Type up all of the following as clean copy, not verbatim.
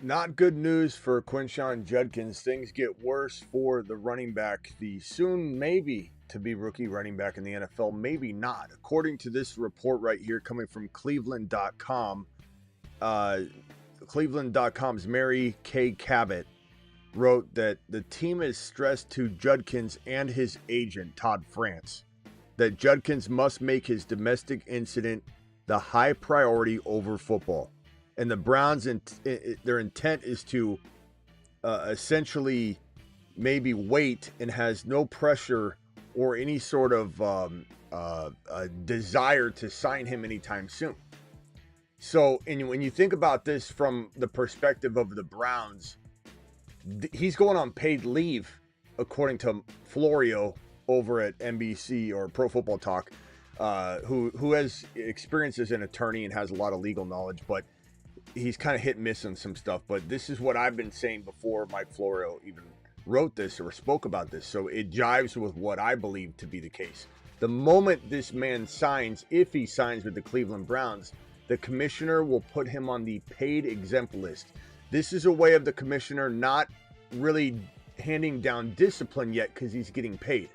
Not good news for Quinshon Judkins. Things get worse for the running back, the soon maybe to be rookie running back in the NFL, maybe not. According to this report right here coming from Cleveland.com, Cleveland.com's Mary Kay Cabot wrote that the team is stressed to Judkins and his agent, Todd France, that Judkins must make his domestic incident the high priority over football. And the Browns, their intent is to essentially maybe wait and has no pressure or any sort of desire to sign him anytime soon. So, and when you think about this from the perspective of the Browns, he's going on paid leave, according to Florio over at NBC or Pro Football Talk, who has experience as an attorney and has a lot of legal knowledge, but he's kind of hit and miss on some stuff. But this is what I've been saying before Mike Florio even wrote this or spoke about this. So it jives with what I believe to be the case. The moment this man signs, if he signs with the Cleveland Browns, the commissioner will put him on the paid exempt list. This is a way of the commissioner not really handing down discipline yet because he's getting paid.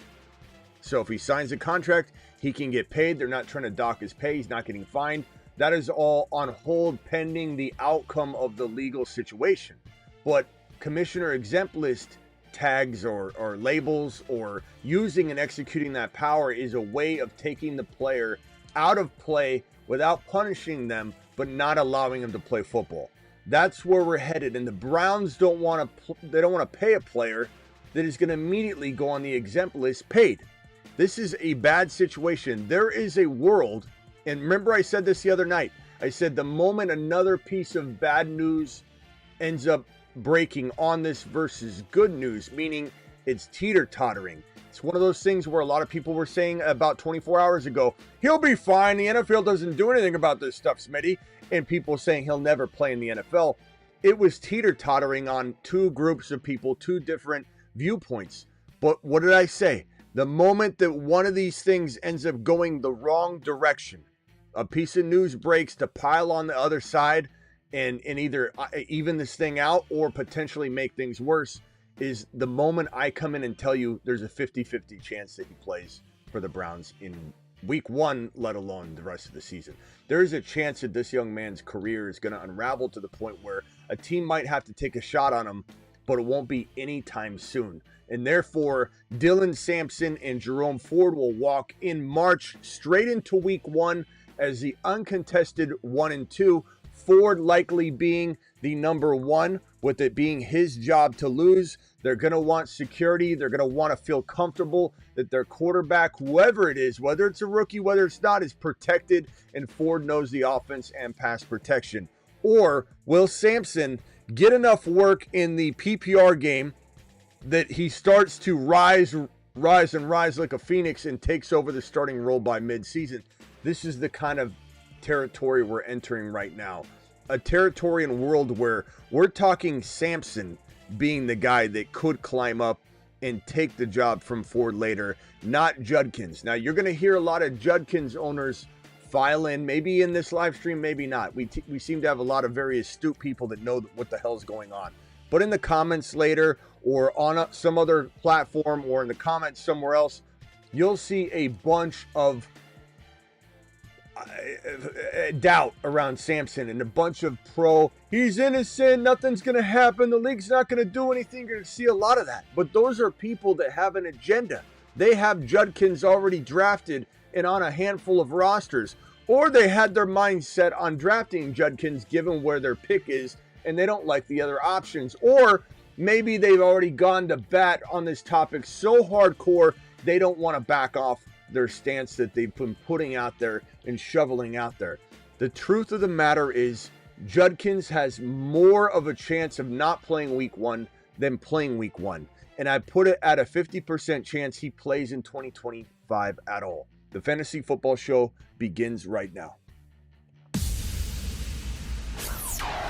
So if he signs a contract, he can get paid. They're not trying to dock his pay. He's not getting fined. That is all on hold pending the outcome of the legal situation. But commissioner exempt list tags or labels or using and executing that power is a way of taking the player out of play without punishing them, but not allowing them to play football. That's where we're headed. And the Browns don't want to pay a player that is going to immediately go on the exempt list paid. This is a bad situation. There is a world. And remember I said this the other night. I said the moment another piece of bad news ends up breaking on this versus good news, meaning it's teeter-tottering. It's one of those things where a lot of people were saying about 24 hours ago, he'll be fine. The NFL doesn't do anything about this stuff, Smitty. And people saying he'll never play in the NFL. It was teeter-tottering on two groups of people, two different viewpoints. But what did I say? The moment that one of these things ends up going the wrong direction, a piece of news breaks to pile on the other side and either even this thing out or potentially make things worse, is the moment I come in and tell you there's a 50-50 chance that he plays for the Browns in week one, let alone the rest of the season. There is a chance that this young man's career is going to unravel to the point where a team might have to take a shot on him, but it won't be anytime soon. And therefore, Dylan Sampson and Jerome Ford will walk in March straight into week one as the uncontested 1 and 2. Ford likely being the number one, with it being his job to lose. They're going to want security. They're going to want to feel comfortable that their quarterback, whoever it is, whether it's a rookie, whether it's not, is protected, and Ford knows the offense and pass protection. Or will Sampson get enough work in the PPR game that he starts to rise like a phoenix and takes over the starting role by midseason? This is the kind of territory we're entering right now. A territory and world where we're talking Sampson being the guy that could climb up and take the job from Ford later, not Judkins. Now, you're going to hear a lot of Judkins owners file in, maybe in this live stream, maybe not. We seem to have a lot of very astute people that know what the hell's going on. But in the comments later or on some other platform or in the comments somewhere else, you'll see a bunch of doubt around Sampson and a bunch of he's innocent, nothing's going to happen, the league's not going to do anything. You're going to see a lot of that. But those are people that have an agenda. They have Judkins already drafted and on a handful of rosters, or they had their mind set on drafting Judkins given where their pick is and they don't like the other options. Or maybe they've already gone to bat on this topic so hardcore they don't want to back off their stance that they've been putting out there and shoveling out there. The truth of the matter is Judkins has more of a chance of not playing week one than playing week one. And I put it at a 50% chance he plays in 2025 at all. The Fantasy Football Show begins right now.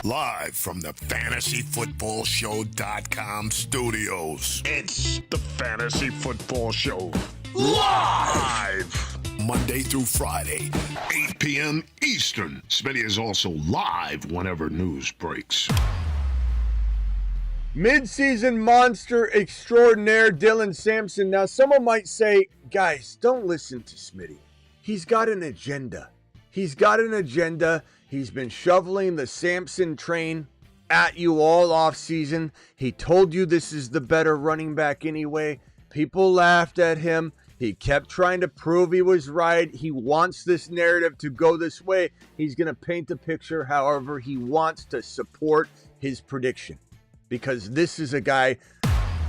Live from the FantasyFootballShow.com studios. It's the Fantasy Football Show. Live! Monday through Friday, 8 p.m. Eastern. Smitty is also live whenever news breaks. Midseason monster extraordinaire Dylan Samson. Now, someone might say, guys, don't listen to Smitty. He's got an agenda. He's got an agenda. He's been shoveling the Samson train at you all off season. He told you this is the better running back anyway. People laughed at him. He kept trying to prove he was right. He wants this narrative to go this way. He's going to paint the picture however he wants to support his prediction. Because this is a guy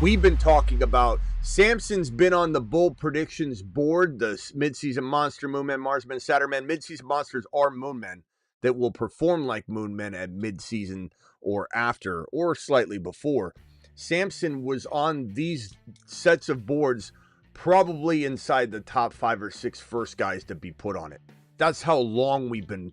we've been talking about. Samson's been on the bold predictions board, the midseason monster, Moonmen, Marsmen, Saturnmen. Midseason monsters are Moonmen that will perform like Moonmen at midseason or after or slightly before. Samson was on these sets of boards probably inside the top 5 or 6 first guys to be put on it. That's how long we've been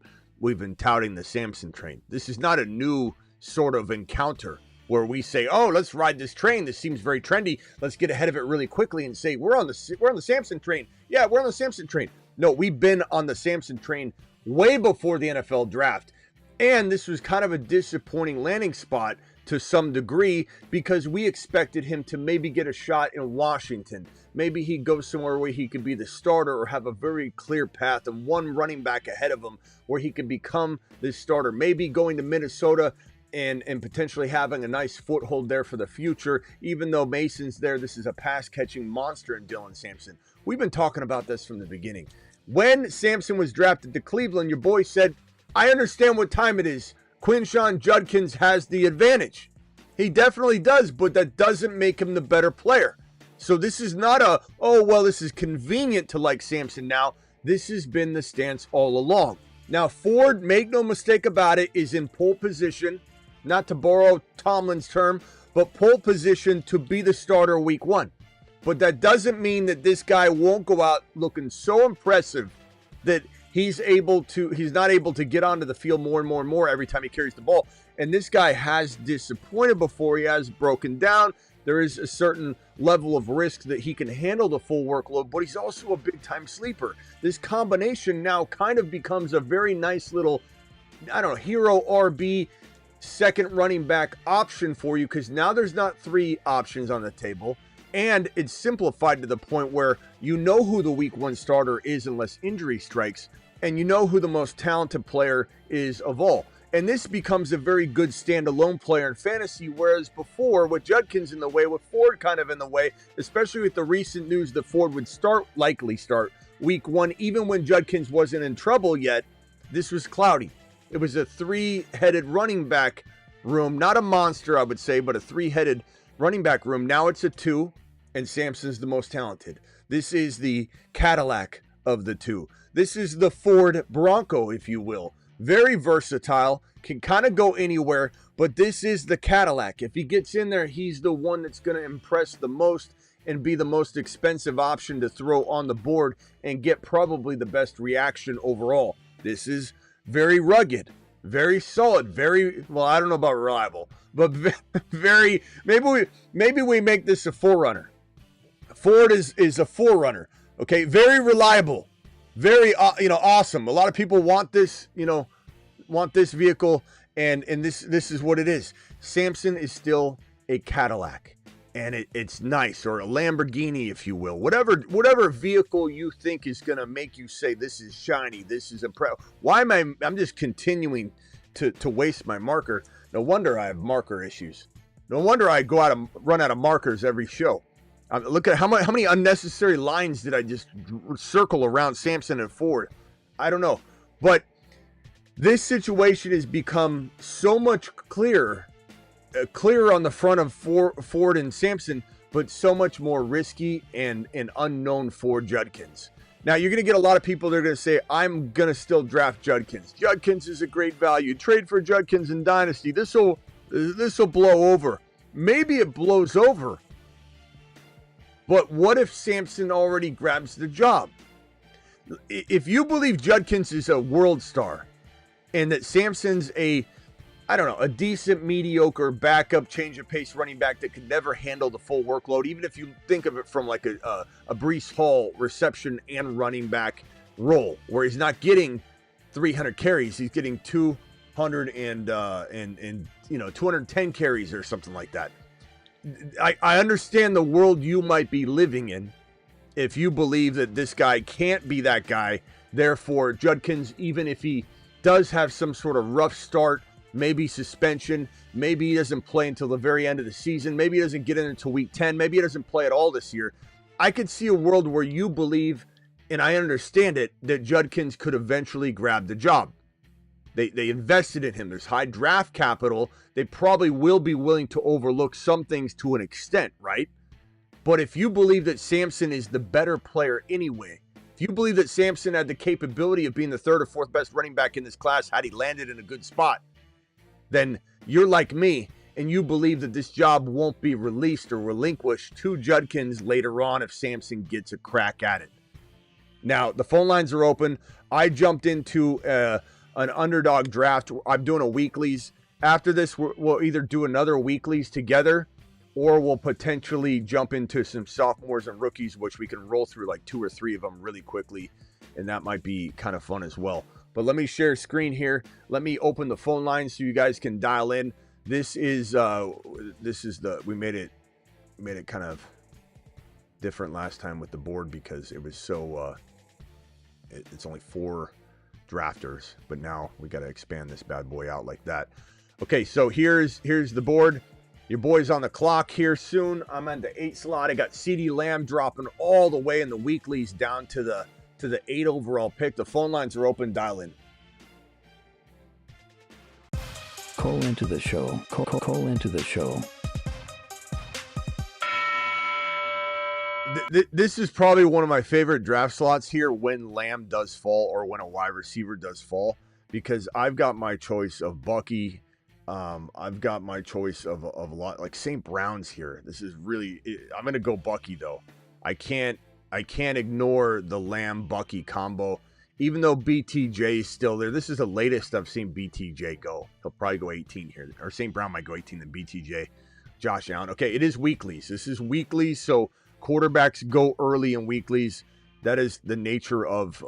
touting the Samson train. This is not a new sort of encounter where we say, oh, let's ride this train. This seems very trendy. Let's get ahead of it really quickly and say, we're on the Samson train. Yeah, we're on the Samson train. No, we've been on the Samson train way before the NFL draft. And this was kind of a disappointing landing spot to some degree because we expected him to maybe get a shot in Washington. Maybe he'd go somewhere where he could be the starter or have a very clear path and one running back ahead of him where he could become the starter. Maybe going to Minnesota and potentially having a nice foothold there for the future. Even though Mason's there, this is a pass-catching monster in Dylan Samson. We've been talking about this from the beginning. When Samson was drafted to Cleveland, your boy said, I understand what time it is. Quinshon Judkins has the advantage. He definitely does, but that doesn't make him the better player. So this is not this is convenient to like Samson now. This has been the stance all along. Now, Ford, make no mistake about it, is in pole position, not to borrow Tomlin's term, but pole position to be the starter week 1. But that doesn't mean that this guy won't go out looking so impressive that he's not able to get onto the field more and more and more every time he carries the ball. And this guy has disappointed before. He has broken down. There is a certain level of risk that he can handle the full workload, but he's also a big-time sleeper. This combination now kind of becomes a very nice little, hero RB second running back option for you because now there's not 3 options on the table. And it's simplified to the point where you know who the week 1 starter is unless injury strikes, and you know who the most talented player is of all. And this becomes a very good standalone player in fantasy, whereas before, with Judkins in the way, with Ford kind of in the way, especially with the recent news that Ford would likely start week 1, even when Judkins wasn't in trouble yet, this was cloudy. It was a 3-headed running back room, not a monster, I would say, but a 3-headed running back room. Now it's a 2. And Samson's the most talented. This is the Cadillac of the 2. This is the Ford Bronco, if you will. Very versatile, can kind of go anywhere, but this is the Cadillac. If he gets in there, he's the one that's going to impress the most and be the most expensive option to throw on the board and get probably the best reaction overall. This is very rugged, very solid, I don't know about reliable, but very, maybe we make this a forerunner. Ford is a forerunner, okay? Very reliable, very awesome. A lot of people want this, vehicle, and this is what it is. Samson is still a Cadillac, and it's nice, or a Lamborghini, if you will. Whatever vehicle you think is gonna make you say this is shiny, this is impressive. Why am I'm just continuing to waste my marker? No wonder I have marker issues. No wonder I run out of markers every show. Look at how many unnecessary lines did I just circle around Samson and Ford? I don't know. But this situation has become so much clearer on the front of Ford and Samson, but so much more risky and unknown for Judkins. Now, you're going to get a lot of people that are going to say, I'm going to still draft Judkins. Judkins is a great value. Trade for Judkins in Dynasty. This will blow over. Maybe it blows over. But what if Samson already grabs the job? If you believe Judkins is a world star and that Samson's a decent, mediocre backup, change of pace running back that could never handle the full workload, even if you think of it from like a Breece Hall reception and running back role, where he's not getting 300 carries, he's getting 210 carries or something like that. I understand the world you might be living in if you believe that this guy can't be that guy. Therefore, Judkins, even if he does have some sort of rough start, maybe suspension, maybe he doesn't play until the very end of the season, maybe he doesn't get in until week 10, maybe he doesn't play at all this year. I could see a world where you believe, and I understand it, that Judkins could eventually grab the job. They invested in him. There's high draft capital. They probably will be willing to overlook some things to an extent, right? But if you believe that Samson is the better player anyway, if you believe that Samson had the capability of being the third or fourth best running back in this class had he landed in a good spot, then you're like me, and you believe that this job won't be released or relinquished to Judkins later on if Samson gets a crack at it. Now, the phone lines are open. I jumped into an underdog draft. I'm doing a weeklies. After this, we'll either do another weeklies together, or we'll potentially jump into some sophomores and rookies, which we can roll through like 2 or 3 of them really quickly, and that might be kind of fun as well. But let me share screen here. Let me open the phone line so you guys can dial in. This is we made it kind of different last time with the board because it was so it's only 4 drafters, but now we got to expand this bad boy out like that. Okay, so here's the board. Your boy's on the clock here soon. I'm on the 8 slot. I got CeeDee Lamb dropping all the way in the weeklies down to the 8 overall pick. The phone lines are open. Dial in. Call into the show. Call into the show. This is probably one of my favorite draft slots here when Lamb does fall or when a wide receiver does fall, because I've got my choice of Bucky. I've got my choice of a lot like St. Brown's here. This is really, I'm going to go Bucky though. I can't ignore the Lamb Bucky combo, even though BTJ is still there. This is the latest I've seen BTJ go. He'll probably go 18 here, or St. Brown might go 18 than BTJ. Josh Allen. Okay, it is weeklies. This is weeklies, so quarterbacks go early in weeklies. That is the nature of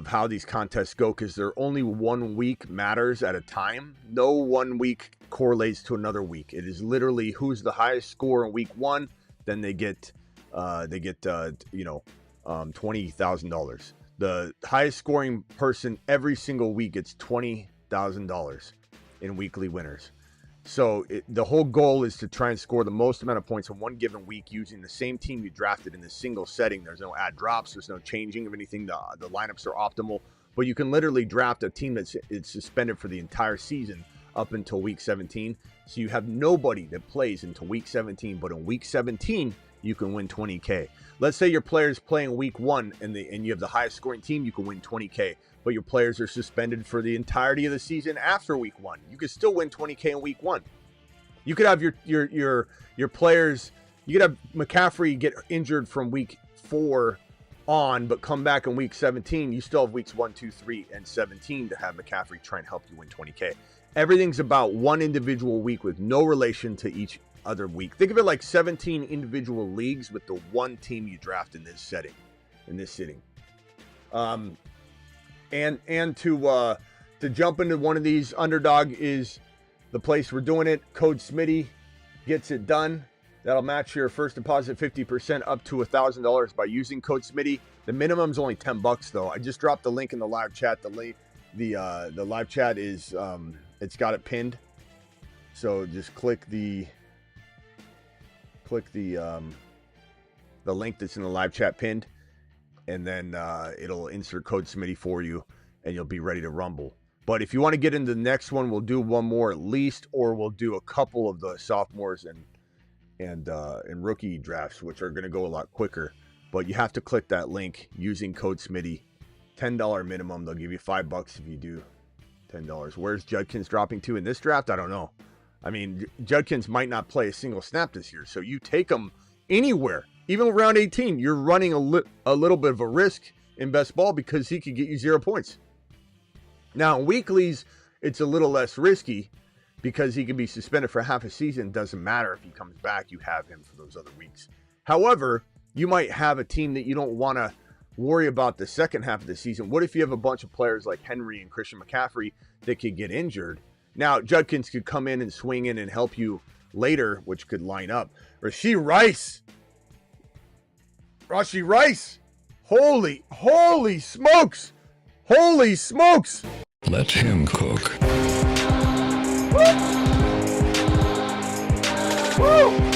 how these contests go, because they're only 1 week matters at a time. No 1 week correlates to another week. It is literally who's the highest score in week 1, then they get $20,000. The highest scoring person every single week gets $20,000 in weekly winners. So the whole goal is to try and score the most amount of points in one given week using the same team you drafted in this single setting. There's no add drops. There's no changing of anything. The lineups are optimal. But you can literally draft a team that's suspended for the entire season up until week 17. So you have nobody that plays until week 17. But in week 17, you can win 20K. Let's say your player's playing week 1 and you have the highest scoring team, you can win 20K. But your players are suspended for the entirety of the season after week 1. You could still win 20K in week 1. You could have your players, you could have McCaffrey get injured from week 4 on, but come back in week 17. You still have weeks 1, 2, 3, and 17 to have McCaffrey try and help you win 20K. Everything's about one individual week with no relation to each other week. Think of it like 17 individual leagues with the one team you draft in this setting, in this sitting. And to jump into one of these, Underdog is the place we're doing it. Code Smitty gets it done. That'll match your first deposit 50% up to $1,000 by using code Smitty. The minimum's only $10 though. I just dropped the link in the live chat. The live chat is it's got it pinned. So just click the link that's in the live chat pinned, and then it'll insert code Smitty for you, and you'll be ready to rumble. But if you want to get into the next one, we'll do one more at least, or we'll do a couple of the sophomores and rookie drafts, which are going to go a lot quicker. But you have to click that link using code Smitty. $10 minimum. They'll give you $5 if you do $10. Where's Judkins dropping to in this draft? I don't know. I mean, Judkins might not play a single snap this year, so you take him anywhere. Even round 18, you're running a little bit of a risk in best ball because he could get you 0 points. Now, in weeklies, it's a little less risky because he could be suspended for half a season. Doesn't matter if he comes back, you have him for those other weeks. However, you might have a team that you don't want to worry about the second half of the season. What if you have a bunch of players like Henry and Christian McCaffrey that could get injured? Now, Judkins could come in and swing in and help you later, which could line up. Rashee Rice. Rashee Rice. Holy smokes. Holy smokes. Let him cook. Woo!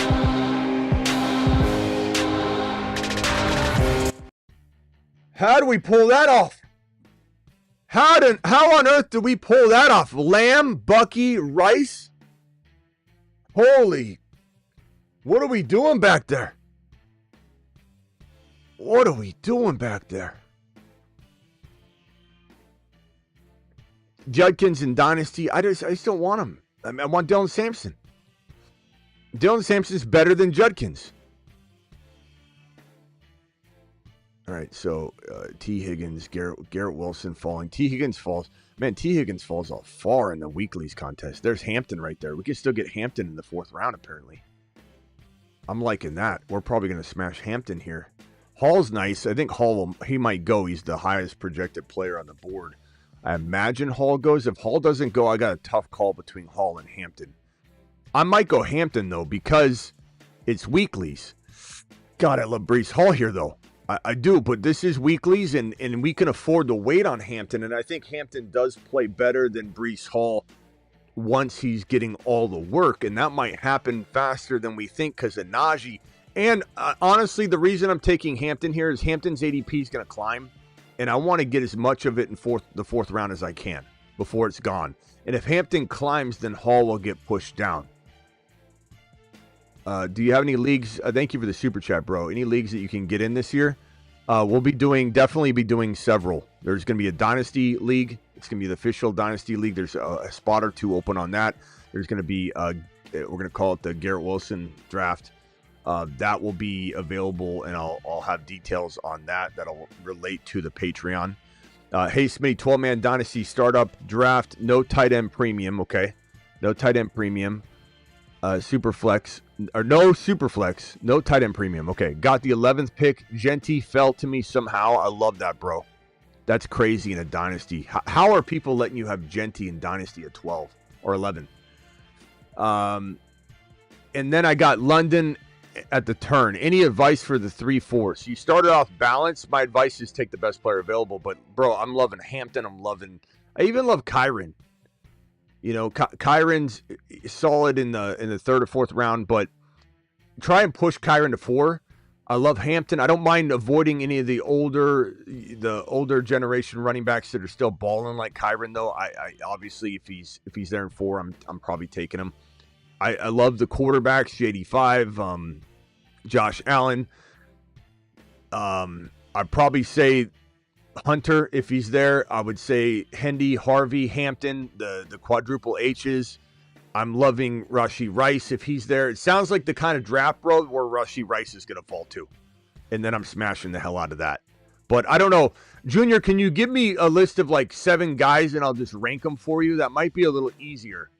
How do we pull that off? How on earth do we pull that off? Lamb, Bucky, Rice? Holy. What are we doing back there? What are we doing back there? Judkins and Dynasty, I just don't want him. I want Dylan Samson. Dylan Samson's better than Judkins. All right, so T. Higgins, Garrett Wilson falling. T. Higgins falls. Man, T. Higgins falls off far in the weeklies contest. There's Hampton right there. We can still get Hampton in the 4th round, apparently. I'm liking that. We're probably going to smash Hampton here. Hall's nice. I think Hall, he might go. He's the highest projected player on the board. I imagine Hall goes. If Hall doesn't go, I got a tough call between Hall and Hampton. I might go Hampton, though, because it's weeklies. God, I love Breece Hall here, though. I do, but this is weeklies, and we can afford to wait on Hampton, and I think Hampton does play better than Breece Hall once he's getting all the work, and that might happen faster than we think because of Najee. And honestly, the reason I'm taking Hampton here is Hampton's ADP is going to climb, and I want to get as much of it in the 4th round as I can before it's gone. And if Hampton climbs, then Hall will get pushed down. Do you have any leagues? Thank you for the super chat, bro. Any leagues that you can get in this year? We'll definitely be doing several. There's going to be a Dynasty league. It's going to be the official Dynasty league. There's a spot or 2 open on that. There's going to be, we're going to call it the Garrett Wilson draft. That will be available, and I'll have details on that that'll relate to the Patreon. Hey, Smitty, 12-man Dynasty startup draft. No tight end premium, okay? No tight end premium. Super flex, or no super flex, no tight end premium. Okay, got the 11th pick. Genty fell to me somehow. I love that, bro. That's crazy in a dynasty. How are people letting you have Genty in dynasty at 12 or 11? And then I got London at the turn. Any advice for the 3-4? So you started off balanced. My advice is take the best player available. But bro, I'm loving Hampton. I even love Kyron. You know, Kyron's solid in the 3rd or 4th round, but try and push Kyron to 4. I love Hampton. I don't mind avoiding any of the older generation running backs that are still balling like Kyron, though. I obviously, if he's there in 4, I'm probably taking him. I love the quarterbacks, JD5, Josh Allen. I'd probably say Hunter, if he's there. I would say Hendy, Harvey, Hampton, the quadruple H's. I'm loving Rashee Rice if he's there. It sounds like the kind of draft, bro, where Rashee Rice is going to fall to. And then I'm smashing the hell out of that. But I don't know. Junior, can you give me a list of like 7 guys and I'll just rank them for you? That might be a little easier.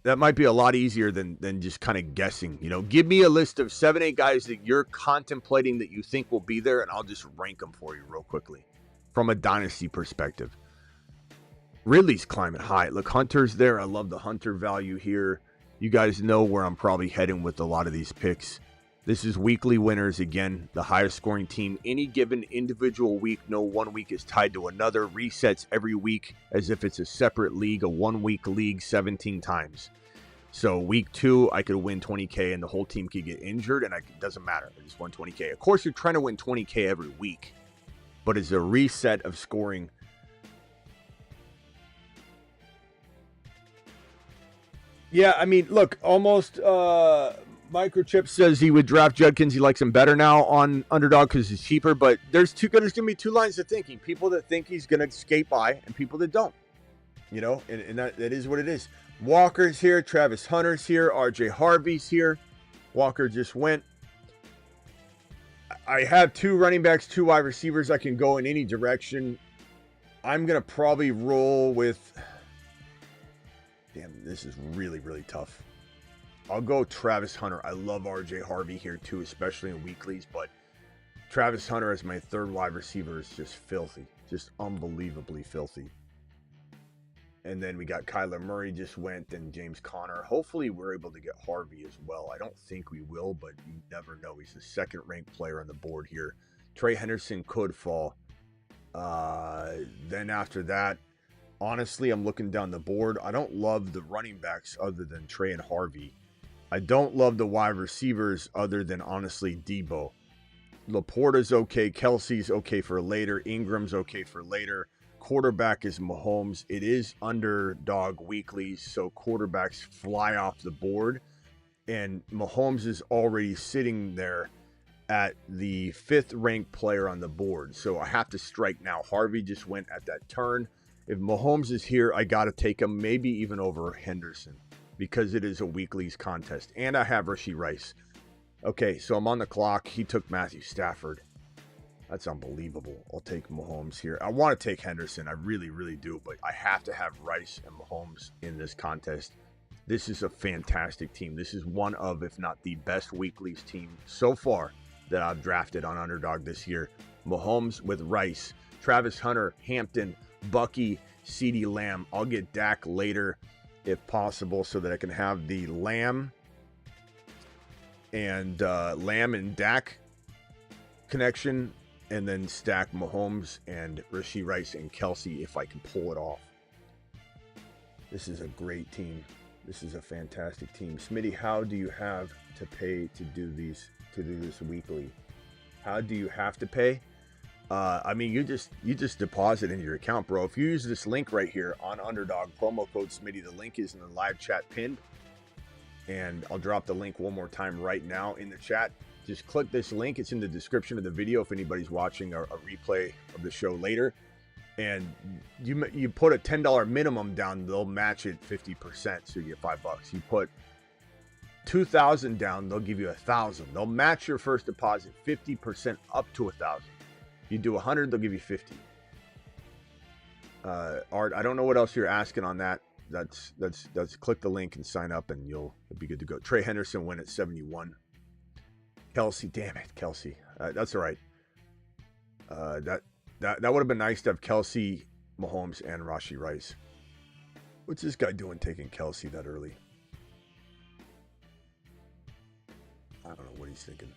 That might be a lot easier than just kind of guessing. You know, give me a list of 7, 8 guys that you're contemplating that you think will be there, and I'll just rank them for you real quickly from a dynasty perspective. Ridley's climbing high. Look, Hunter's there. I love the Hunter value here. You guys know where I'm probably heading with a lot of these picks. This is weekly winners again, the highest scoring team. Any given individual week, no one week is tied to another. Resets every week as if it's a separate league, a 1-week league 17 times. So week 2, I could win 20K and the whole team could get injured, and it doesn't matter. I just won 20K. Of course, you're trying to win 20K every week, but it's a reset of scoring. Yeah, I mean, look, almost Microchip says he would draft Judkins. He likes him better now on underdog because he's cheaper, but there's going to be 2 lines of thinking. People that think he's going to skate by and people that don't. You know, and that is what it is. Walker's here. Travis Hunter's here. RJ Harvey's here. Walker just went. I have 2 running backs, 2 wide receivers. I can go in any direction. I'm going to probably roll with... Damn, this is really, really tough. I'll go Travis Hunter. I love RJ Harvey here too, especially in weeklies, but Travis Hunter as my 3rd wide receiver is just filthy. Just unbelievably filthy. And then we got Kyler Murray just went, and James Conner. Hopefully we're able to get Harvey as well. I don't think we will, but you never know. He's the second-ranked player on the board here. Trey Henderson could fall. Then after that, honestly, I'm looking down the board. I don't love the running backs other than Trey and Harvey. I don't love the wide receivers other than, honestly, Debo. Laporta's okay. Kelsey's okay for later. Ingram's okay for later. Quarterback is Mahomes. It is underdog weekly, so quarterbacks fly off the board. And Mahomes is already sitting there at the 5th ranked player on the board. So I have to strike now. Harvey just went at that turn. If Mahomes is here, I got to take him, maybe even over Henderson, because it is a weekly's contest. And I have Rashee Rice. Okay, so I'm on the clock. He took Matthew Stafford. That's unbelievable. I'll take Mahomes here. I want to take Henderson. I really, really do. But I have to have Rice and Mahomes in this contest. This is a fantastic team. This is one of, if not the best weeklies team so far that I've drafted on Underdog this year. Mahomes with Rice, Travis Hunter, Hampton, Bucky, CeeDee Lamb. I'll get Dak later if possible so that I can have the Lamb and Dak connection, and then stack Mahomes and Rashee Rice and Kelsey if I can pull it off. This is a great team. This is a fantastic team. Smitty, how do you have to pay to do this weekly? How do you have to pay? I mean, you just deposit into your account, bro. If you use this link right here on Underdog, promo code Smitty, the link is in the live chat pinned. And I'll drop the link one more time right now in the chat. Just click this link. It's in the description of the video if anybody's watching a replay of the show later. And you put a $10 minimum down, they'll match it 50%, so you get $5. You put $2,000 down, they'll give you $1,000. They'll match your first deposit 50% up to $1,000. You do 100, they'll give you 50. Art, I don't know what else you're asking on that. That's click the link and sign up, and you'll be good to go. Trey Henderson win at 71. Kelsey, damn it, Kelsey. That's all right. That would have been nice to have Kelsey, Mahomes, and Rashee Rice. What's this guy doing taking Kelsey that early? I don't know what he's thinking.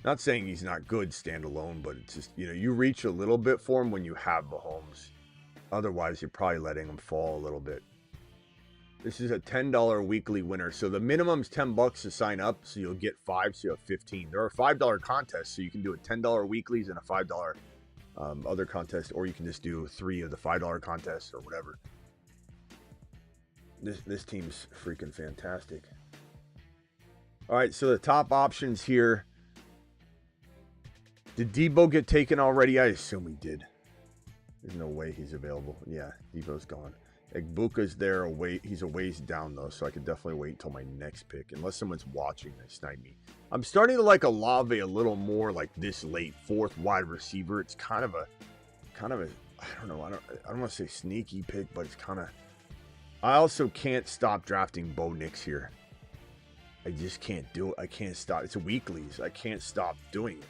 Not saying he's not good standalone, but it's just, you reach a little bit for him when you have Mahomes. Otherwise, you're probably letting him fall a little bit. This is a $10 weekly winner. So the minimum's $10 to sign up. So you'll get 5, so you have 15. There are $5 contests. So you can do a $10 weeklies and a $5 other contest. Or you can just do 3 of the $5 contests or whatever. This team's freaking fantastic. All right, so the top options here. Did Debo get taken already? I assume he did. There's no way he's available. Yeah, Debo's gone. Egbuka's there. He's a ways down, though, so I could definitely wait until my next pick, unless someone's watching and snipe me. I'm starting to like Olave a little more, like this late, 4th wide receiver. It's kind of a, I don't know. I don't want to say sneaky pick, but it's kind of. I also can't stop drafting Bo Nix here. I just can't do it. I can't stop. It's weeklies. I can't stop doing it.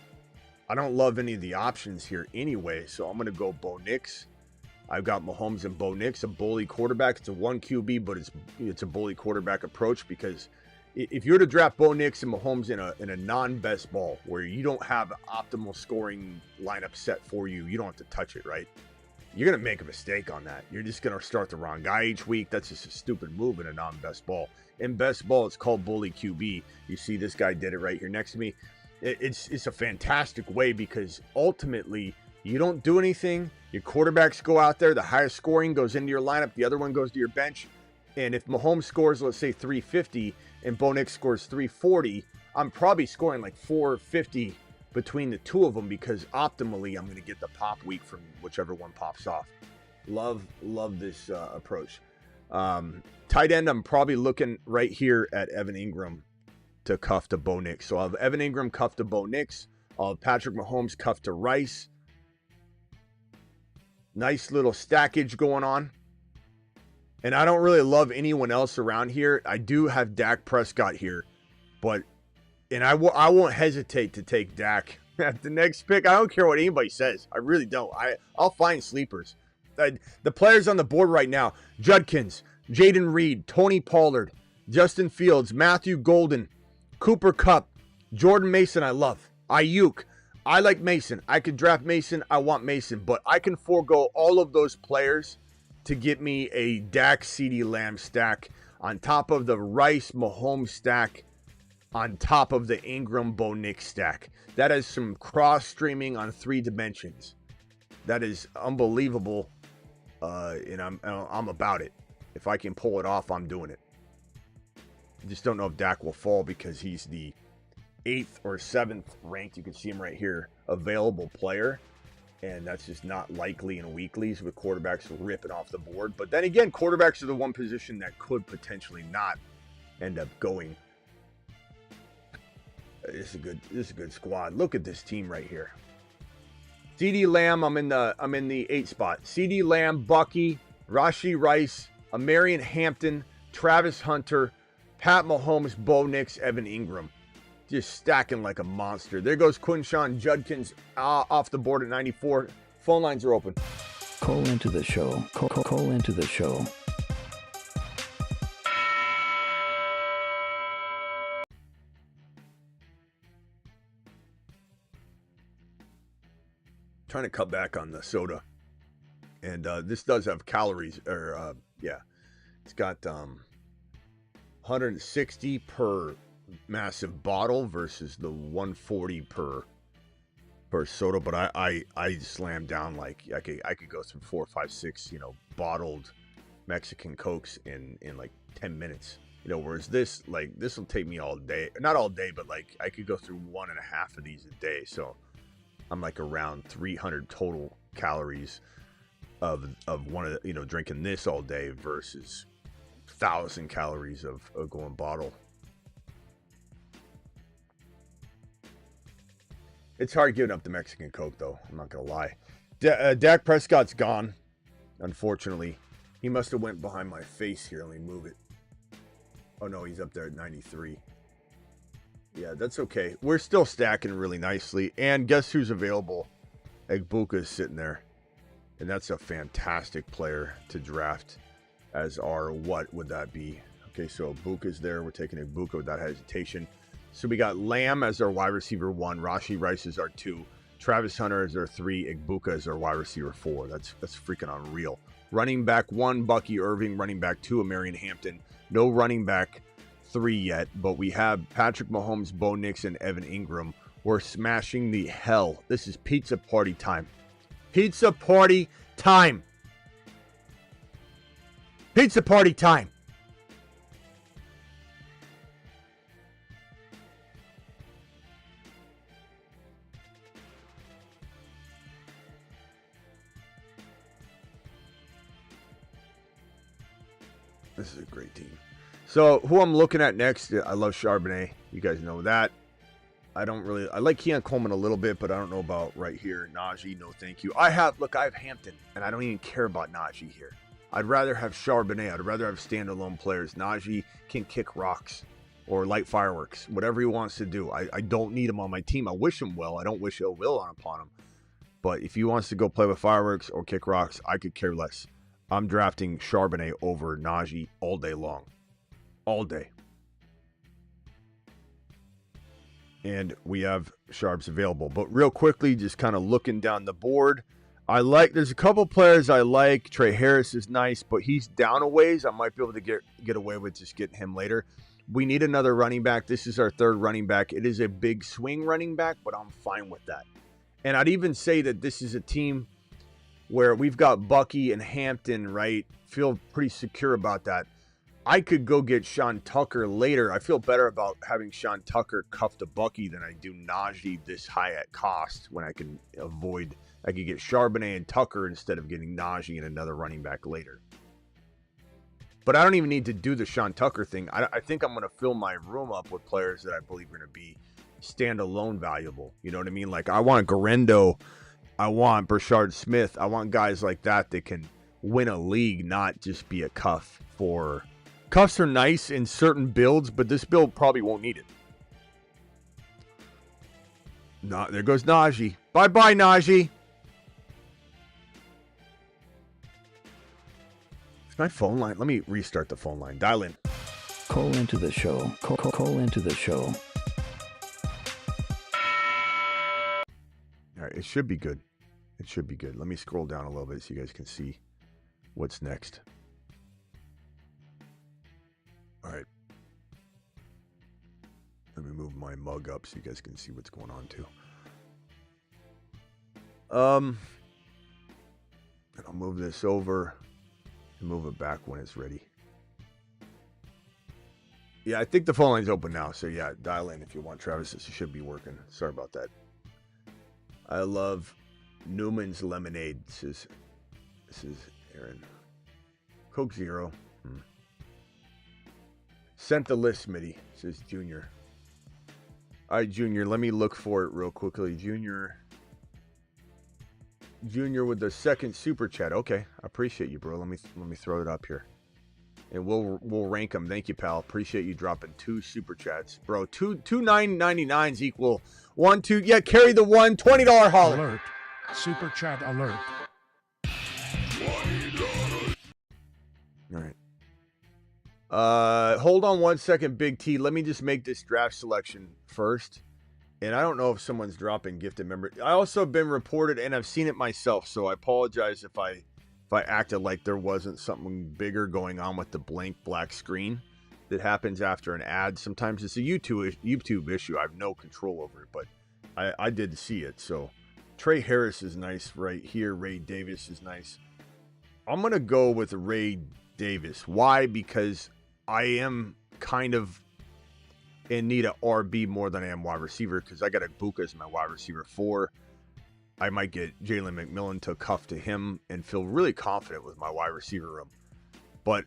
I don't love any of the options here anyway, so I'm going to go Bo Nix. I've got Mahomes and Bo Nix, a bully quarterback. It's a 1 QB, but it's a bully quarterback approach, because if you're to draft Bo Nix and Mahomes in a non-best ball where you don't have optimal scoring lineup set for you, you don't have to touch it, right? You're going to make a mistake on that. You're just going to start the wrong guy each week. That's just a stupid move in a non-best ball. In best ball, it's called bully QB. You see this guy did it right here next to me. It's a fantastic way, because ultimately you don't do anything. Your quarterbacks go out there. The highest scoring goes into your lineup. The other one goes to your bench. And if Mahomes scores, let's say 350, and Bo Nix scores 340, I'm probably scoring like 450 between the two of them, because optimally I'm going to get the pop week from whichever one pops off. Love this approach. Tight end, I'm probably looking right here at Evan Ingram to cuff to Bo Nix. So I'll have Evan Ingram cuff to Bo Nix. I'll have Patrick Mahomes cuff to Rice. Nice little stackage going on. And I don't really love anyone else around here. I do have Dak Prescott here, and I won't hesitate to take Dak at the next pick. I don't care what anybody says. I really don't. I'll find sleepers. The players on the board right now: Judkins, Jaden Reed, Tony Pollard, Justin Fields, Matthew Golden, Cooper Kupp, Jordan Mason. I love Ayuk. I like Mason. I could draft Mason. I want Mason, but I can forego all of those players to get me a Dak CeeDee Lamb stack on top of the Rice Mahomes stack, on top of the Ingram Bo Nix stack. That is some cross streaming on 3 dimensions. That is unbelievable, and I'm about it. If I can pull it off, I'm doing it. I just don't know if Dak will fall because he's the 8th or 7th ranked, you can see him right here, available player, and that's just not likely in weeklies with quarterbacks ripping off the board. But then again, quarterbacks are the one position that could potentially not end up going. This is a good squad. Look at this team right here. CeeDee Lamb, I'm in the 8 spot. CeeDee Lamb, Bucky, Rashee Rice, Amarian Hampton, Travis Hunter, Pat Mahomes, Bo Nix, Evan Ingram. Just stacking like a monster. There goes Quinshon Judkins off the board at 94. Phone lines are open. Call into the show. Call into the show. Trying to cut back on the soda. And this does have calories. It's got 160 per massive bottle versus the 140 per soda, but I slammed down like I could go through 4, 5, 6 bottled Mexican Cokes in like 10 minutes, whereas this will take me all day, not all day, but like I could go through 1.5 of these a day. So I'm like around 300 total calories of one of the, drinking this all day versus 1,000 calories of going bottle. It's hard giving up the Mexican Coke, though. I'm not going to lie. Dak Prescott's gone, unfortunately. He must have went behind my face here. Let me move it. Oh, no, he's up there at 93. Yeah, that's okay. We're still stacking really nicely. And guess who's available? Egbuka is sitting there. And that's a fantastic player to draft as our, what would that be? Okay, so Egbuka's there. We're taking Egbuka without hesitation. So we got Lamb as our wide receiver 1, Rashee Rice is our 2, Travis Hunter is our 3, Egbuka is our wide receiver 4. That's freaking unreal. Running back 1, Bucky Irving. Running back 2, Amarian Hampton. No running back 3 yet, but we have Patrick Mahomes, Bo Nix, and Evan Ingram. We're smashing the hell. This is pizza party time. Pizza party time. Pizza party time. This is a great team. So who I'm looking at next, I love Charbonnet. You guys know that. I like Keon Coleman a little bit, but I don't know about right here. Najee, no thank you. I have Hampton, and I don't even care about Najee here. I'd rather have Charbonnet. I'd rather have standalone players. Najee can kick rocks or light fireworks, whatever he wants to do. I don't need him on my team. I wish him well. I don't wish ill will upon him. But if he wants to go play with fireworks or kick rocks, I could care less. I'm drafting Charbonnet over Najee all day long. All day. And we have Sharps available. But real quickly, just kind of looking down the board, there's a couple players I like. Trey Harris is nice, but he's down a ways. I might be able to get away with just getting him later. We need another running back. This is our 3rd running back. It is a big swing running back, but I'm fine with that. And I'd even say that this is a team where we've got Bucky and Hampton, right? Feel pretty secure about that. I could go get Sean Tucker later. I feel better about having Sean Tucker cuff to Bucky than I do Najee this high at cost when I could get Charbonnet and Tucker instead of getting Najee and another running back later. But I don't even need to do the Sean Tucker thing. I think I'm going to fill my room up with players that I believe are going to be standalone valuable. You know what I mean? Like I want Garendo. I want Brashard Smith. I want guys like that can win a league, not just be a cuff for... Cuffs are nice in certain builds, but this build probably won't need it. No, there goes Najee. Bye-bye, Najee. my phone line? Let me restart the phone line. Dial in. Call into the show. Call into the show. All right, it should be good. It should be good. Let me scroll down a little bit so you guys can see what's next. All right. Let me move my mug up so you guys can see what's going on too. And I'll move this over and move it back when it's ready. Yeah, I think the phone line's open now. So yeah, dial in if you want, Travis. This should be working. Sorry about that. I love Newman's Lemonade. This is Aaron. Coke Zero. Sent the list, Smitty, says Junior. All right, Junior, let me look for it real quickly. Junior with the second super chat. Okay, I appreciate you, bro. Let me throw it up here. And we'll rank them. Thank you, pal. Appreciate you dropping 2 super chats. Bro, two $9.99s equal 1, 2. Yeah, carry the one. $20 holler. Alert. Super chat alert. All right. Hold on one second, Big T. Let me just make this draft selection first. And I don't know if someone's dropping gifted member. I also have been reported, and I've seen it myself, so I apologize if I acted like there wasn't something bigger going on with the blank black screen that happens after an ad. Sometimes it's a YouTube issue. I have no control over it, but I did see it. So Trey Harris is nice right here. Ray Davis is nice. I'm going to go with Ray Davis. Why? Because I am kind of in need of RB more than I am wide receiver, because I got Ibuka as my wide receiver 4. I might get Jalen McMillan to cuff to him and feel really confident with my wide receiver room.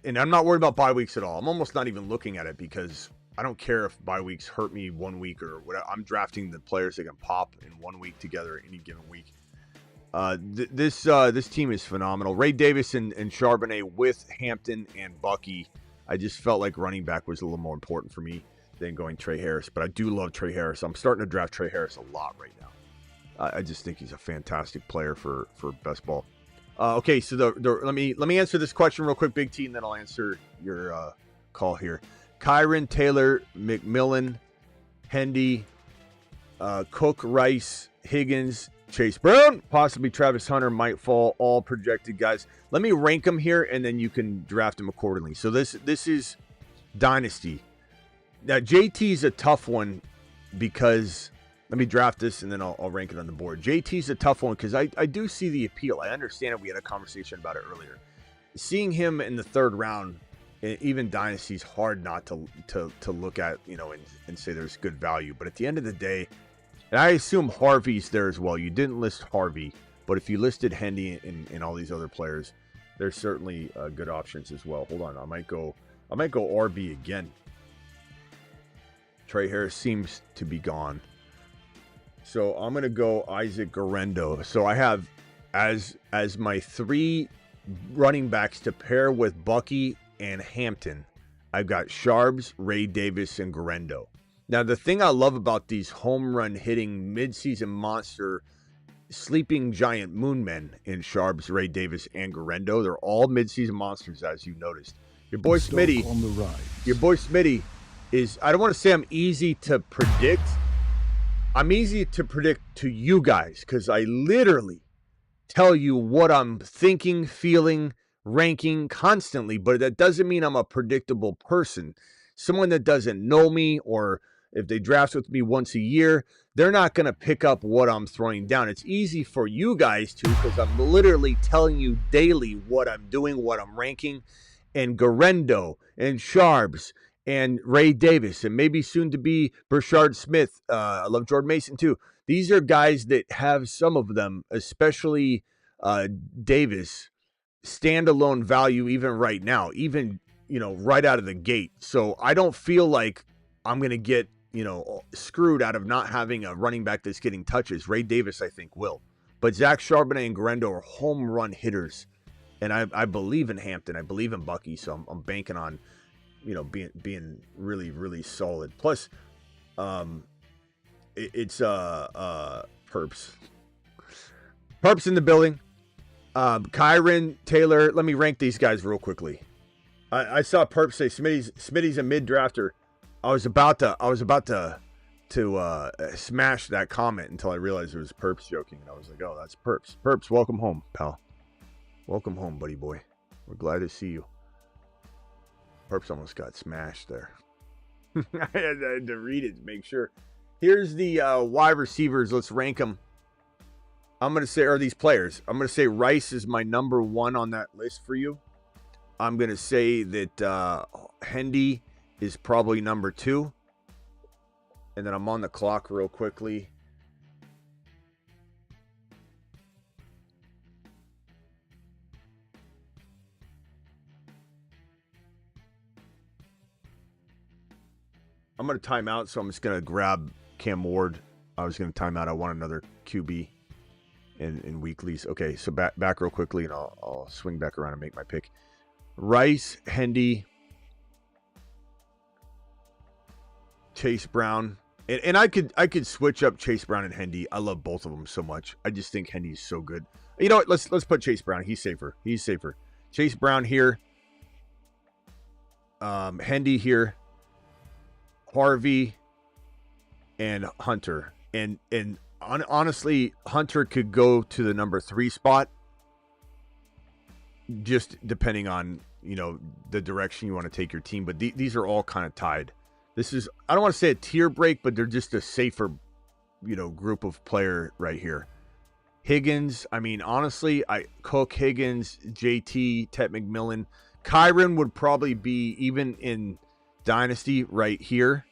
And I'm not worried about bye weeks at all. I'm almost not even looking at it because I don't care if bye weeks hurt me 1 week or whatever. I'm drafting the players that can pop in 1 week together any given week. This team is phenomenal. Ray Davis and Charbonnet with Hampton and Bucky. I just felt like running back was a little more important for me than going Trey Harris. But I do love Trey Harris. I'm starting to draft Trey Harris a lot right now. I just think he's a fantastic player for best ball. Okay, so let me answer this question real quick, Big T, and then I'll answer your call here. Kyron, Taylor, McMillan, Hendy, Cook, Rice, Higgins, Chase Brown, possibly Travis Hunter might fall. All projected guys. Let me rank them here, and then you can draft them accordingly. So this is Dynasty. Now JT is a tough one because. Let me draft this, and then I'll rank it on the board. JT's a tough one because I do see the appeal. I understand it. We had a conversation about it earlier. Seeing him in the 3rd round, even Dynasty's hard not to look at, and say there's good value. But at the end of the day, and I assume Harvey's there as well. You didn't list Harvey, but if you listed Hendy and all these other players, there's certainly good options as well. Hold on, I might go RB again. Trey Harris seems to be gone. So I'm going to go Isaac Guerendo. So I have as my 3 running backs to pair with Bucky and Hampton, I've got Sharbs, Ray Davis, and Guerendo. Now, the thing I love about these home run hitting midseason monster sleeping giant moonmen in Sharbs, Ray Davis, and Guerendo, they're all midseason monsters, as you noticed. Your boy Smitty on the rise. Your boy Smitty is, I don't want to say I'm easy to predict. I'm easy to predict to you guys because I literally tell you what I'm thinking, feeling, ranking constantly, but that doesn't mean I'm a predictable person. Someone that doesn't know me, or if they draft with me once a year, they're not going to pick up what I'm throwing down. It's easy for you guys to, because I'm literally telling you daily what I'm doing, what I'm ranking, and Guerendo and Sharbs and Ray Davis, and maybe soon to be Brashard Smith. I love Jordan Mason too. These are guys that have, some of them, especially Davis, standalone value even right now, even, right out of the gate. So I don't feel like I'm going to get, screwed out of not having a running back that's getting touches. Ray Davis, I think, will. But Zach Charbonnet and Guerendo are home run hitters. And I believe in Hampton. I believe in Bucky. So I'm banking on, being really, really solid. Plus, it's Perps in the building. Kyron, Taylor. Let me rank these guys real quickly. I saw Perp say Smitty's a mid drafter. I was about to smash that comment until I realized it was Perps joking, and I was like, oh, that's Perps. Perps, welcome home, pal. Welcome home, buddy boy. We're glad to see you. Perps almost got smashed there. I had to read it to make sure. Here's the wide receivers. Let's rank them. I'm going to say, are these players? I'm going to say Rice is my number 1 on that list for you. I'm going to say that Hendy is probably number 2. And then I'm on the clock real quickly. I'm going to time out, so I'm just going to grab Cam Ward. I was going to time out. I want another QB in weeklies. Okay, so back real quickly, and I'll swing back around and make my pick. Rice, Hendy, Chase Brown, and I could switch up Chase Brown and Hendy. I love both of them so much. I just think Hendy is so good. You know what? Let's put Chase Brown. He's safer. Chase Brown here. Hendy here. Harvey and Hunter. And honestly, Hunter could go to the number 3 spot, just depending on, the direction you want to take your team. But these are all kind of tied. This is, I don't want to say a tier break, but they're just a safer, group of player right here. Higgins, I mean, honestly, Cook, Higgins, JT, Tet McMillan. Kyron would probably be, even in Dynasty, right here.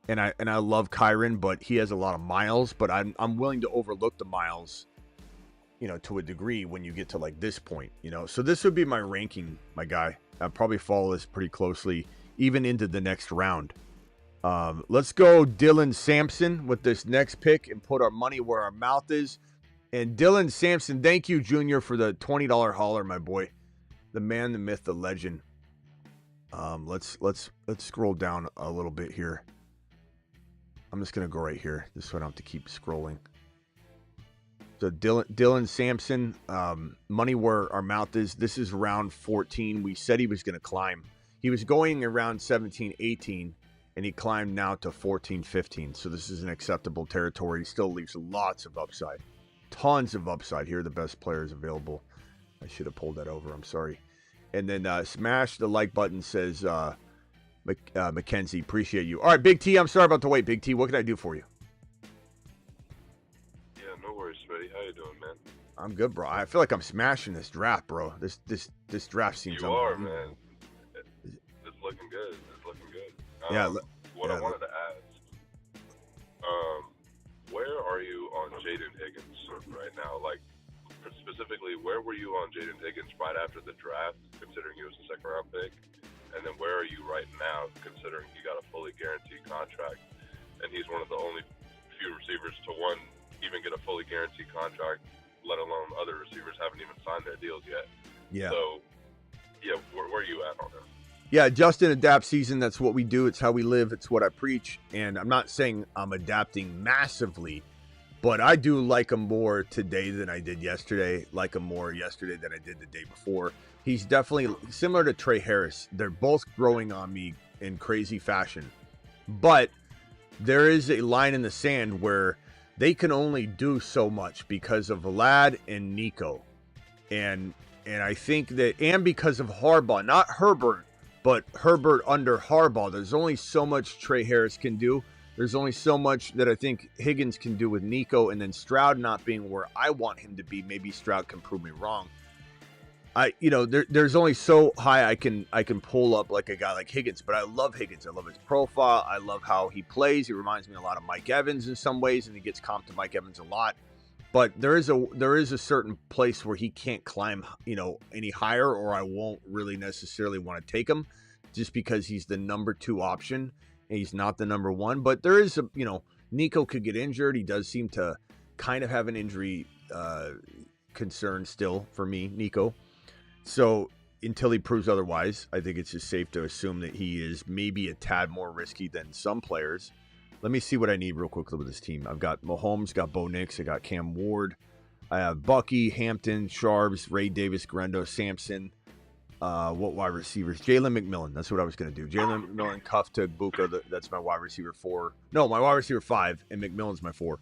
And I love Kyron, but he has a lot of miles. But I'm willing to overlook the miles, to a degree when you get to like this point, So this would be my ranking, my guy. I'd probably follow this pretty closely, even into the next round. Let's go Dylan Samson with this next pick and put our money where our mouth is. And Dylan Samson, thank you, Junior, for the $20 holler, my boy. The man, the myth, the legend. Let's scroll down a little bit here. I'm just gonna go right here, just so I don't have to keep scrolling. So Dylan Samson, money where our mouth is. This is round 14. We said he was gonna climb. He was going around 17, 18, and he climbed now to 14, 15. So this is an acceptable territory. He still leaves lots of upside, tons of upside. Here are the best players available. I should have pulled that over. I'm sorry. And then smash the like button, says Mackenzie. Appreciate you. All right, Big T, I'm sorry about the wait. Big T, what can I do for you? Yeah, no worries, Smitty. How you doing, man? I'm good, bro. I feel like I'm smashing this draft, bro. This draft seems You are, man. It's looking good. Yeah. I wanted to ask, where are you on Jaden Higgins right now? Like, specifically, where were you on Jaden Higgins right after the draft, considering he was a second-round pick? And then where are you right now, considering he got a fully guaranteed contract, and he's one of the only few receivers to, one, even get a fully guaranteed contract, let alone other receivers haven't even signed their deals yet. Yeah. So, yeah, where are you at on that? Yeah, Justin, adapt season. That's what we do. It's how we live. It's what I preach. And I'm not saying I'm adapting massively, but I do like him more today than I did yesterday. Like him more yesterday than I did the day before. He's definitely similar to Trey Harris. They're both growing on me in crazy fashion. But there is a line in the sand where they can only do so much because of Vlad and Nico. And I think that, and because of Harbaugh, not Herbert, but Herbert under Harbaugh, there's only so much Trey Harris can do. There's only so much that I think Higgins can do with Nico, and then Stroud not being where I want him to be. Maybe Stroud can prove me wrong. There's only so high I can pull up like a guy like Higgins, but I love Higgins. I love his profile. I love how he plays. He reminds me a lot of Mike Evans in some ways, and he gets comped to Mike Evans a lot. But there is a certain place where he can't climb, any higher, or I won't really necessarily want to take him, just because he's the number 2 option and he's not the number 1. But there is Nico could get injured. He does seem to kind of have an injury concern still for me, Nico. So until he proves otherwise, I think it's just safe to assume that he is maybe a tad more risky than some players. Let me see what I need real quickly with this team. I've got Mahomes, got Bo Nix, I got Cam Ward, I have Bucky, Hampton, Sharps, Ray Davis, Grendo, Samson. What wide receivers? Jalen McMillan. That's what I was going to do. Jalen McMillan, Cuff to Buka. That's my wide receiver 4. No, my wide receiver 5, and McMillan's my 4.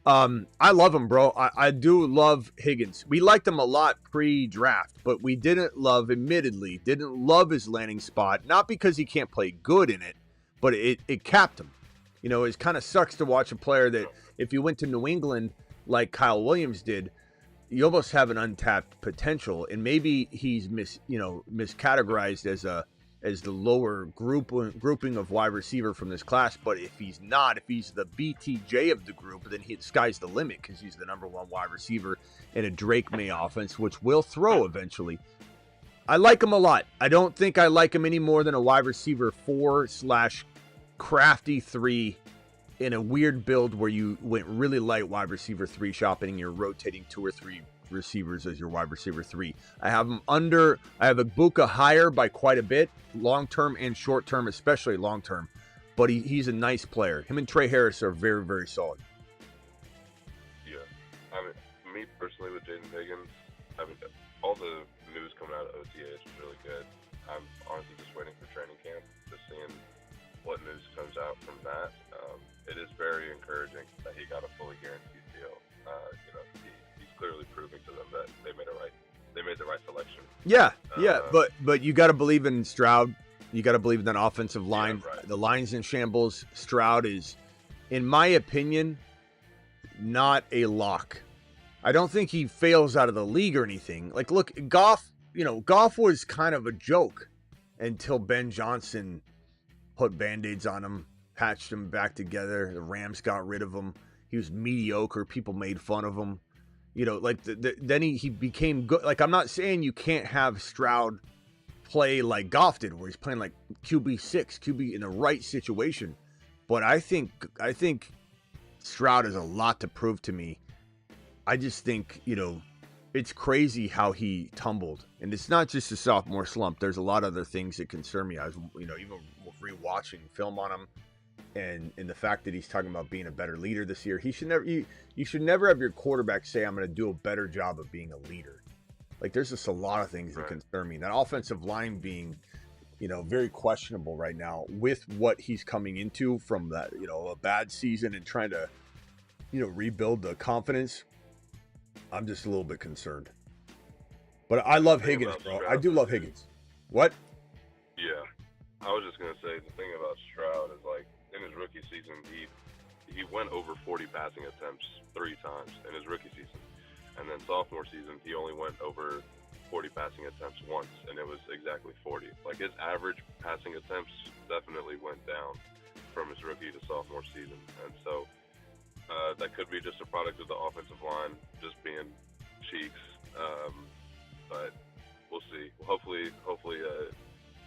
I love him, bro. I do love Higgins. We liked him a lot pre-draft, but we admittedly didn't love his landing spot. Not because he can't play good in it, but it capped him. You know, it kind of sucks to watch a player that if you went to New England like Kyle Williams did, you almost have an untapped potential, and maybe he's miscategorized as the lower grouping of wide receiver from this class. But if he's the BTJ of the group, then the sky's the limit, because he's the number 1 wide receiver in a Drake May offense, which will throw eventually. I like him a lot. I don't think I like him any more than a wide receiver 4/crafty 3 in a weird build where you went really light wide receiver 3 shopping and you're rotating 2 or 3 receivers as your wide receiver 3. I have Ibuka higher by quite a bit, long-term and short-term, especially long-term. But he's a nice player. Him and Trey Harris are very, very solid. Yeah. I mean, me personally with Jaden Higgins, I mean, all the news coming out of OTA is really good. I'm honestly just waiting for training camp, just seeing what news comes out from that. It is very encouraging that he got a fully guaranteed deal. He's clearly proving to them that they made the right selection. Yeah, but you got to believe in Stroud. You got to believe in that offensive line. Yeah, right. The line's in shambles. Stroud is, in my opinion, not a lock. I don't think he fails out of the league or anything. Like, look, Goff was kind of a joke until Ben Johnson put Band-Aids on him, patched him back together. The Rams got rid of him. He was mediocre. People made fun of him. Then he became good. Like, I'm not saying you can't have Stroud play like Goff did, where he's playing like QB in the right situation. But I think Stroud has a lot to prove to me. I just think, it's crazy how he tumbled. And it's not just a sophomore slump. There's a lot of other things that concern me. I was, even rewatching film on him. And the fact that he's talking about being a better leader this year, you should never have your quarterback say, I'm going to do a better job of being a leader. Like, there's just a lot of things that concern me. That offensive line being, very questionable right now with what he's coming into from that, a bad season and trying to, rebuild the confidence. I'm just a little bit concerned. But I love Higgins, bro. I do love Higgins. What? Yeah. I was just going to say, the thing about Stroud is, like, in his rookie season, he went over 40 passing attempts 3 times in his rookie season. And then sophomore season, he only went over 40 passing attempts once, and it was exactly 40. Like, his average passing attempts definitely went down from his rookie to sophomore season. And so that could be just a product of the offensive line just being cheeks. But we'll see. Hopefully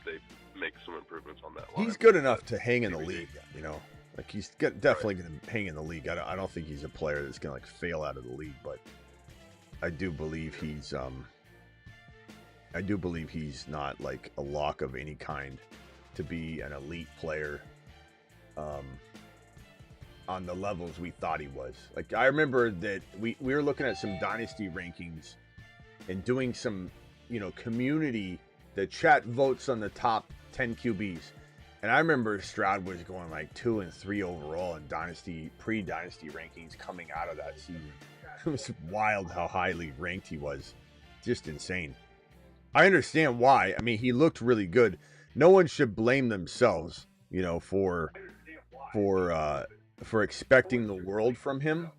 they make some improvements on that line. He's good enough to hang in the league, Like, he's definitely going to hang in the league. I don't think he's a player that's going to, like, fail out of the league, but I do believe he's not, like, a lock of any kind to be an elite player on the levels we thought he was. Like, I remember that we were looking at some Dynasty rankings and doing some, community, the chat votes on the top 10 QBs. And I remember Stroud was going like 2 and 3 overall in pre-Dynasty rankings coming out of that season. It was wild how highly ranked he was. Just insane. I understand why. I mean, he looked really good. No one should blame themselves, for expecting the world from him.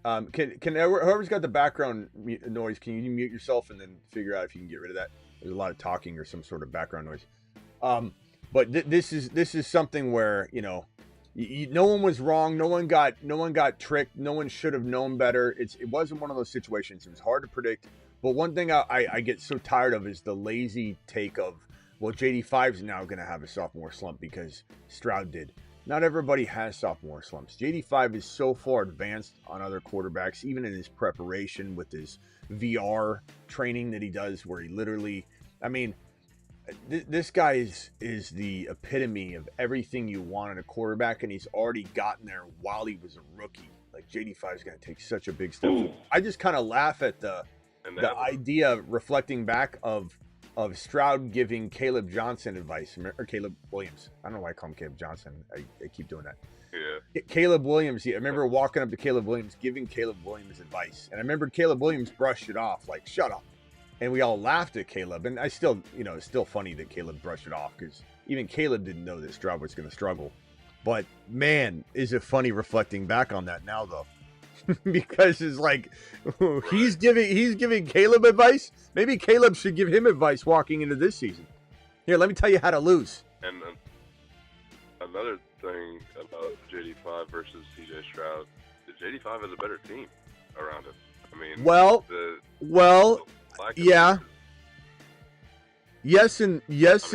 Can whoever's got the background noise, can you mute yourself and then figure out if you can get rid of that? There's a lot of talking or some sort of background noise. But this is something where, no one was wrong. No one got tricked. No one should have known better. It wasn't one of those situations. It was hard to predict. But one thing I get so tired of is the lazy take of, well, JD5 is now going to have a sophomore slump because Stroud did. Not everybody has sophomore slumps. JD5 is so far advanced on other quarterbacks, even in his preparation with his VR training that he does, where he literally, this guy is the epitome of everything you want in a quarterback, and he's already gotten there while he was a rookie. Like JD5 is going to take such a big step. I just kind of laugh at the idea reflecting back of Stroud giving Caleb Johnson advice, or Caleb Williams. I don't know why I call him Caleb Johnson. I keep doing that. Yeah. Caleb Williams. I remember walking up to Caleb Williams, giving Caleb Williams advice. And I remember Caleb Williams brushed it off, like, shut up. And we all laughed at Caleb. And I still, it's still funny that Caleb brushed it off because even Caleb didn't know that Stroud was going to struggle. But, man, is it funny reflecting back on that now, though. Because it's like, he's giving Caleb advice. Maybe Caleb should give him advice walking into this season. Here, let me tell you how to lose. And another thing about JD5 versus CJ Stroud, the JD5 has a better team around him. I mean, yeah. Yes and yes.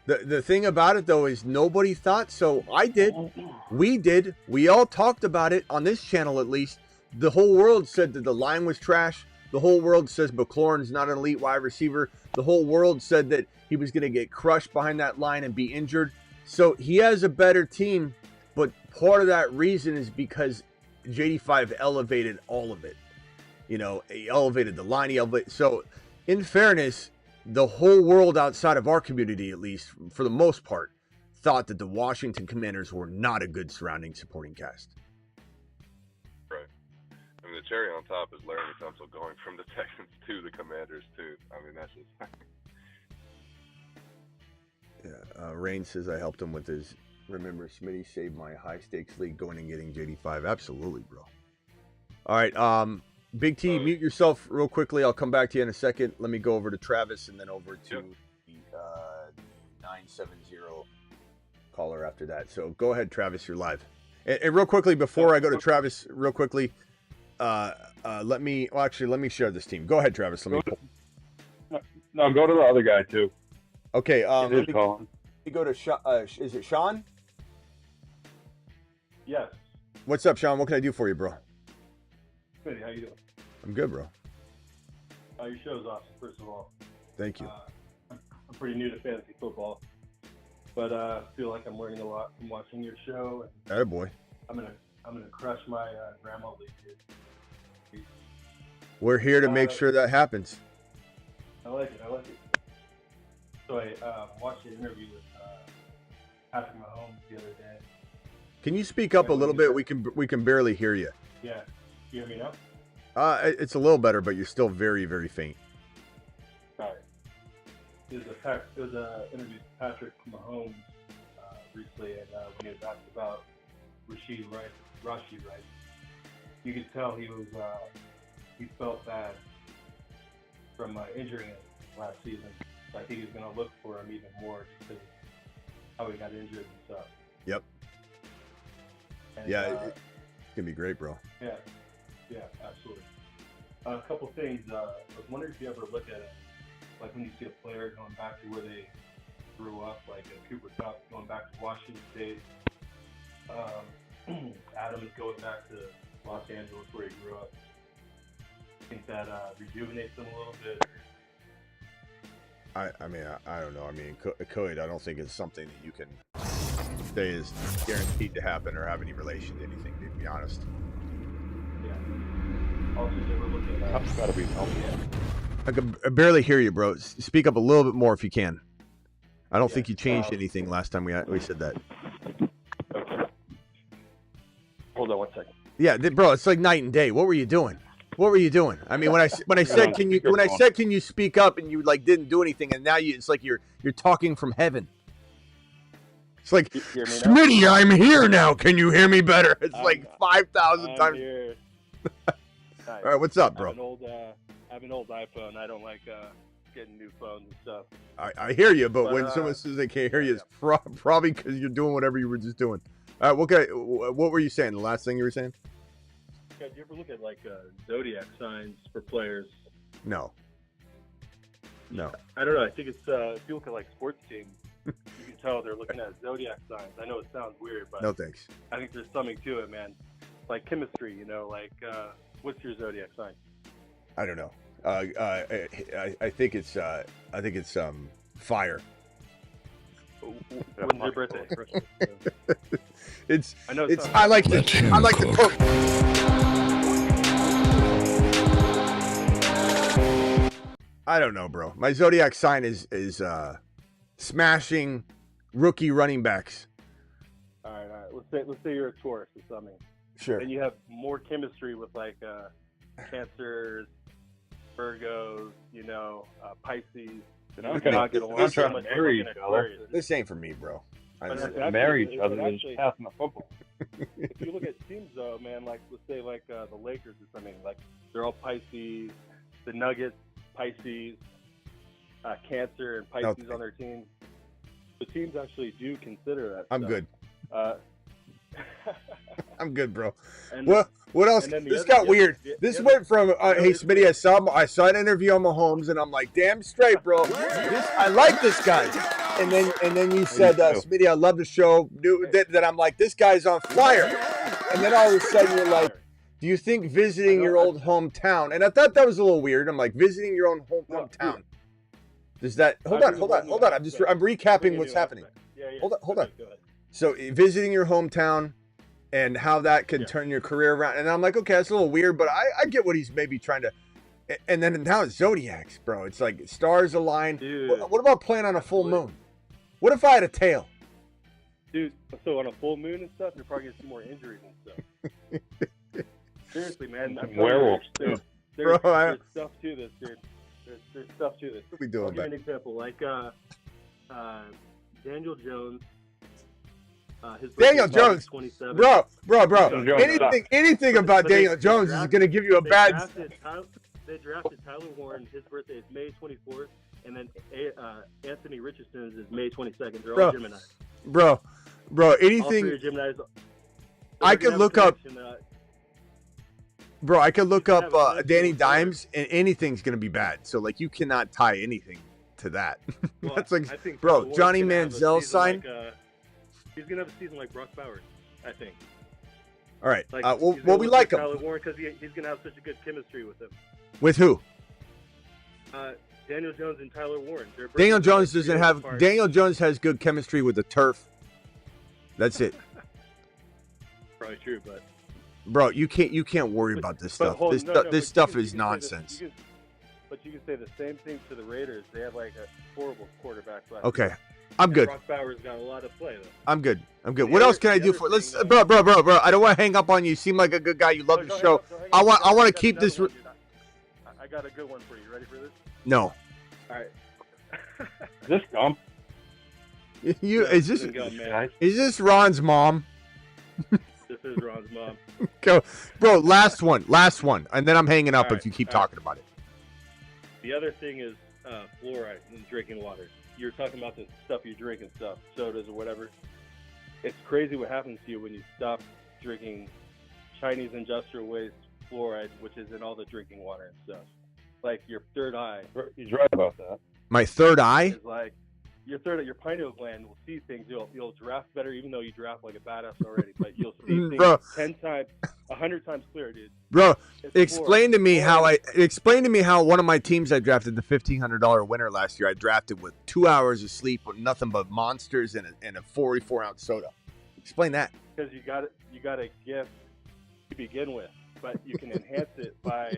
The thing about it, though, is nobody thought so. I did. We did. We all talked about it on this channel, at least. The whole world said that the line was trash. The whole world says McLaurin's not an elite wide receiver. The whole world said that he was going to get crushed behind that line and be injured. So he has a better team, but part of that reason is because JD5 elevated all of it. He elevated the line. So, in fairness, the whole world outside of our community, at least for the most part, thought that the Washington Commanders were not a good surrounding supporting cast. Right. I mean, the cherry on top is Larry Tunsil going from the Texans to the Commanders, too. I mean, that's just... Yeah, Rain says I helped him with his... Remember, Smitty saved my high-stakes league going and getting JD5. Absolutely, bro. All right, Big T, mute yourself real quickly. I'll come back to you in a second. Let me go over to Travis and then over to the 970 caller after that. So go ahead, Travis. You're live. And real quickly, before I go to Travis, real quickly, let me share this team. Go ahead, Travis. No, go to the other guy, too. Okay. Let me go to is it Sean? Yes. What's up, Sean? What can I do for you, bro? Smitty, how you doing? I'm good, bro. Your show's awesome, first of all. Thank you. I'm pretty new to fantasy football, but I feel like I'm learning a lot from watching your show. Attaboy. I'm gonna crush my grandma league here. We're here to make sure that happens. I like it. So I watched the interview with Patrick Mahomes the other day. Can you speak up a little bit? We can barely hear you. Yeah. You hear me now? It's a little better, but you're still very, very faint. All right. It was an interview with Patrick Mahomes recently, and when he was asked about Rashee Rice, you could tell he felt bad from injuring him last season. So I think he's going to look for him even more just because how he got injured and stuff. Yep. And, yeah, it's going to be great, bro. Yeah, absolutely. A couple things. I was wondering if you ever look at it, like when you see a player going back to where they grew up, like Cooper Kupp going back to Washington State. Adams going back to Los Angeles where he grew up. I think that rejuvenates him a little bit. I mean, I don't know. I mean, it could. I don't think it's something that you can say is guaranteed to happen or have any relation to anything, to be honest. Yeah. Also, you ever look at Cup's got to be healthy. I can barely hear you, bro. Speak up a little bit more if you can. I don't think you changed anything last time we said that. Hold on one second. Yeah, bro, it's like night and day. What were you doing? I mean, when I said can you speak up and you like didn't do anything, and now it's like you're talking from heaven. It's like, Smitty, I'm here now. Can you hear me better? It's like 5,000 times. Here. All right, what's up, bro? I have an old iPhone. I don't like getting new phones and stuff. I hear you, but when someone says they can't hear you, it's probably because you're doing whatever you were just doing. All right, what were you saying? The last thing you were saying? Yeah, do you ever look at like zodiac signs for players? No. I don't know. I think it's if you look at like sports teams, you can tell they're looking at zodiac signs. I know it sounds weird, but no thanks. I think there's something to it, man. Like chemistry, like what's your zodiac sign? I don't know. I think it's fire. When's your birthday? It's I know. it's I like the cook. I don't know, bro. My zodiac sign is smashing rookie running backs. All right. Let's say you're a Taurus or something, Sure. and you have more chemistry with like Cancers, Virgos, Pisces. I'm You not get along so trying to much with marry fucking each other. Aquarius. This ain't for me, bro. But To marry each other than just passing the football. If you look at teams though, man, like let's say like the Lakers or something, like they're all Pisces, the Nuggets, Pisces, Cancer and Pisces on their team. The teams actually do consider that. I'm stuff. good. I'm good, bro. And, What else? and then This other- got the weird. other- This the went from other- hey Smitty, I saw an interview on Mahomes, and I'm like, damn straight, bro. I like this guy. And then you said, Smitty, I love the show. That I'm like, this guy's on fire. And then all of a sudden you're like, do you think visiting your old hometown? And I thought that was a little weird. I'm like, visiting your own hometown. Does that? Hold on. I'm recapping what's happening. Yeah. Hold on. Go ahead. So visiting your hometown and how that could turn your career around. And I'm like, okay, that's a little weird, but I get what he's maybe trying to. And then now it's zodiacs, bro. It's like stars align. Dude. What about playing on a full moon? What if I had a tail? Dude, so on a full moon and stuff, you're probably gonna see more injuries and stuff. Seriously, man. I'm Werewolves, there's stuff to this, dude. There's stuff to this. What are we I'll doing give you back? an example, like Daniel Jones. His Daniel birthday is Jones, 27. bro. Anything about But Daniel Jones is gonna give you a bad. They drafted Tyler Warren. His birthday is May 24th, and then Anthony Richardson's is May 22nd. They're all Gemini. Bro. All three Anything. are Geminis. I could look up. Connection, Bro, I could look You up have a connection Danny with Dimes, and anything's gonna be bad. So like, you cannot tie anything to that. well, That's like, I think bro, Tyler Warren's Johnny gonna have a Manziel season sign. He's gonna have a season like Brock Bowers, I think. All right. Like, Well, he's gonna we look like him. Tyler Warren because he's gonna have such a good chemistry with him. With who? Daniel Jones and Tyler Warren. Daniel Jones doesn't have. Daniel Jones has good chemistry with the turf. That's it, Probably true, but bro. You can't worry about this stuff. This stuff is nonsense. But you can say the same thing to the Raiders. They have like a horrible quarterback. Okay, I'm good. Brock Bowers got a lot of play though. I'm good. What else can I do for? Let's, bro. I don't want to hang up on you. You seem like a good guy. You love the show. I want to keep this. I got a good one for you. Ready for this? No. All right. Is this Gump? Is this Ron's mom? This is Ron's mom. Go, bro. Last one, and then I'm hanging up if you keep talking about it. The other thing is fluoride in drinking water. You're talking about the stuff you drink and stuff, sodas or whatever. It's crazy what happens to you when you stop drinking Chinese industrial waste fluoride, which is in all the drinking water and stuff. Like your third eye. He's right about that. My third eye? Is like your pineal gland will see things. You'll draft better, even though you draft like a badass already. But you'll see things 10 times, 100 times clearer, dude. Bro, explain to me how one of my teams I drafted, the $1,500 winner last year, I drafted with 2 hours of sleep with nothing but monsters and a 44-ounce soda. Explain that. Because you got a gift to begin with, but you can enhance it by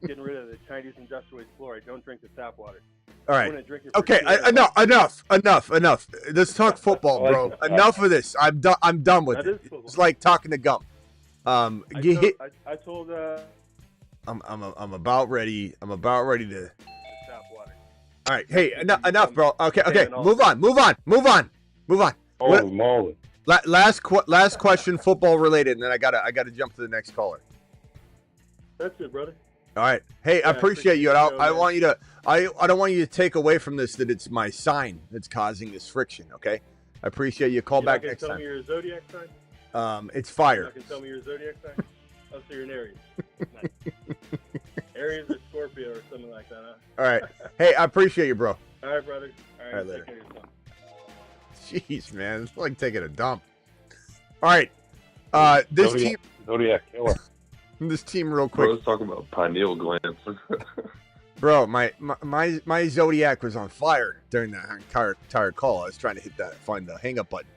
getting rid of the Chinese industrial waste fluoride. Don't drink the tap water. All right. Okay. Enough. Let's talk football, bro. Enough of this. I'm done with it. It's like talking to Gump. I'm about ready. I'm about ready to. Tap water. All right. Hey, enough, bro. Okay. Move on. Oh, moly. Last question, football related, and then I gotta jump to the next caller. That's it, brother. All right. Hey, I appreciate you. I want you to. I don't want you to take away from this that it's my sign that's causing this friction. Okay. I appreciate you. Call back next time. Tell me your zodiac sign. It's fire. You can tell me your zodiac sign. Oh, so you're an Aries. Nice. Aries or Scorpio or something like that. Huh? All right. Hey, I appreciate you, bro. All right, brother. All right, later. Take care of yourself. Jeez, man, it's like taking a dump. All right. This team real quick. Bro's talking about pineal glands. Bro, my Zodiac was on fire during that entire call. I was trying to find the hang up button.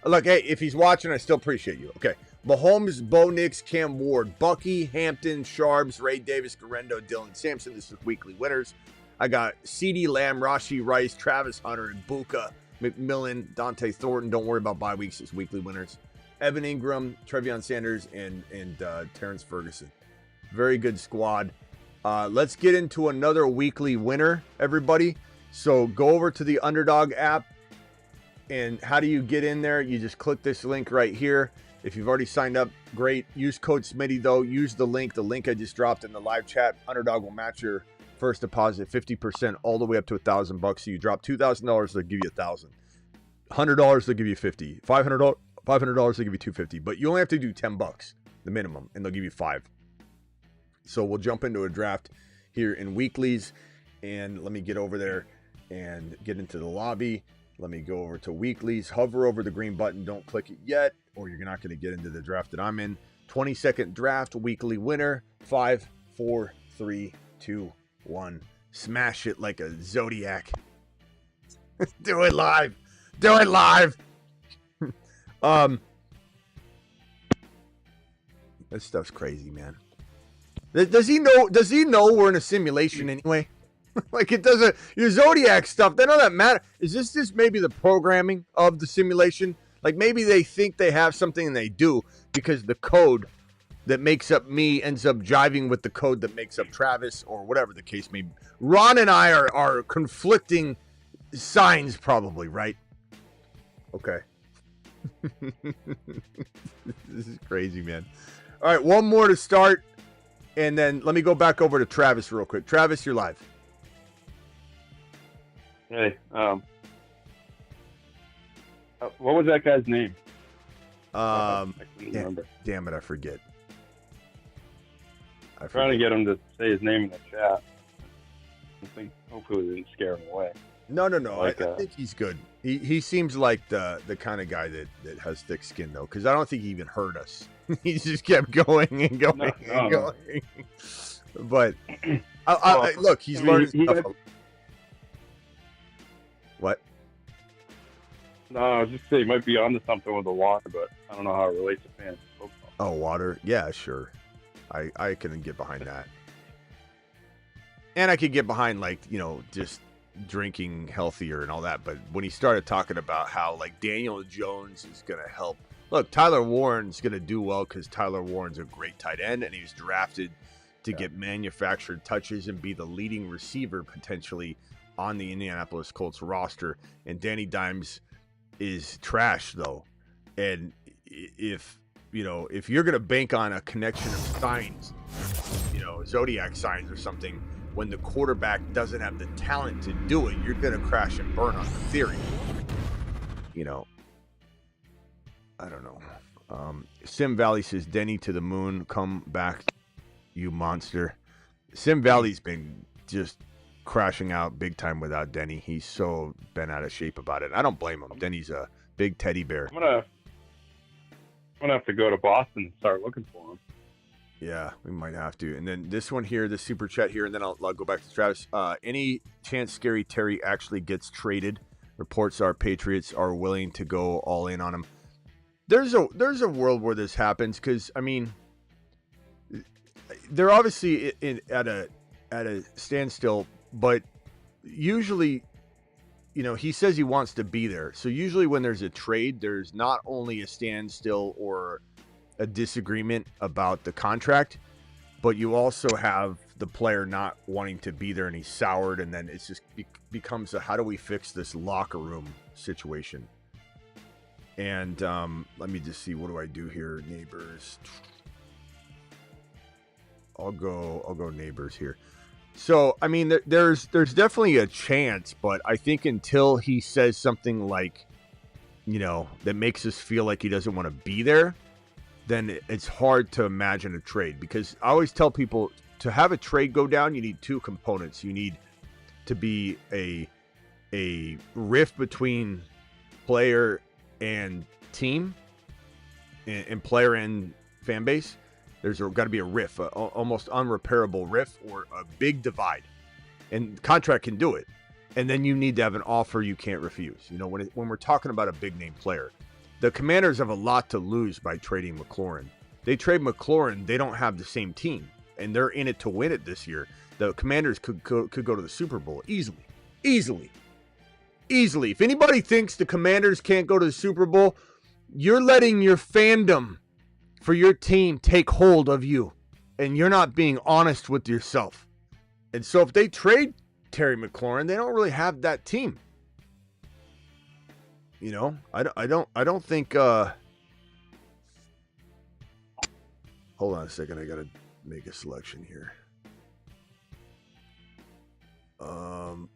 Look, hey, if he's watching, I still appreciate you. Okay. Mahomes, Bo Nix, Cam Ward, Bucky, Hampton, Sharps, Ray Davis, Garendo, Dylan Sampson. This is weekly winners. I got CeeDee Lamb, Rashee Rice, Travis Hunter, and Buka, McMillan, Dante Thornton. Don't worry about bye weeks. It's weekly winners. Evan Ingram, Trevion Sanders, and Terrence Ferguson. Very good squad. Let's get into another weekly winner, everybody. So go over to the Underdog app. And how do you get in there? You just click this link right here. If you've already signed up, great. Use code Smitty, though. Use the link. The link I just dropped in the live chat. Underdog will match your first deposit 50% all the way up to $1,000. So you drop $2,000, they'll give you $1,000. $100, they'll give you $50. $500, they'll give you $250. But you only have to do $10, the minimum, and they'll give you $5. So we'll jump into a draft here in weeklies. And let me get over there and get into the lobby. Let me go over to weeklies. Hover over the green button. Don't click it yet, or you're not going to get into the draft that I'm in. 20-second draft, weekly winner. 5, 4, 3, 2, 1. Smash it like a Zodiac. Do it live. Do it live. This stuff's crazy, man. Does he know we're in a simulation anyway? Like, it doesn't, your Zodiac stuff, they know that matter. Is this just maybe the programming of the simulation? Like, maybe they think they have something and they do, because the code that makes up me ends up jiving with the code that makes up Travis, or whatever the case may be. Ron and I are conflicting signs, probably, right? Okay. This is crazy, man. All right, one more to start, and then let me go back over to Travis real quick. Travis, you're live. Hey, what was that guy's name? I couldn't remember. Damn it, I forget. I'm trying to get him to say his name in the chat. I think hopefully we didn't scare him away. No. Like, I think he's good. He seems like the kind of guy that has thick skin, though, because I don't think he even heard us. He just kept going and going and going. But look, he's learning stuff. What? No, I was just saying he might be onto something with the water, but I don't know how it relates to fans. Oh, water? Yeah, sure. I can get behind that. And I could get behind, like, just drinking healthier and all that. But when he started talking about how, like, Daniel Jones is going to help. Look, Tyler Warren's going to do well because Tyler Warren's a great tight end, and he's drafted to get manufactured touches and be the leading receiver potentially on the Indianapolis Colts roster. And Danny Dimes is trash, though. And if you're going to bank on a connection of signs, Zodiac signs or something, when the quarterback doesn't have the talent to do it, you're going to crash and burn on the theory. I don't know. Sim Valley says, Denny to the moon, come back, you monster. Sim Valley's been just crashing out big time without Denny. He's so been out of shape about it. I don't blame him. Denny's a big teddy bear. I'm gonna have to go to Boston and start looking for him. Yeah, we might have to. And then this one here, this super chat here, and then I'll go back to Travis. Any chance Scary Terry actually gets traded? Reports are Patriots are willing to go all in on him. There's a world where this happens, because I mean, they're obviously at a standstill, but usually, he says he wants to be there. So usually when there's a trade, there's not only a standstill or a disagreement about the contract, but you also have the player not wanting to be there and he's soured, and then it's just becomes a how do we fix this locker room situation. And let me just see, what do I do here? Neighbors. I'll go neighbors here. So, I mean, there's definitely a chance, but I think until he says something like, that makes us feel like he doesn't want to be there, then it's hard to imagine a trade. Because I always tell people, to have a trade go down, you need two components. You need to be a rift between player and team, and player and fan base. There's got to be a rift, almost unrepairable rift, or a big divide. and contract can do it. And then you need to have an offer you can't refuse. You know, when we're talking about a big name player, the Commanders have a lot to lose by trading McLaurin. They trade McLaurin, they don't have the same team, and they're in it to win it this year. The Commanders could go to the Super Bowl easily. If anybody thinks the Commanders can't go to the Super Bowl, you're letting your fandom for your team take hold of you, and you're not being honest with yourself. And so if they trade Terry McLaurin, they don't really have that team. You know, I don't think. Hold on a second, I gotta make a selection here.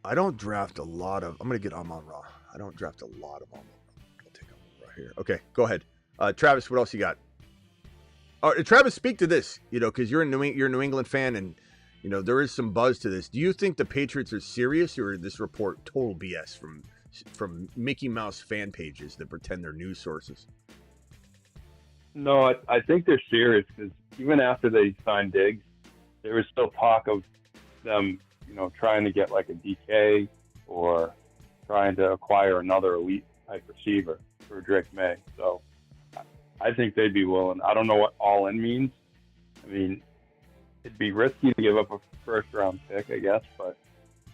I don't draft a lot of. I'm gonna get Amon-Ra. I don't draft a lot of Amon-Ra. I'll take Amon-Ra here. Okay, go ahead. Travis, what else you got? Travis, speak to this. You know, because you're a New England fan, and you know there is some buzz to this. Do you think the Patriots are serious, or is this report total BS from Mickey Mouse fan pages that pretend they're news sources? No, I think they're serious because even after they signed Diggs, there was still talk of them, you know, trying to get like a DK or trying to acquire another elite type receiver for Drake May. So I think they'd be willing. I don't know what all in means. I mean, it'd be risky to give up a first round pick, I guess, but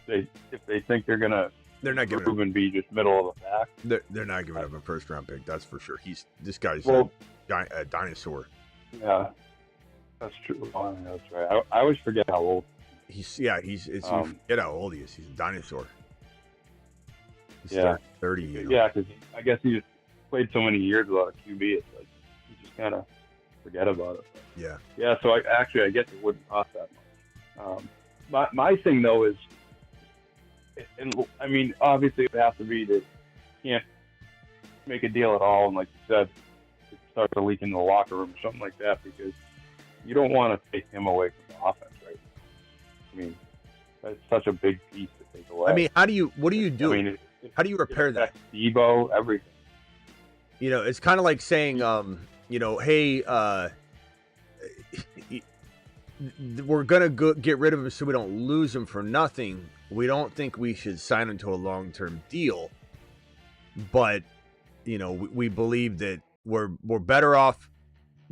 if they think they're not giving up and be just middle of the pack. They're not giving up a first round pick. That's for sure. This guy's a dinosaur. Yeah, that's true. Oh, that's right. I always forget how old. You forget how old he is. He's a dinosaur. He's 30. You know? Yeah, because I guess he just played so many years without a QB. It's like you just kind of forget about it. But, yeah. Yeah. So I guess it wouldn't cost that much. My thing though is, and I mean, obviously it has to be that you can't make a deal at all, and like you said, it starts to leak in the locker room or something like that, because you don't want to take him away from the offense, right? I mean, that's such a big piece to take away. I mean, what do you do? I mean, how do you repair that? Debo, everything. You know, it's kind of like saying, you know, hey, we're going to get rid of him so we don't lose him for nothing. We don't think we should sign him to a long-term deal. But, you know, we believe that we're better off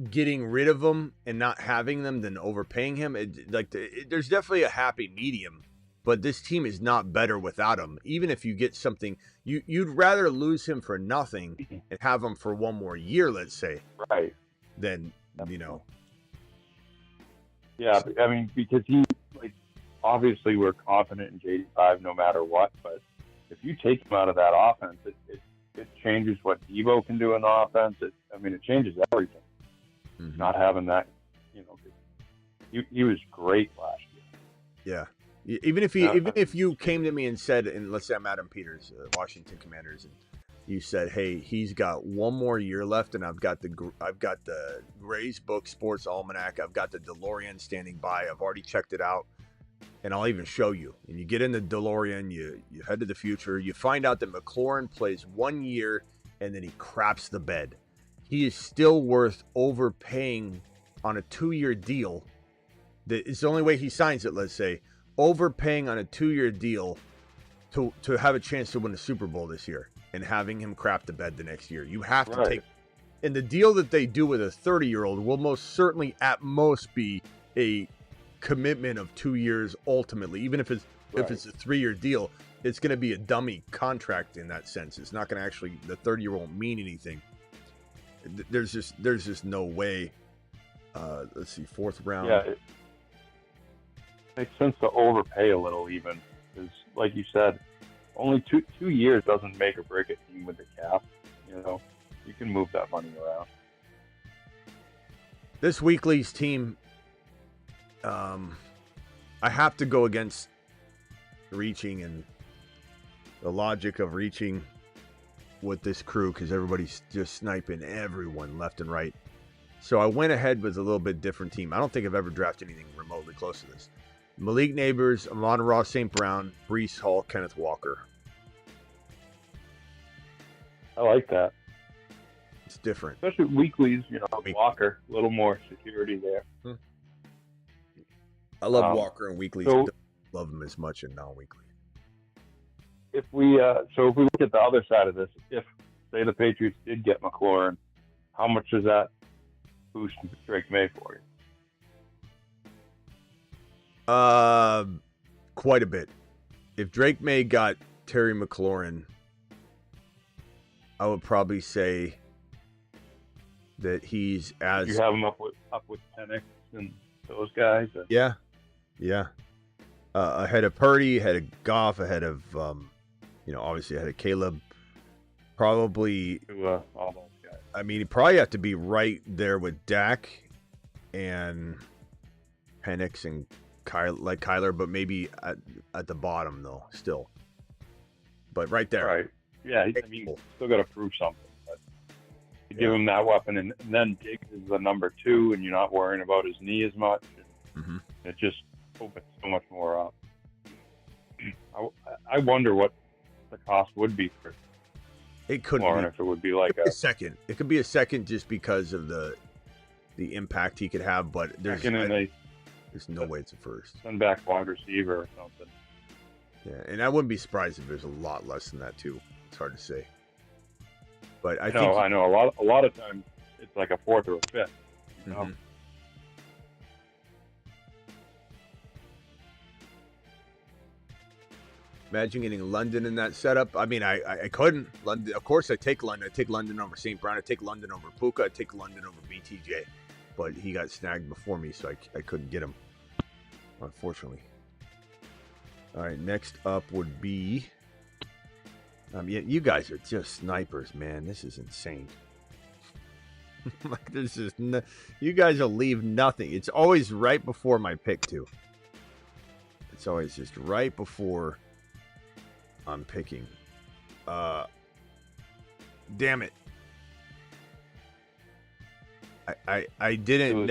getting rid of him and not having them than overpaying him. There's definitely a happy medium, but this team is not better without him. Even if you get something, you'd rather lose him for nothing and have him for one more year, let's say, right? Than, you know. Yeah, I mean, because obviously we're confident in JD5 no matter what, but if you take him out of that offense, it changes what Debo can do in the offense. It changes everything. Mm-hmm. Not having that, you know, he was great last year. Yeah. Even if you came to me and said, and let's say I'm Adam Peters, Washington Commanders, and you said, hey, he's got one more year left, and I've got the Ray's Book Sports Almanac, I've got the DeLorean standing by, I've already checked it out, and I'll even show you. And you get in the DeLorean, you head to the future, you find out that McLaurin plays 1 year, and then he craps the bed. He is still worth overpaying on a 2-year deal. It's the only way he signs it, let's say. Overpaying on a 2-year deal to have a chance to win the Super Bowl this year and having him crap the bed the next year. You have to take. And the deal that they do with a 30-year-old will most certainly at most be a commitment of 2 years ultimately. Even if it's a 3-year deal, it's going to be a dummy contract in that sense. It's not going to actually, the 30-year won't mean anything. There's just no way. Let's see, 4th round. Yeah, it makes sense to overpay a little, even because, like you said, only 2 years doesn't make or break a team with the cap. You know, you can move that money around. This weekly's team, I have to go against reaching and the logic of reaching with this crew because everybody's just sniping everyone left and right. So I went ahead with a little bit different team. I don't think I've ever drafted anything remotely close to this. Malik Neighbors, Amon-Ra St. Brown, Breece Hall, Kenneth Walker. I like that. It's different. Especially weeklies, you know, Walker, a little more security there. I love Walker and weeklies. So, love him as much in non-weekly. If we look at the other side of this, if say the Patriots did get McLaurin, how much does that boost Drake May for you? Quite a bit. If Drake May got Terry McLaurin, I would probably say that he's as you have him up with Penix and those guys. Yeah. Ahead of Purdy, ahead of Goff, ahead of obviously ahead of Caleb. Probably all those guys. I mean, he'd probably have to be right there with Dak and Penix and Kyler, but maybe at the bottom though, still. But right there. Right. Yeah, I mean, still got to prove something. But you give him that weapon, and then Diggs is the number 2, and you're not worrying about his knee as much. It just opens so much more up. I wonder what the cost would be for it. Could Lauren, be if it would be like a second. It could be a second just because of the impact he could have, but there's no way it's a first. Send back wide receiver or something. Yeah, and I wouldn't be surprised if there's a lot less than that too. It's hard to say. But I know a lot of times it's like a 4th or a 5th. You know? Imagine getting London in that setup. I mean, I couldn't. London, of course, I take London. I take London over St. Brown. I take London over Puka. I take London over BTJ. But he got snagged before me, so I couldn't get him, unfortunately. All right, next up would be... you guys are just snipers, man. This is insane. Like, this is you guys will leave nothing. It's always right before my pick, too. It's always just right before I'm picking. Damn it. I didn't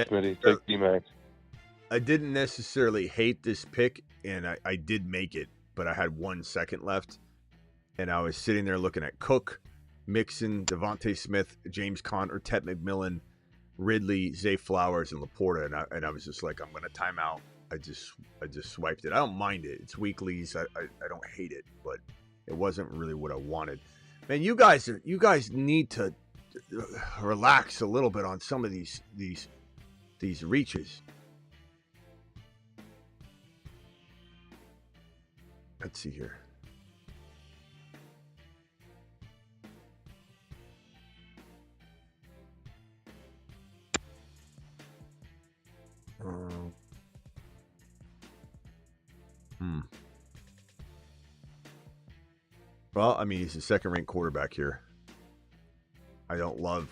I didn't necessarily hate this pick, and I did make it, but I had 1 second left, and I was sitting there looking at Cook, Mixon, Devontae Smith, James Conner, Ted McMillan, Ridley, Zay Flowers, and Laporta, and I was just like, I'm gonna time out. I just swiped it. I don't mind it. It's weeklies. I don't hate it, but it wasn't really what I wanted. Man, you guys need to relax a little bit on some of these reaches. Let's see here. Well, I mean, he's a second-ranked quarterback here. I don't love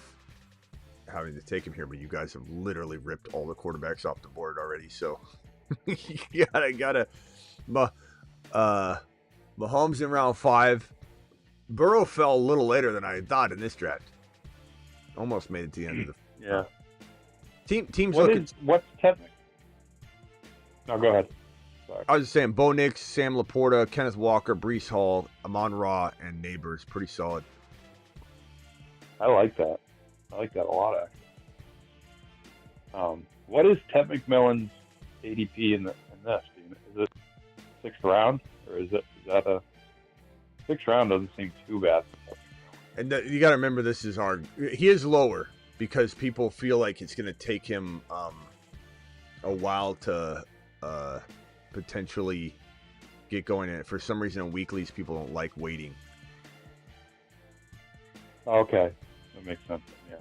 having to take him here, but you guys have literally ripped all the quarterbacks off the board already. So you gotta. Mahomes in round 5. Burrow fell a little later than I thought in this draft. Almost made it to the end of the. Yeah. Teams what's technical? No, go ahead. Sorry. I was just saying, Bo Nix, Sam Laporta, Kenneth Walker, Breece Hall, Amon-Ra, and Neighbors. Pretty solid. I like that. I like that a lot, actually. What is Ted McMillan's ADP in this? Is it 6th round, or is that a 6th round? Doesn't seem too bad. And you got to remember, this is hard. He is lower because people feel like it's going to take him a while to potentially get going. And for some reason, in weeklies, people don't like waiting. Okay, that makes sense. Yeah.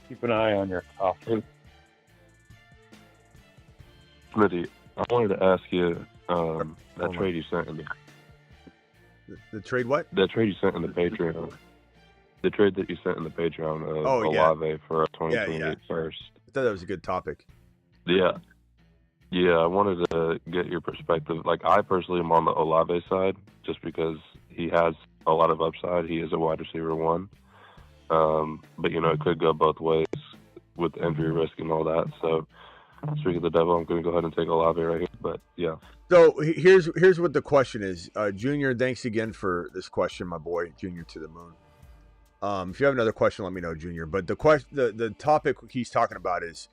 Keep an eye on your coffee. Smitty, I wanted to ask you that trade you sent me. The trade what? That trade you sent in the Patreon. The trade that you sent in the Patreon of Olave for a 2028 first. I thought that was a good topic. Yeah. Yeah, I wanted to get your perspective. Like, I personally am on the Olave side just because he has a lot of upside. He is a wide receiver 1. But, it could go both ways with injury risk and all that. So, speaking of the devil, I'm going to go ahead and take Olave right here. But, yeah. So, here's what the question is. Junior, thanks again for this question, my boy. Junior to the moon. If you have another question, let me know, Junior. But the topic he's talking about is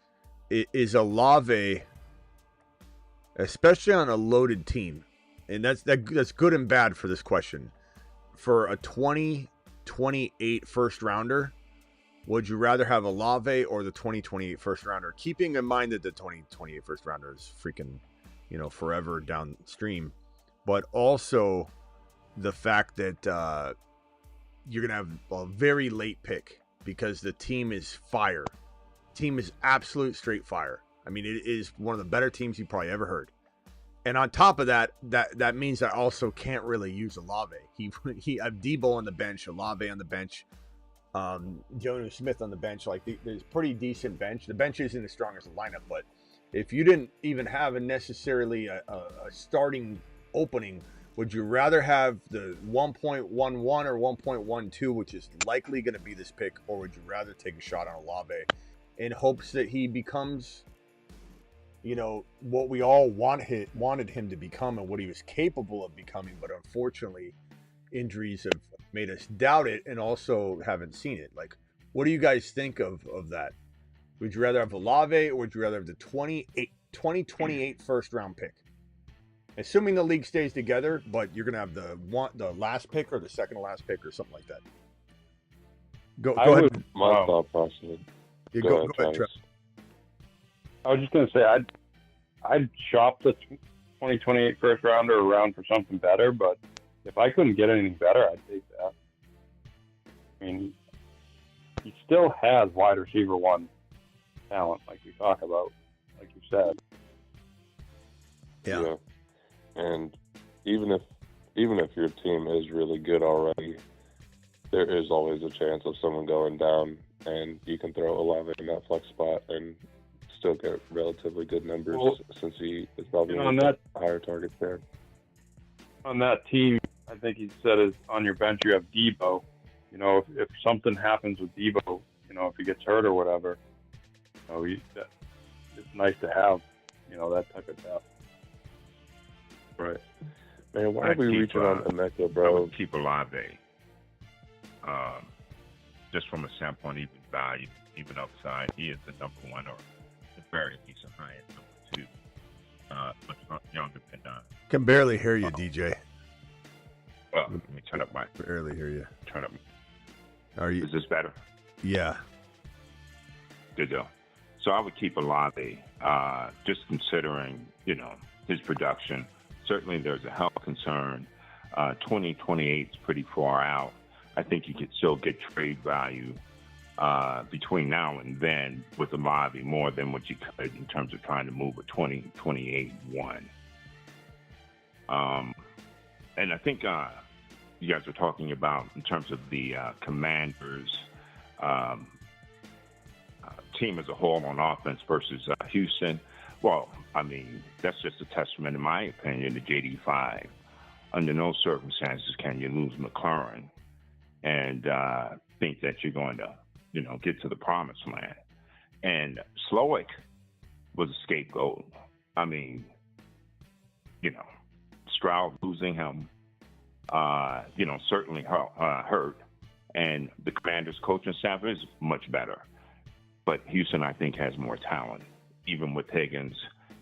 Olave, especially on a loaded team, and that's good and bad for this question. For a 2028 first rounder, would you rather have Olave or the 2028 first rounder? Keeping in mind that the 2028 first rounder is freaking, forever downstream, but also the fact that you're going to have a very late pick because the team is fire. Team is absolute straight fire. I mean, it is one of the better teams you probably ever heard. And on top of that means I also can't really use Olave. I have Debo on the bench, Olave on the bench, Jonnu Smith on the bench. Like, there's pretty decent bench. The bench isn't as strong as the lineup, but if you didn't even have necessarily a starting opening, would you rather have the 1.11 or 1.12, which is likely going to be this pick, or would you rather take a shot on Olave in hopes that he becomes, what we all wanted him to become and what he was capable of becoming, but unfortunately, injuries have made us doubt it and also haven't seen it. Like, what do you guys think of that? Would you rather have Olave or would you rather have the 2028 first round pick? Assuming the league stays together, but you're gonna have the last pick or the second to last pick or something like that. Go ahead. My thought process. Yeah, go ahead, Trev. I was just gonna say I'd shop the 2028 first rounder around for something better, but if I couldn't get anything better, I'd take that. I mean, he still has wide receiver one talent, like we talk about, like you said. Yeah. And even if your team is really good already, there is always a chance of someone going down, and you can throw Olave in that flex spot and still get relatively good numbers, since he is probably one of the higher targets there. On that team, I think he said is on your bench you have Debo. If something happens with Debo, if he gets hurt or whatever, it's nice to have, that type of depth. Right. Man, why are we reaching on Emeka, bro? I would keep Olave. Just from a standpoint, even value, even upside, he is the number one or the very decent high end number two. Much younger than Can barely hear you, DJ. Well, let me turn up my. Barely hear you. Turn up. Are you? Is this better? Yeah. Good deal. So I would keep Olave, just considering, his production. Certainly there's a health concern. 2028 is pretty far out. I think you could still get trade value between now and then with Olave more than what you could in terms of trying to move a 2028 one. And I think you guys were talking about in terms of the Commanders team as a whole on offense versus Houston. Well, I mean, that's just a testament, in my opinion, to JD5. Under no circumstances can you lose McLaurin and think that you're going to, get to the promised land. And Slowick was a scapegoat. I mean, Stroud losing him, certainly hurt. And the Commanders' coaching staff is much better. But Houston, I think, has more talent, even with Higgins,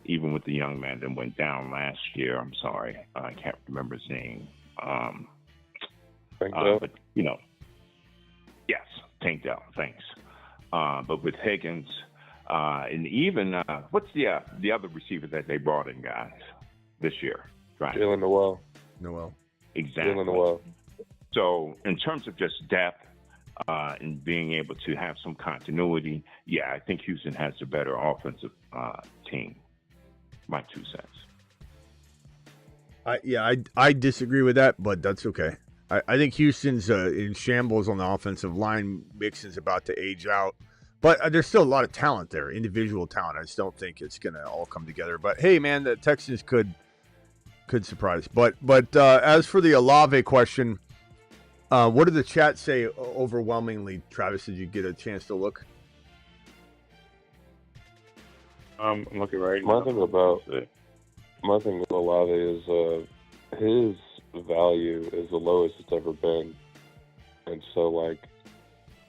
even with the young man that went down last year. I'm sorry, I can't remember his name. But, yes, Tank Dell, thanks. But with Higgins, and even, what's the other receiver that they brought in, guys, this year? Right. Jalen Noel. Exactly. Jalen Noel. So in terms of just depth and being able to have some continuity, yeah, I think Houston has a better offensive team. My 2 cents. I disagree with that, but that's okay. I think Houston's in shambles on the offensive line. Mixon's about to age out, but there's still a lot of talent there, individual talent. I just don't think it's going to all come together. But hey, man, the Texans could surprise. But as for the Olave question, what did the chat say overwhelmingly? Travis, did you get a chance to look? I'm looking right now. My thing with Olave is his value is the lowest it's ever been, and so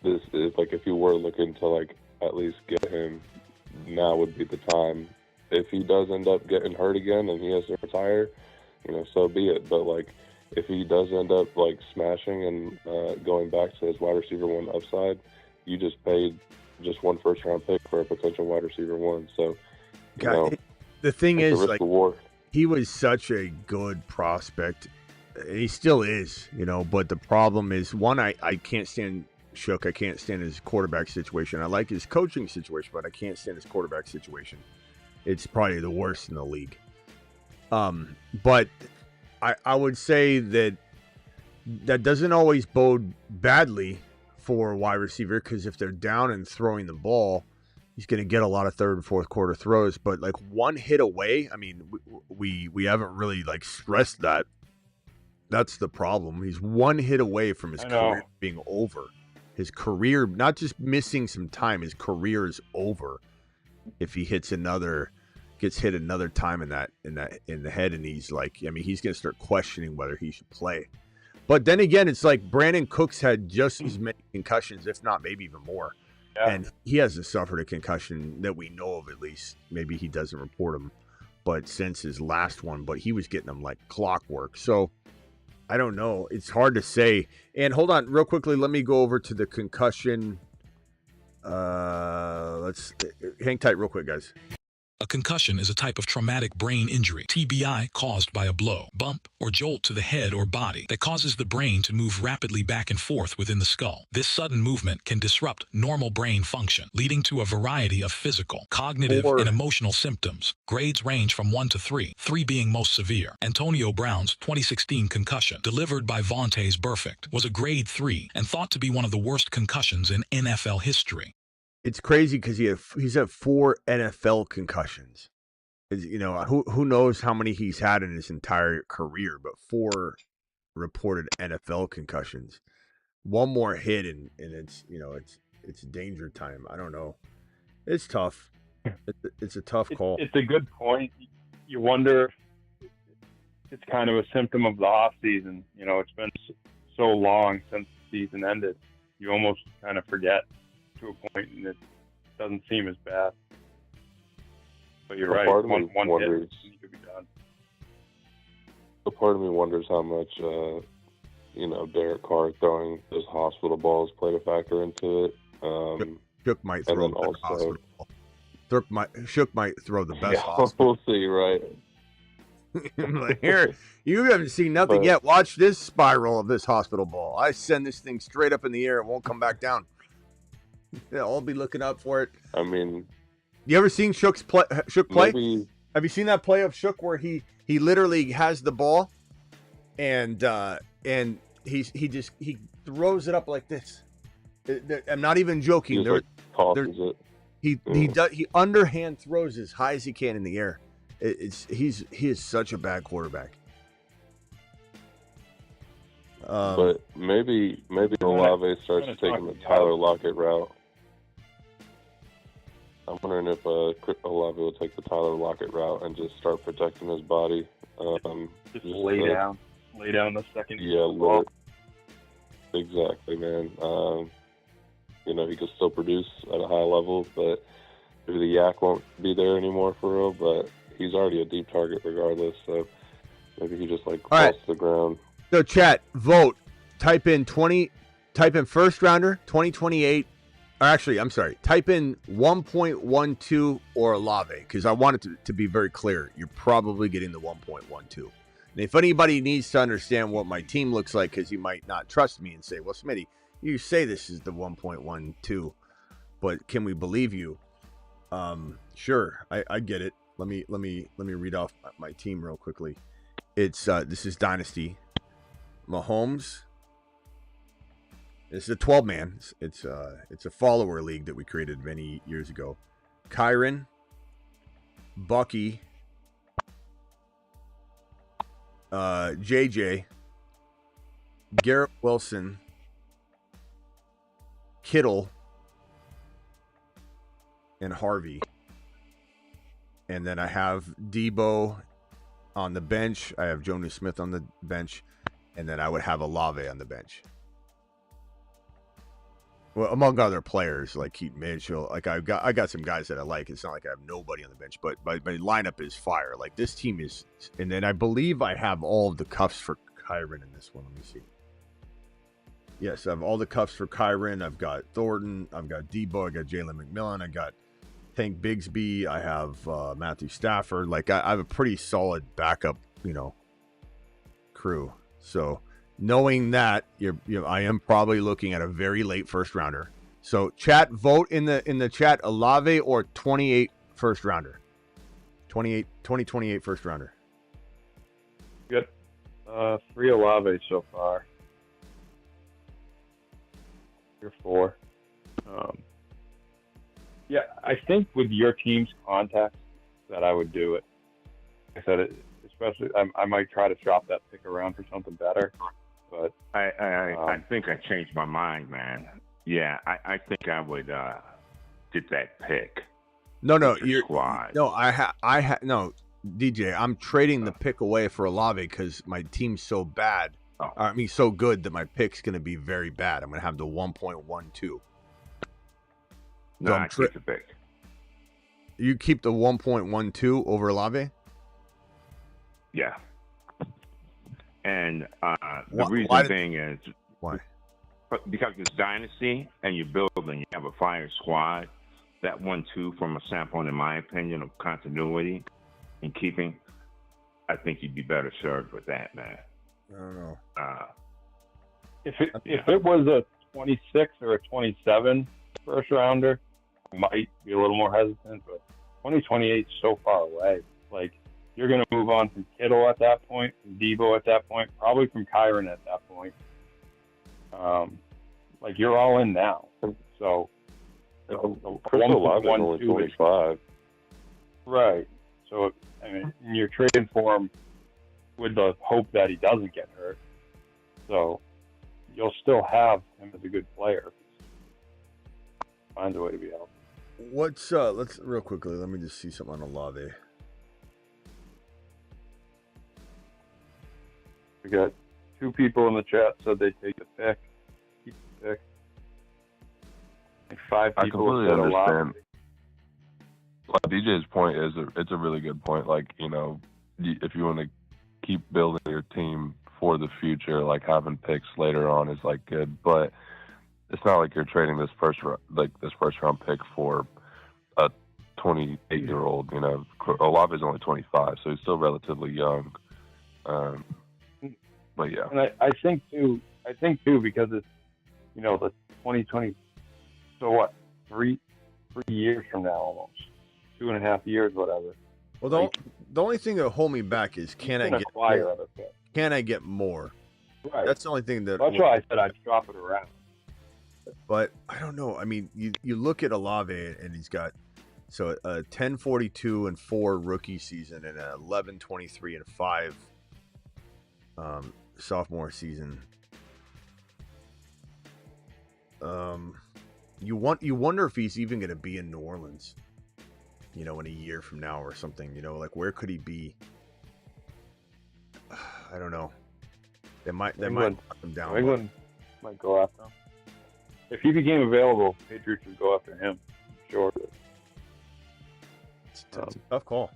this is like if you were looking to like at least get him, now would be the time. If he does end up getting hurt again and he has to retire, so be it. But like if he does end up like smashing and going back to his wide receiver one upside, you just paid just one first round pick for a potential wide receiver one. So the thing is, like, reward. He was such a good prospect. He still is, but the problem is, one, I can't stand Shook. I can't stand his quarterback situation. I like his coaching situation, but I can't stand his quarterback situation. It's probably the worst in the league. But I would say that doesn't always bode badly for a wide receiver, because if they're down and throwing the ball, he's going to get a lot of third and fourth quarter throws. But like one hit away, I mean, we haven't really like stressed that. That's the problem. He's one hit away from his career being over. His career, not just missing some time, his career is over if he gets hit another time in the head, and he's like, I mean, he's going to start questioning whether he should play. But then again, it's like Brandon Cooks had just as many concussions, if not maybe even more. Yeah. And he hasn't suffered a concussion that we know of, at least. Maybe he doesn't report them, but since his last one, but he was getting them like clockwork. So I don't know. It's hard to say. And hold on real quickly. Let me go over to the concussion. Let's hang tight real quick, guys. A concussion is a type of traumatic brain injury, TBI, caused by a blow, bump, or jolt to the head or body that causes the brain to move rapidly back and forth within the skull. This sudden movement can disrupt normal brain function, leading to a variety of physical, cognitive, and emotional symptoms. Grades range from 1 to 3, 3 being most severe. Antonio Brown's 2016 concussion, delivered by Vontaze Burfict, was a grade 3 and thought to be one of the worst concussions in NFL history. It's crazy because he's had 4 NFL concussions. Who knows how many he's had in his entire career, but 4 reported NFL concussions. One more hit and it's danger time. I don't know. It's tough. It's a tough call. It's a good point. You wonder if it's kind of a symptom of the off season. It's been so long since the season ended. You almost kind of forget to a point, and it doesn't seem as bad. But you're right. One hit, you could be done. A part of me wonders how much, Derek Carr throwing those hospital balls played a factor into it. Shook might throw the hospital ball. Shook might throw the best hospital. We'll see, right? Here, you haven't seen nothing yet. Watch this spiral of this hospital ball. I send this thing straight up in the air. It won't come back down. Yeah, I'll be looking up for it. I mean, you ever seen Shook play? Maybe. Have you seen that play of Shook where he literally has the ball, and he throws it up like this? I'm not even joking. He underhand throws as high as he can in the air. He is such a bad quarterback. But maybe Olave starts taking the Tyler Lockett route. I'm wondering if Olave will take the Tyler Lockett route and just start protecting his body. Just lay down the second. Yeah, exactly, man. He can still produce at a high level, but maybe the yak won't be there anymore for real. But he's already a deep target regardless, so maybe he just falls to the ground. So chat, vote, type in first rounder, 2028. Actually, I'm sorry. Type in 1.12 or Olave, because I want it to be very clear. You're probably getting the 1.12. And if anybody needs to understand what my team looks like, because you might not trust me and say, well, Smitty, you say this is the 1.12, but can we believe you? Sure, I get it. Let me read off my team real quickly. It's this is Dynasty. Mahomes. This is a 12-man. It's a follower league that we created many years ago. Kyron, Bucky, JJ, Garrett Wilson, Kittle, and Harvey. And then I have Debo on the bench. I have Jonnu Smith on the bench. And then I would have Olave on the bench. Well, among other players like Keaton Mitchell, like I got some guys that I like. It's not like I have nobody on the bench, but my lineup is fire. Like this team is, and then I believe I have all of the cuffs for Kyron in this one. Let me see. Yes, I have all the cuffs for Kyron. I've got Thornton. I've got Debo. I got Jalen McMillan. I got Tank Bigsby. I have Matthew Stafford. Like I have a pretty solid backup, crew. So. Knowing that I am probably looking at a very late first rounder. So chat, vote in the chat, Olave or 28 first rounder. 2028 first rounder. Good. 3 Olave so far. You're 4. Yeah, I think with your team's context that I would do it. I said it, especially I might try to shop that pick around for something better. But I think I changed my mind, man. Yeah, I think I would get that pick. No, squad. No, no, DJ. I'm trading the pick away for Olave because my team's so bad. Oh. I mean, so good that my pick's going to be very bad. I'm going to have the 1.12. No, I keep the pick. You keep the 1.12 over Olave? Yeah. And the reason being is why? Because it's Dynasty and you build and you have a fire squad. That 1-2 from a standpoint, in my opinion, of continuity and keeping, I think you'd be better served with that, man. I don't know. If it was a 26 or a 27 first rounder, I might be a little more hesitant. But 2028 is so far away. Like. You're going to move on from Kittle at that point, from Debo at that point, probably from Kyron at that point. Like, you're all in now. So, Chris Olave is only 25. Right. So, I mean, you're trading for him with the hope that he doesn't get hurt. So, you'll still have him as a good player. Finds a way to be healthy. Let's real quickly, let me just see something on Olave. We got 2 people in the chat said they take the pick. Keep the pick. Like 5 people I completely said understand. Like DJ's point is it's a really good point. Like, if you want to keep building your team for the future, like having picks later on is like good, but it's not like you're trading this first round pick for a 28-year-old. Olave is only 25, so he's still relatively young. But yeah, and I think too, because it's the 2020. So what? 3 years from now, almost 2.5 years, whatever. Well, the only thing that will hold me back is can I get more? Right. That's the only thing that. That's why I said I'd shop it around. But I don't know. I mean, you look at Olave and he's got a 10.42 and 4 rookie season and an 11.23 and 5 sophomore season. You wonder if he's even going to be in New Orleans, in a year from now or something. Like where could he be? I don't know. They might knock him down. England might go after him. If he became available, Patriots would go after him. Sure. It's a tough call.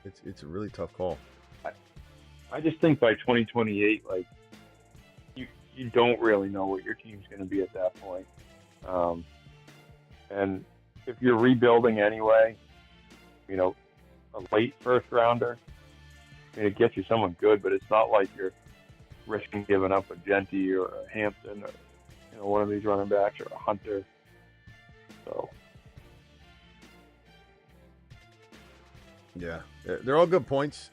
It's a really tough call. I just think by 2028, like you don't really know what your team's going to be at that point. And if you're rebuilding anyway, a late first rounder, it gets you someone good, but it's not like you're risking giving up a Genty or a Hampton or one of these running backs or a Hunter. So yeah, they're all good points.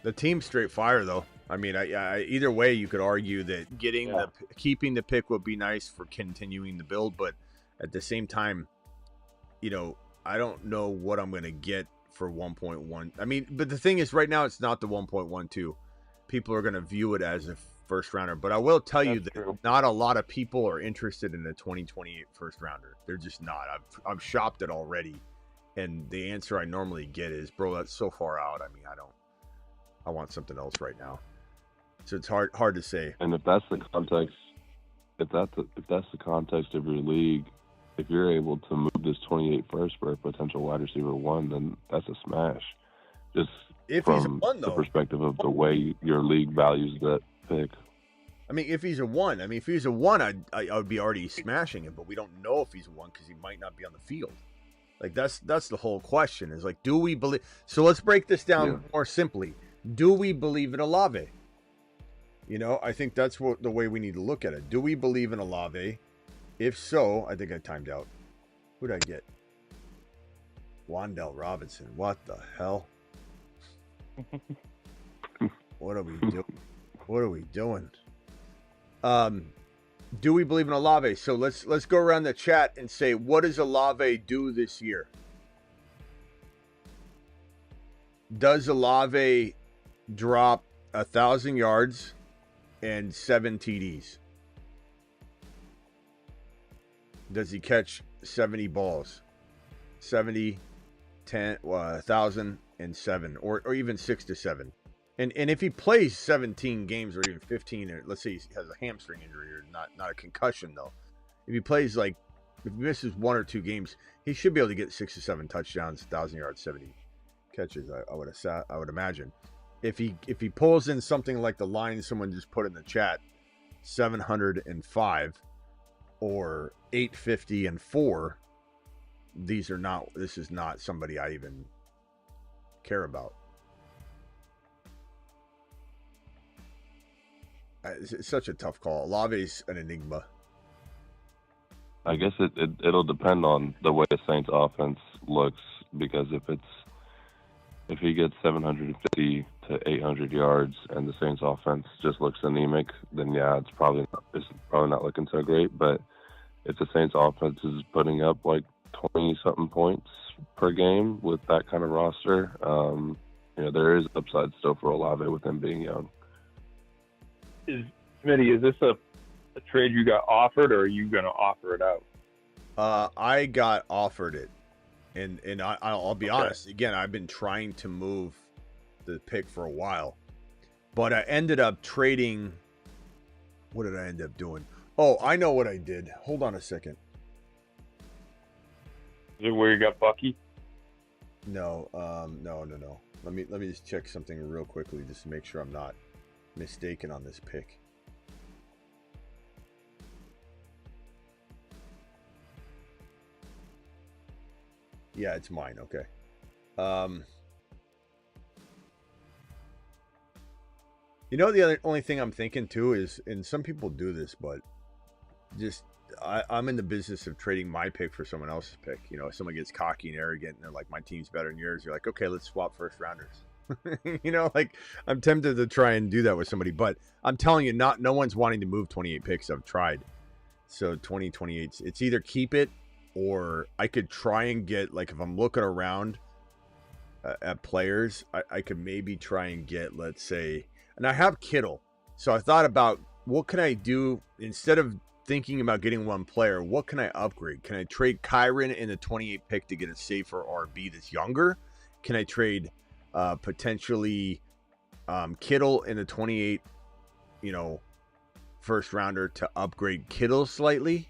The team's straight fire though. I mean, I either way you could argue that keeping the pick would be nice for continuing the build, but at the same time, I don't know what I'm going to get for 1.1. I mean, but the thing is, right now it's not the 1.12. People are going to view it as a first rounder, but I will tell you that not a lot of people are interested in a 2028 first rounder. They're just not. I've shopped it already, and the answer I normally get is, bro, that's so far out. I mean, I want something else right now. So it's hard to say. And if that's the context if that's the context of your league, if you're able to move this 28 first for a potential wide receiver 1, then that's a smash. Just if from he's a 1, the perspective of the way your league values that pick. I mean, if he's a 1, if he's a 1, I would be already smashing him, but we don't know if he's a 1 because he might not be on the field. Like, that's the whole question is, like, do we believe? So let's break this down more simply. Do we believe in Olave? I think that's the way we need to look at it. Do we believe in Olave? If so, I think I timed out. Who'd I get? Wan'Dale Robinson. What the hell? What are we doing? What are we doing? Do we believe in Olave? So let's go around the chat and say, what does Olave do this year? Does Olave drop 1,000 yards and 7 TDs? Does he catch 70 balls? 70, 10, 1,000 and 7, or even 6 to 7. And if he plays 17 games or even 15, or let's say he has a hamstring injury or not a concussion though, if he plays if he misses 1 or 2 games, he should be able to get 6 to 7 touchdowns, 1,000 yards, 70 catches. I would imagine. If he pulls in something like the line someone just put in the chat, 705 or 850 and 4, this is not somebody I even care about. It's such a tough call. Olave's an enigma. I guess it'll depend on the way the Saints offense looks, because if he gets 750 to 800 yards and the Saints offense just looks anemic, then it's probably not looking so great. But if the Saints offense is putting up like 20-something points per game with that kind of roster, there is upside still for Olave with him being young. Smitty, is this a trade you got offered, or are you going to offer it out? I got offered it, and I'll be honest. Again, I've been trying to move the pick for a while, but I ended up trading. What did I end up doing? Oh, I know what I did. Hold on a second. Is it where you got Bucky? No, no. Let me just check something real quickly just to make sure I'm not mistaken on this pick. Yeah, it's mine. Okay. The only thing I'm thinking too is, and some people do this, but just I'm in the business of trading my pick for someone else's pick. If someone gets cocky and arrogant and they're like, my team's better than yours, you're like, okay, let's swap first rounders. I'm tempted to try and do that with somebody, but I'm telling you, no one's wanting to move 28 picks. I've tried. So 2028, it's either keep it, or I could try and get, if I'm looking around at players, I could maybe try and get, let's say, and I have Kittle. So I thought about, what can I do instead of thinking about getting one player? What can I upgrade? Can I trade Kyron in the 28 pick to get a safer RB that's younger? Can I trade potentially Kittle in the 28, first rounder to upgrade Kittle slightly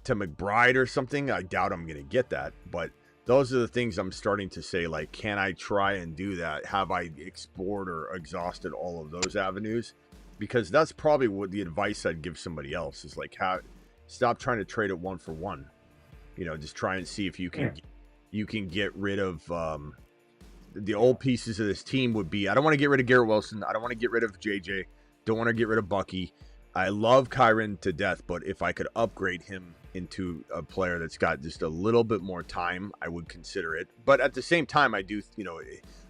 to McBride or something? I doubt I'm going to get that, but those are the things I'm starting to say, can I try and do that? Have I explored or exhausted all of those avenues? Because that's probably what the advice I'd give somebody else is, stop trying to trade it 1 for 1. Just try and see if you can get rid of the old pieces of this team. Would be, I don't want to get rid of Garrett Wilson. I don't want to get rid of JJ. Don't want to get rid of Bucky. I love Kyron to death, but if I could upgrade him into a player that's got just a little bit more time, I would consider it. But at the same time, I do,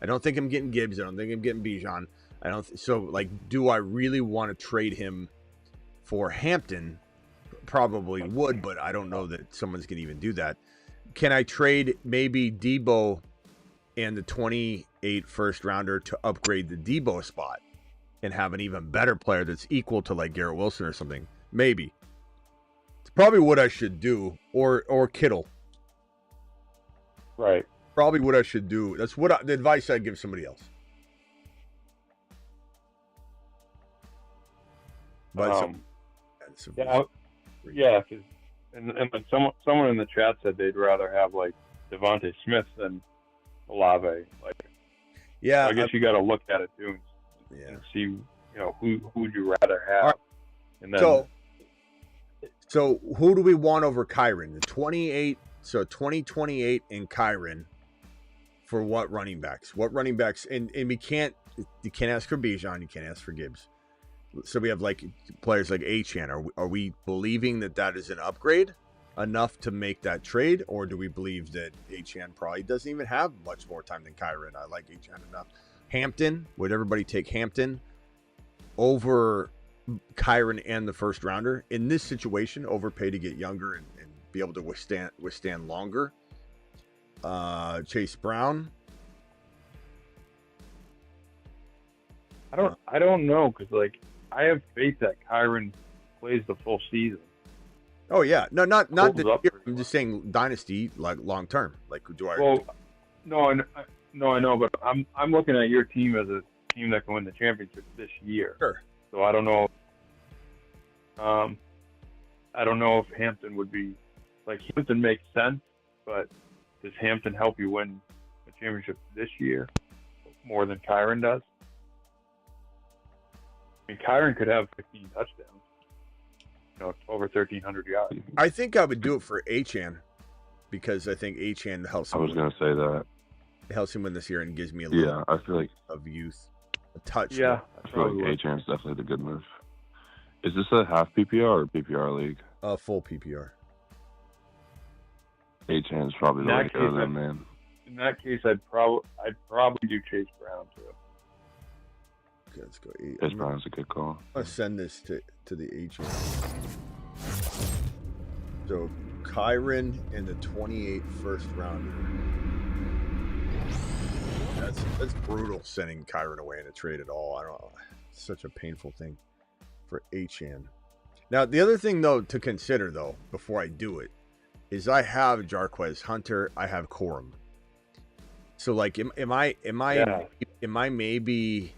I don't think I'm getting Gibbs. I don't think I'm getting Bijan. Do I really want to trade him for Hampton? Probably would, but I don't know that someone's going to even do that. Can I trade maybe Debo and the 28 first rounder to upgrade the Debo spot and have an even better player that's equal to Garrett Wilson or something? Maybe. It's probably what I should do, or Kittle. Right. Probably what I should do. That's the advice I'd give somebody else. But Yeah, because and then someone in the chat said they'd rather have like Devontae Smith than Olave. Like, yeah, so I guess you got to look at it too and see who would you rather have. Right. And then so who do we want over Kyron? The 28. So 2028 and Kyron for what running backs? What running backs? And you can't ask for Bijan, you can't ask for Gibbs. So we have like players like Achane. Are we believing that is an upgrade enough to make that trade, or do we believe that Achane probably doesn't even have much more time than Kyron? I like Achane enough. Hampton, would everybody take Hampton over Kyron and the first rounder in this situation? Overpay to get younger and be able to withstand longer. Chase Brown. I don't know, because like I have faith that Kyron plays the full season. Oh yeah, no, not this year. I'm well. just saying dynasty, like long term. Like, do I? Well, no, I know, but I'm looking at your team as a team that can win the championship this year. Sure. So I don't know. I don't know if Hampton would be like Hampton makes sense, but does Hampton help you win the championship this year more than Kyron does? I mean, Kyron could have 15 touchdowns, over 1,300 yards. I think I would do it for Achane because I think Achane helps. I was going to say that. It helps him win this year and gives me a little. I feel like of youth, a touch. Yeah, I feel like Achane's definitely the good move. Is this a half PPR or PPR league? Full PPR. Achane's probably the way to go then, man. In that case, I'd probably do Chase Brown too. Okay, let's go. Chase Brown's a good call. I'm gonna send this to the agent. So Kyron in the 28 first rounder. That's brutal, sending Kyron away in a trade at all. I don't know. It's such a painful thing for Achane. Now the other thing though to consider though before I do it is I have Jarquez Hunter, I have Corum. So like am I maybe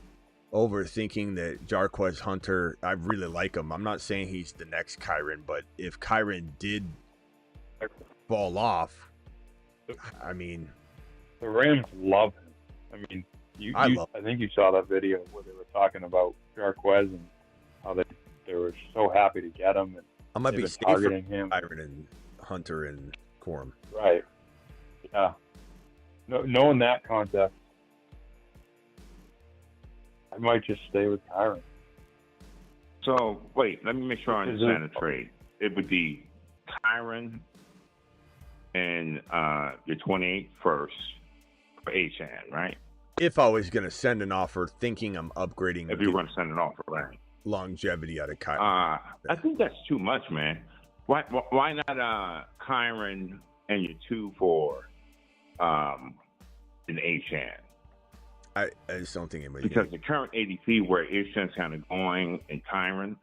overthinking that Jarquez Hunter, I really like him. I'm not saying he's the next Kyron, but if Kyron did fall off, I mean, the Rams love him. I mean, I think you saw that video where they were talking about Jarquez and how they were so happy to get him. And I might be targeting him. Kyron and Hunter and Corum. Right. Yeah. Knowing that context, I might just stay with Kyron. So, wait, let me make sure I understand the trade. It would be Kyron and your 28 first for Achane, right? If I was going to send an offer thinking I'm upgrading. If you were going to send an offer, right? Longevity out of Kyron. I think that's too much, man. Why not Kyron and your 2 for an Achane? I just don't think anybody. Because the current ADP where Achane's kind of going and Kyron,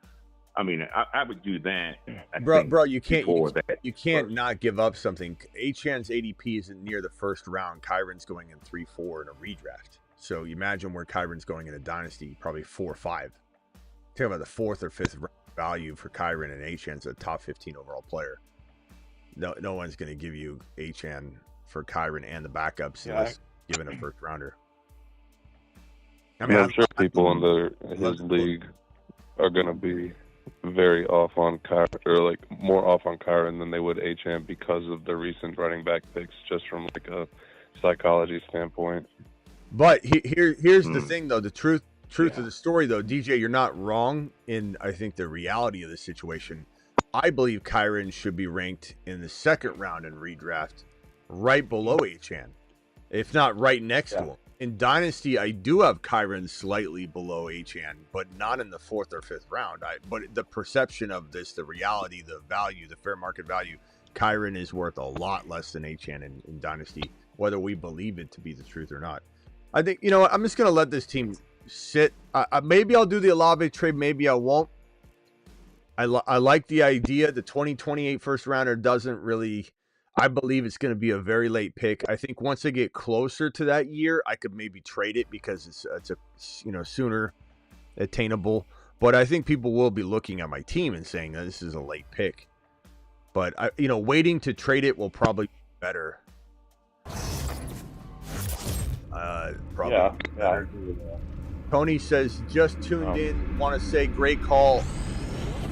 I mean, I would do that. Bro, you can't not give up something. Achane's ADP isn't near the first round. Kyron's going in 3-4 in a redraft. So you imagine where Kyron's going in a dynasty, probably 4-5. Talking about the 4th or 5th value for Kyron, and Achane's a top 15 overall player. No one's going to give you Achane for Kyron and the backups unless given a first rounder. I mean, I'm sure people in his league are going to be very off on Kyron, or like more off on Kyron than they would Achane because of the recent running back picks, just from like a psychology standpoint. But here's the thing, though. The truth of the story, though, DJ, you're not wrong in, I think, the reality of the situation. I believe Kyron should be ranked in the second round in redraft, right below Achane, if not right next to him. In Dynasty, I do have Kyron slightly below Achane, but not in the 4th or 5th round. But the perception of this, the reality, the value, the fair market value, Kyron is worth a lot less than Achane in Dynasty, whether we believe it to be the truth or not. I think, you know what, I'm just going to let this team sit. Maybe I'll do the Olave trade, maybe I won't. I like the idea. The 2028 first rounder doesn't really... I believe it's going to be a very late pick. I think once I get closer to that year, I could maybe trade it because it's a sooner attainable. But I think people will be looking at my team and saying that this is a late pick. But waiting to trade it will probably be better. Probably. Yeah, better. I agree with that. Tony says, just tuned in. Want to say great call.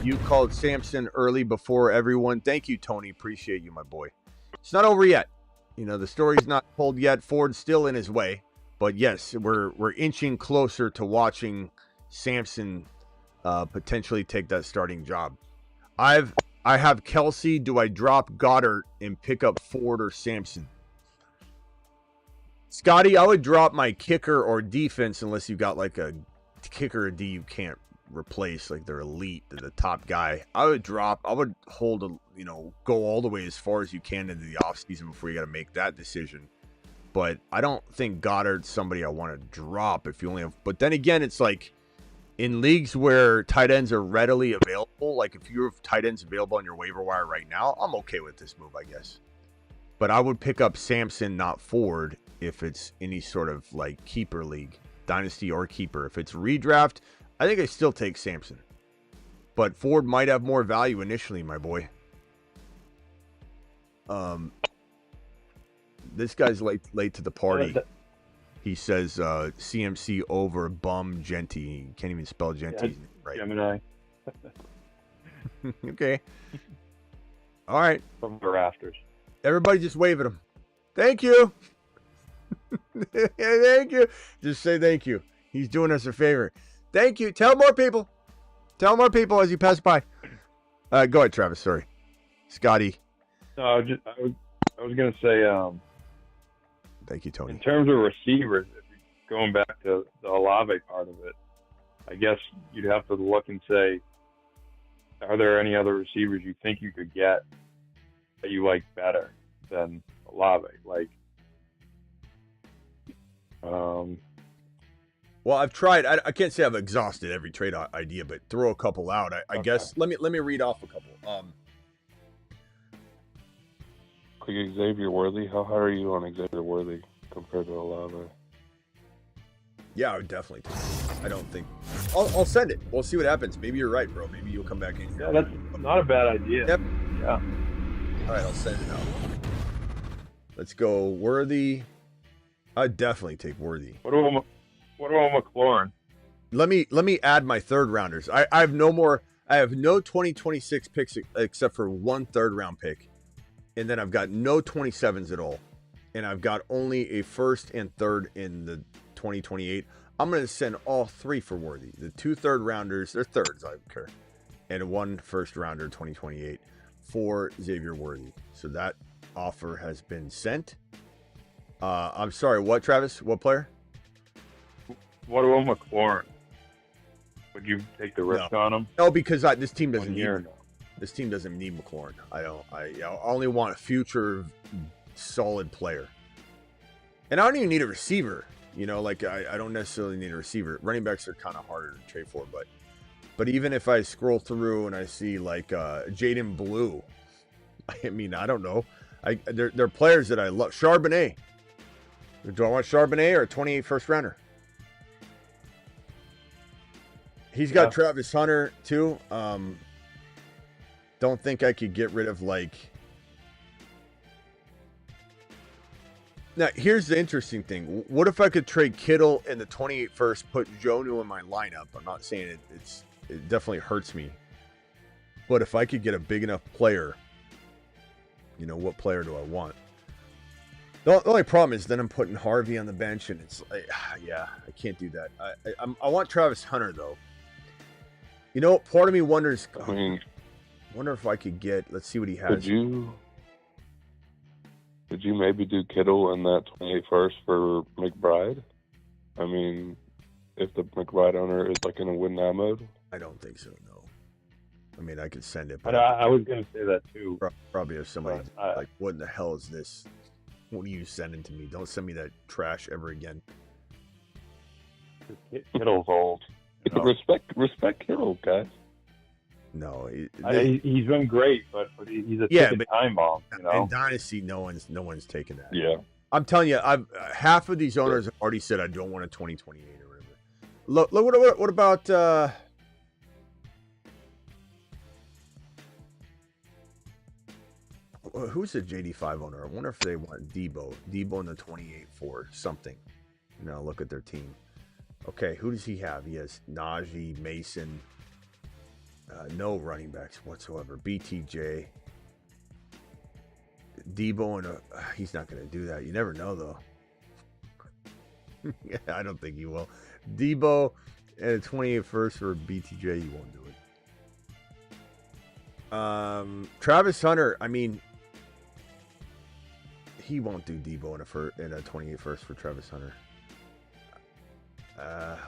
You called Samson early before everyone. Thank you, Tony. Appreciate you, my boy. It's not over yet. The story's not told yet. Ford's still in his way. But yes, we're inching closer to watching Samson potentially take that starting job. I have Kelsey. Do I drop Goddard and pick up Ford or Samson? Scotty, I would drop my kicker or defense unless you got like a kicker or D you can't replace, like they're elite, they're the top guy. I would hold go all the way as far as you can into the offseason before you got to make that decision. But I don't think Goddard's somebody I want to drop if you only have. But then again, it's like in leagues where tight ends are readily available, like if you have tight ends available on your waiver wire right now, I'm okay with this move, I guess. But I would pick up Samson, not Ford, if it's any sort of like keeper league, dynasty or keeper. If it's redraft, I think I still take Samson. But Ford might have more value initially, my boy. This guy's late to the party. He says CMC over bum Genty. He can't even spell Genty right. Gemini. Okay. All right. From the rafters. Everybody just wave at him. Thank you. Thank you. Just say thank you. He's doing us a favor. Thank you. Tell more people. Tell more people as you pass by. Go ahead, Travis. Sorry. Scotty. No, I was going to say, thank you, Tony. In terms of receivers, going back to the Olave part of it, I guess you'd have to look and say, are there any other receivers you think you could get that you like better than Olave? Well, I've tried. I can't say I've exhausted every trade idea, but throw a couple out. I guess. Let me read off a couple. Quick, Xavier Worthy. How high are you on Xavier Worthy compared to Olave? Yeah, I would definitely take it. I don't think. I'll send it. We'll see what happens. Maybe you're right, bro. Maybe you'll come back in here. Yeah, that's not a bad idea. Yep. Yeah. All right, I'll send it out. Let's go Worthy. I'd definitely take Worthy. What about McLaurin? Let me add my third rounders. I have no more. I have no 2026 picks except for one third round pick, and then I've got no 27s at all, and I've got only a first and third in the 2028. I'm going to send all three for Worthy. The 2 third rounders, they're thirds, I don't care, and 1 first rounder 2028 for Xavier Worthy. So that offer has been sent. I'm sorry, what, Travis? What player? What about McLaurin? Would you take the risk on him? No, because this team doesn't need. No. This team doesn't need McLaurin. I only want a future solid player, and I don't even need a receiver. I don't necessarily need a receiver. Running backs are kind of harder to trade for, but even if I scroll through and I see like Jaden Blue, I mean, I don't know. They're players that I love. Charbonnet. Do I want Charbonnet or a 28 first rounder? He's got Travis Hunter too. Don't think I could get rid of Now, here's the interesting thing. What if I could trade Kittle in the 28 first, put Jonnu in my lineup? I'm not saying it definitely hurts me. But if I could get a big enough player, what player do I want? The only problem is then I'm putting Harvey on the bench, and it's like, I can't do that. I want Travis Hunter, though. Part of me wonders, wonder if I could get, let's see what he has. Could you maybe do Kittle in that 28 first for McBride? I mean, if the McBride owner is in a win now mode? I don't think so, no. I mean, I could send it. But I was going to say that too. Probably if somebody what in the hell is this? What are you sending to me? Don't send me that trash ever again. Kittle's old. Respect Kittle, guys. No, he's been great, but he's a ticking time bomb. In Dynasty, no one's taking that. Yeah, I'm telling you, half of these owners have already said I don't want a 2028 or whatever. Look, what about Who's the JD5 owner? I wonder if they want Debo. Debo in the 28 for something. Now look at their team. Okay, who does he have? He has Najee, Mason, no running backs whatsoever. BTJ, Debo, and he's not going to do that. You never know, though. Yeah, I don't think he will. Debo and a 28 first for BTJ, you won't do it. Travis Hunter, I mean, he won't do Debo in a 28 first for Travis Hunter.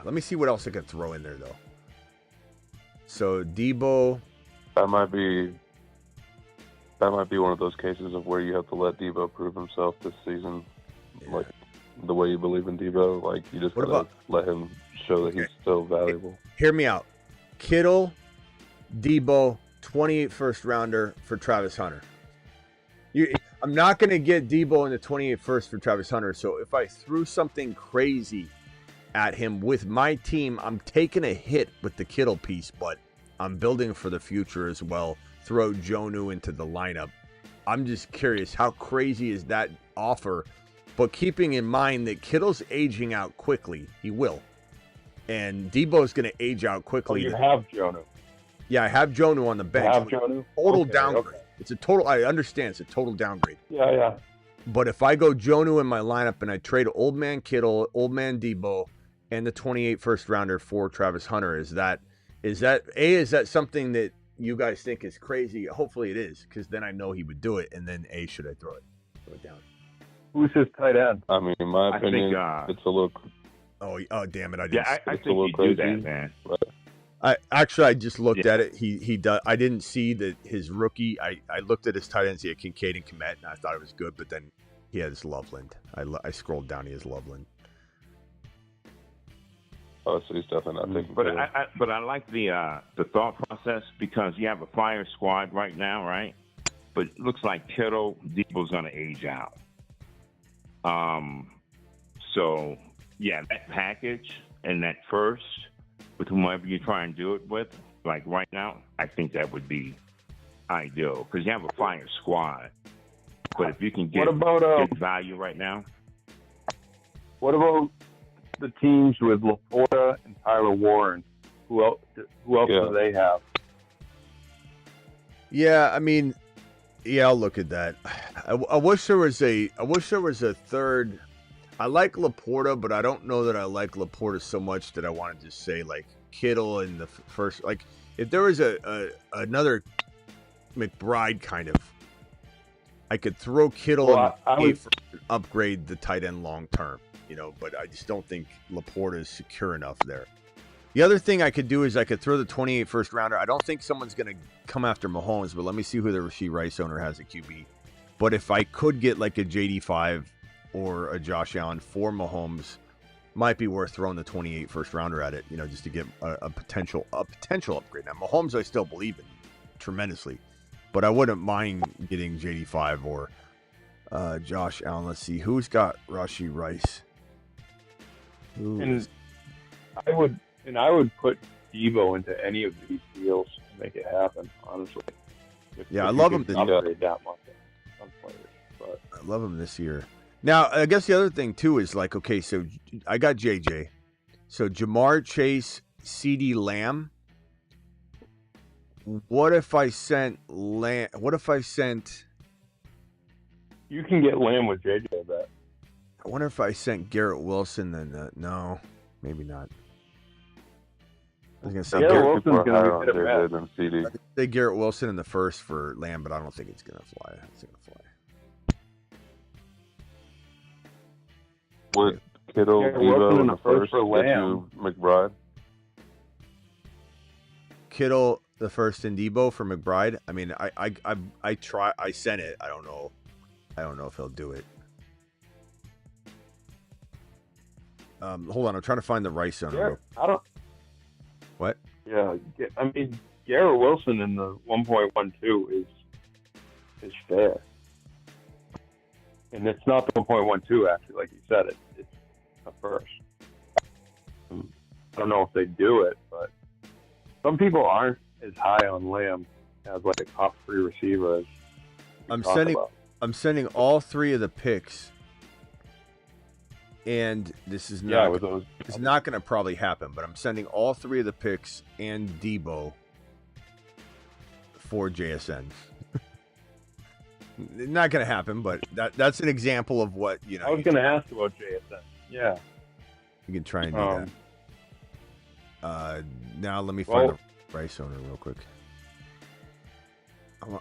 Let me see what else I can throw in there, though. So Debo, that might be one of those cases of where you have to let Debo prove himself this season. Yeah. Like the way you believe in Debo, like you just gotta let him show that he's still valuable. Hear me out. Kittle, Debo, 28 first rounder for Travis Hunter. I'm not going to get Debo in the 28 first for Travis Hunter. So if I threw something crazy at him with my team, I'm taking a hit with the Kittle piece, but I'm building for the future as well. Throw Jonnu into the lineup. I'm just curious, how crazy is that offer? But keeping in mind that Kittle's aging out quickly, he will. And Debo's going to age out quickly. Oh, you have Jonnu. Yeah, I have Jonnu on the bench. You have Jonnu? Total downgrade. Okay. It's a total, I understand, it's a total downgrade. Yeah. But if I go Jonnu in my lineup and I trade Old Man Kittle, Old Man Debo, and the 28 first rounder for Travis Hunter, is that something that you guys think is crazy? Hopefully it is, because then I know he would do it. And then should I throw it down? Who's his tight end? I mean, in my opinion, it's a little. Oh, damn it! I think you do that, man. But I just looked at it. He does. I didn't see that his rookie. I looked at his tight ends. He had Kincaid and Kmet, and I thought it was good. But then he has Loveland. I scrolled down. He has Loveland. Oh, so he's definitely not taking. But I like the thought process, because you have a fire squad right now, right? But it looks like Kittle, Debo's going to age out. So yeah, that package and that first with whomever you try and do it with, like right now, I think that would be ideal, because you have a fire squad. But if you can get value right now. What about the teams with Laporta and Tyler Warren? Who else do they have? Yeah, I mean, I'll look at that. I wish there was a third. I like Laporta, but I don't know that I like Laporta so much that I want to just say like Kittle in the first. Like if there was another McBride kind of, I could throw Kittle in for upgrade the tight end long term, but I just don't think Laporta is secure enough there. The other thing I could do is I could throw the 28 first rounder. I don't think someone's going to come after Mahomes, but let me see who the Rashee Rice owner has at QB. But if I could get like a JD5 or a Josh Allen for Mahomes, might be worth throwing the 28 first rounder at it, just to get a potential upgrade. Now, Mahomes I still believe in tremendously, but I wouldn't mind getting JD5 or Josh Allen. Let's see, who's got Rashee Rice? I would put Debo into any of these deals to make it happen, honestly. I love him this year. I love him this year. Now, I guess the other thing, too, is like, okay, so I got JJ. So Jamar Chase, CeeDee Lamb. What if I sent Lamb? You can get Lamb with JJ, I bet. I wonder if I sent Garrett Wilson, then no, maybe not. I was going to say Garrett Wilson's going to be better than CD. Say Garrett Wilson in the first for Lamb, but I don't think it's going to fly. Would Kittle, Debo in the first for Lamb? McBride? Kittle the first and Debo for McBride. I mean, I sent it. I don't know if he'll do it. Hold on, I'm trying to find the Rice owner. What? Yeah, I mean, Garrett Wilson in the 1.12 is fair. And it's not the 1.12, actually, like you said. It's a first. I don't know if they do it, but some people aren't as high on Lamb as like a top 3 receiver as I'm sending all 3 of the picks, and this is not it's not going to probably happen, but I'm sending all 3 of the picks and Debo for JSN. Not going to happen, but that's an example of what I was going to ask about JSN. Yeah, you can try and do that. Now let me find the Rice owner real quick.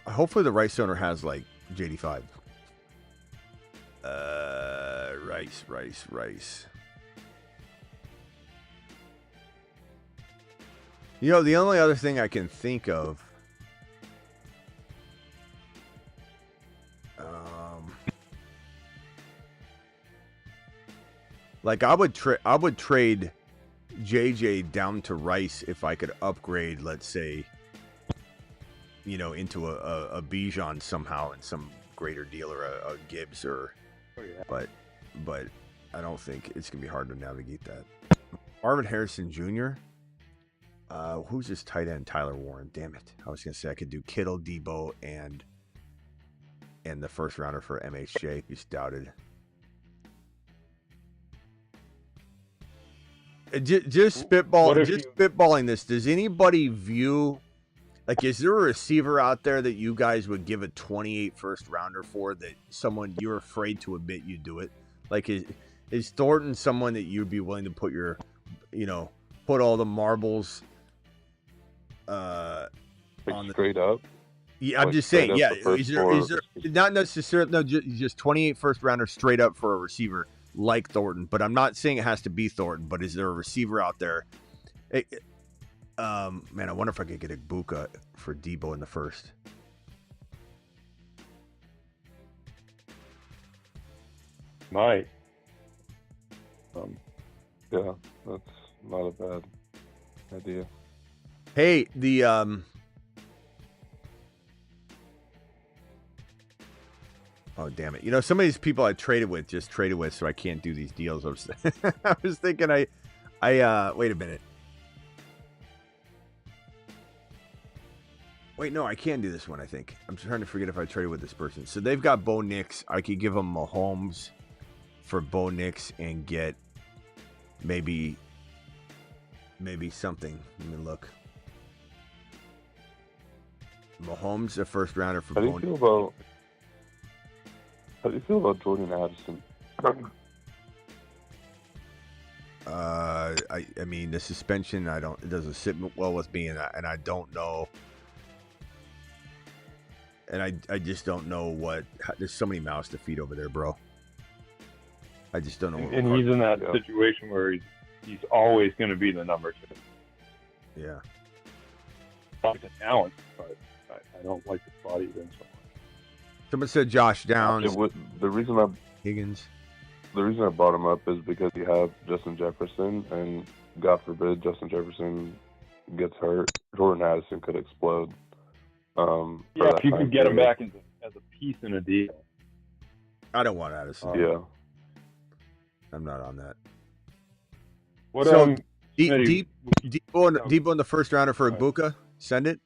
Hopefully the Rice owner has like JD5. Rice. The only other thing I can think of. Like I would trade JJ down to Rice if I could upgrade, let's say, into a Bijan somehow in some greater deal, or a Gibbs, or but I don't think it's gonna be hard to navigate that. Marvin Harrison Jr. Who's his tight end? Tyler Warren. Damn it! I was gonna say I could do Kittle, Debo, and the first rounder for MHJ. He's doubted. Just spitballing this. Does anybody view, like, is there a receiver out there that you guys would give a 28 first rounder for, that someone you're afraid to admit you do it? Like, is Thornton someone that you'd be willing to put your, put all the marbles on the straight up? Yeah, I'm just saying. Yeah, is there not necessarily just 28 first rounder straight up for a receiver like Thornton, but I'm not saying it has to be Thornton, but is there a receiver out there? Man, I wonder if I could get a Buka for Debo in the first. Might. Yeah, that's not a bad idea. Hey, oh, damn it. Some of these people I traded with, so I can't do these deals. I was thinking I wait a minute. Wait, no, I can do this one, I think. I'm trying to forget if I traded with this person. So they've got Bo Nix. I could give them Mahomes for Bo Nix and get maybe something. Let me look. Mahomes, a first rounder for Bo Nix. How do you feel about Jordan Addison? I mean, the suspension, it doesn't sit well with me, and I don't know. And I just don't know there's so many mouths to feed over there, bro. I just don't know. And he's in that situation where he's always going to be the number 2. Yeah. I like the talent, but I don't like the spot he's in so much. Someone said Josh Downs. The reason Higgins. The reason I brought him up is because you have Justin Jefferson, and God forbid Justin Jefferson gets hurt, Jordan Addison could explode. If you could get him back as a piece in a deal. I don't want Addison. Yeah. I'm not on that. What so Debo in the first rounder for Ibuka? Send it?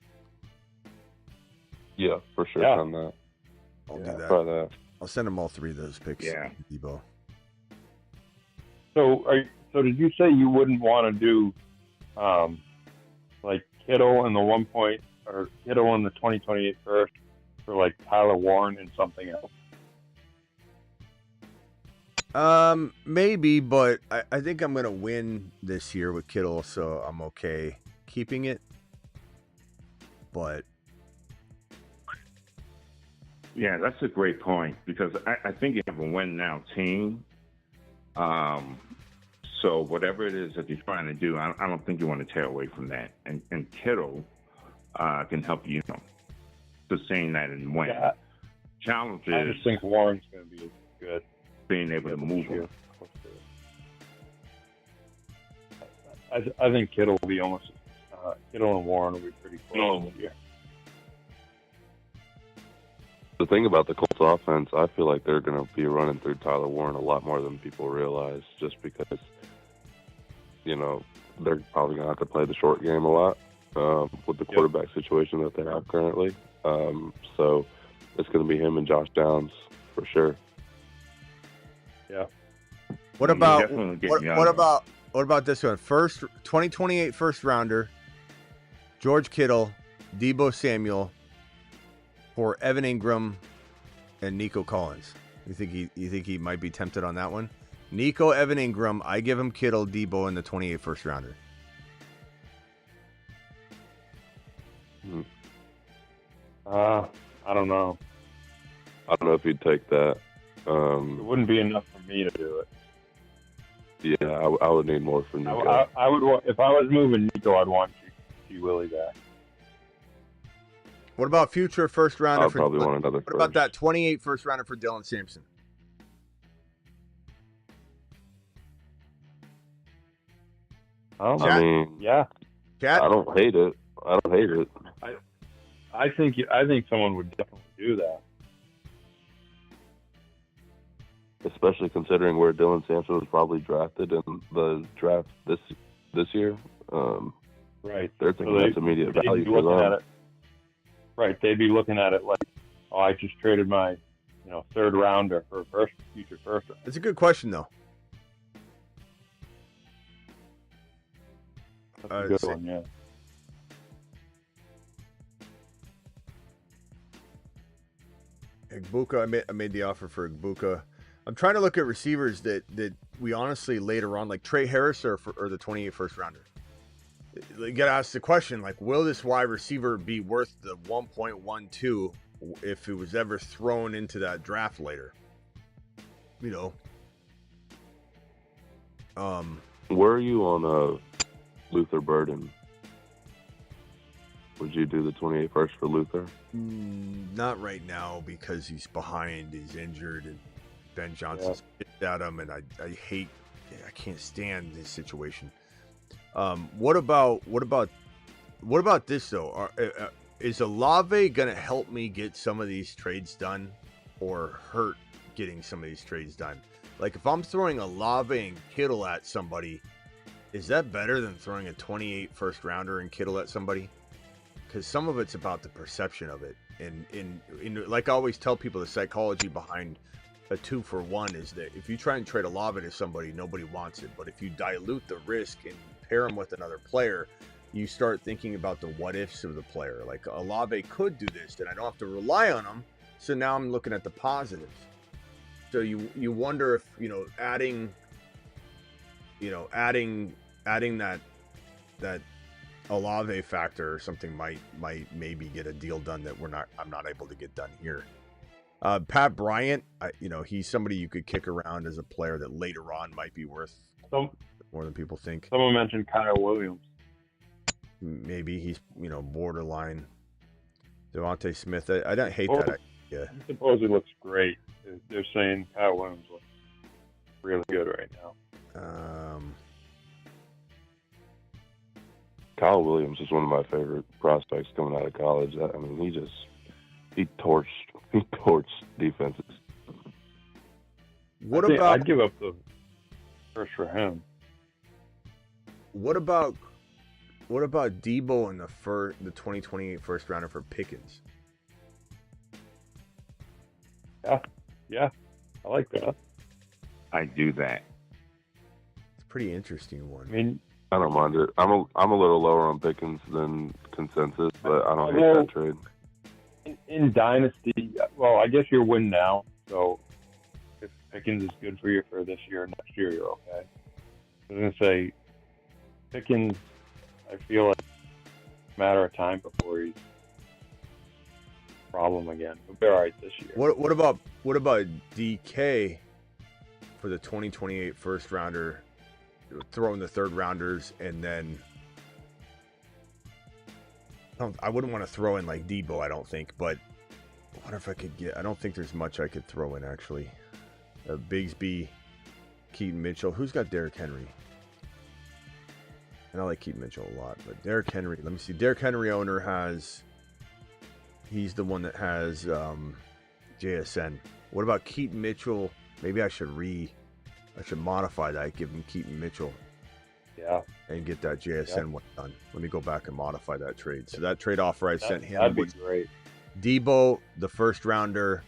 Yeah, for sure. Yeah. Send that. I'll do that. Try that. I'll send them all 3 of those picks. Yeah. Debo. So did you say you wouldn't want to do like Kittle in the 1 point, or Kittle in the 2028 first for like Tyler Warren and something else? Maybe, but I think I'm gonna win this year with Kittle, so I'm okay keeping it. But yeah, that's a great point, because I think you have a win now team. So whatever it is that you're trying to do, I don't think you want to tear away from that. And Kittle can help you, sustain that and win. Yeah. Challenge is, I just think Warren's going to be good. Being able to move him. I think Kittle will be almost. Kittle and Warren will be pretty close this year. The thing about the Colts offense, I feel like they're going to be running through Tyler Warren a lot more than people realize, just because, they're probably going to have to play the short game a lot with the quarterback situation that they have currently. So it's going to be him and Josh Downs for sure. Yeah. What about what about this one? 2028 first rounder, George Kittle, Deebo Samuel, for Evan Ingram and Nico Collins. You think he might be tempted on that one? Nico, Evan Ingram. I give him Kittle, Deebo in the 28 first rounder. I don't know. I don't know if he'd take that. It wouldn't be enough for me to do it. Yeah, I would need more from Nico. I would if I was moving Nico, I'd want G Willie back. What about future first rounder? I'll probably want another. What about that 28 first rounder for Dylan Sampson? Oh, I mean, yeah. Cat? I don't hate it. I think someone would definitely do that. Especially considering where Dylan Sampson was probably drafted in the draft this year. Right. They're thinking that's immediate value for them. Right. They'd be looking at it like, oh, I just traded my, third rounder for a future first round. It's a good question, though. That's a good one, yeah. Igbuka, I made the offer for Igbuka. I'm trying to look at receivers that we honestly later on, like Trey Harris or the 28 first rounder. You got to ask the question, like, will this wide receiver be worth the 1.12 if it was ever thrown into that draft later? Where are you on Luther Burden? Would you do the 28 first for Luther? Not right now because he's behind, he's injured, and Ben Johnson's pitched at him, and I can't stand this situation. What about this though? Is Olave gonna help me get some of these trades done, or hurt getting some of these trades done? Like if I'm throwing Olave and Kittle at somebody, is that better than throwing a 28 first rounder and Kittle at somebody? Because some of it's about the perception of it, and like I always tell people, the psychology behind a 2-for-1 is that if you try and trade Olave to somebody, nobody wants it. But if you dilute the risk and pair him with another player, you start thinking about the what ifs of the player. Like Olave could do this, and I don't have to rely on him. So now I'm looking at the positives. So you wonder if adding that Olave factor or something might maybe get a deal done that I'm not able to get done here. Pat Bryant, he's somebody you could kick around as a player that later on might be worth more than people think. Someone mentioned Kyle Williams. Maybe he's borderline. Devontae Smith, I don't hate that idea. He supposedly looks great. They're saying Kyle Williams looks really good right now. Kyle Williams is one of my favorite prospects coming out of college. I mean, he torched defenses. I'd give up the first for him. What about Deebo in the 2028 first rounder for Pickens? Yeah, I like that. I do that. It's a pretty interesting one. I mean, I don't mind it. I'm a little lower on Pickens than consensus, but I don't hate that trade. In Dynasty, well, I guess you're winning now, so if Pickens is good for you for this year and next year, you're okay. I was going to say, Pickens, I feel like it's a matter of time before he's a problem again. He'll be all right this year. What about DK for the 2028 first rounder, throwing the third rounders, and then I wouldn't want to throw in like Deebo, I don't think, but what if I could I don't think there's much I could throw in actually. Bigsby, Keaton Mitchell. Who's got Derrick Henry? And I like Keaton Mitchell a lot, but Derrick Henry, let me see. Derrick Henry owner he's the one that has JSN. What about Keaton Mitchell? Maybe I should modify that, give him Keaton Mitchell. Yeah. And get that JSN one done. Let me go back and modify that trade. So that trade offer I sent him that'd be great. Debo, the first rounder,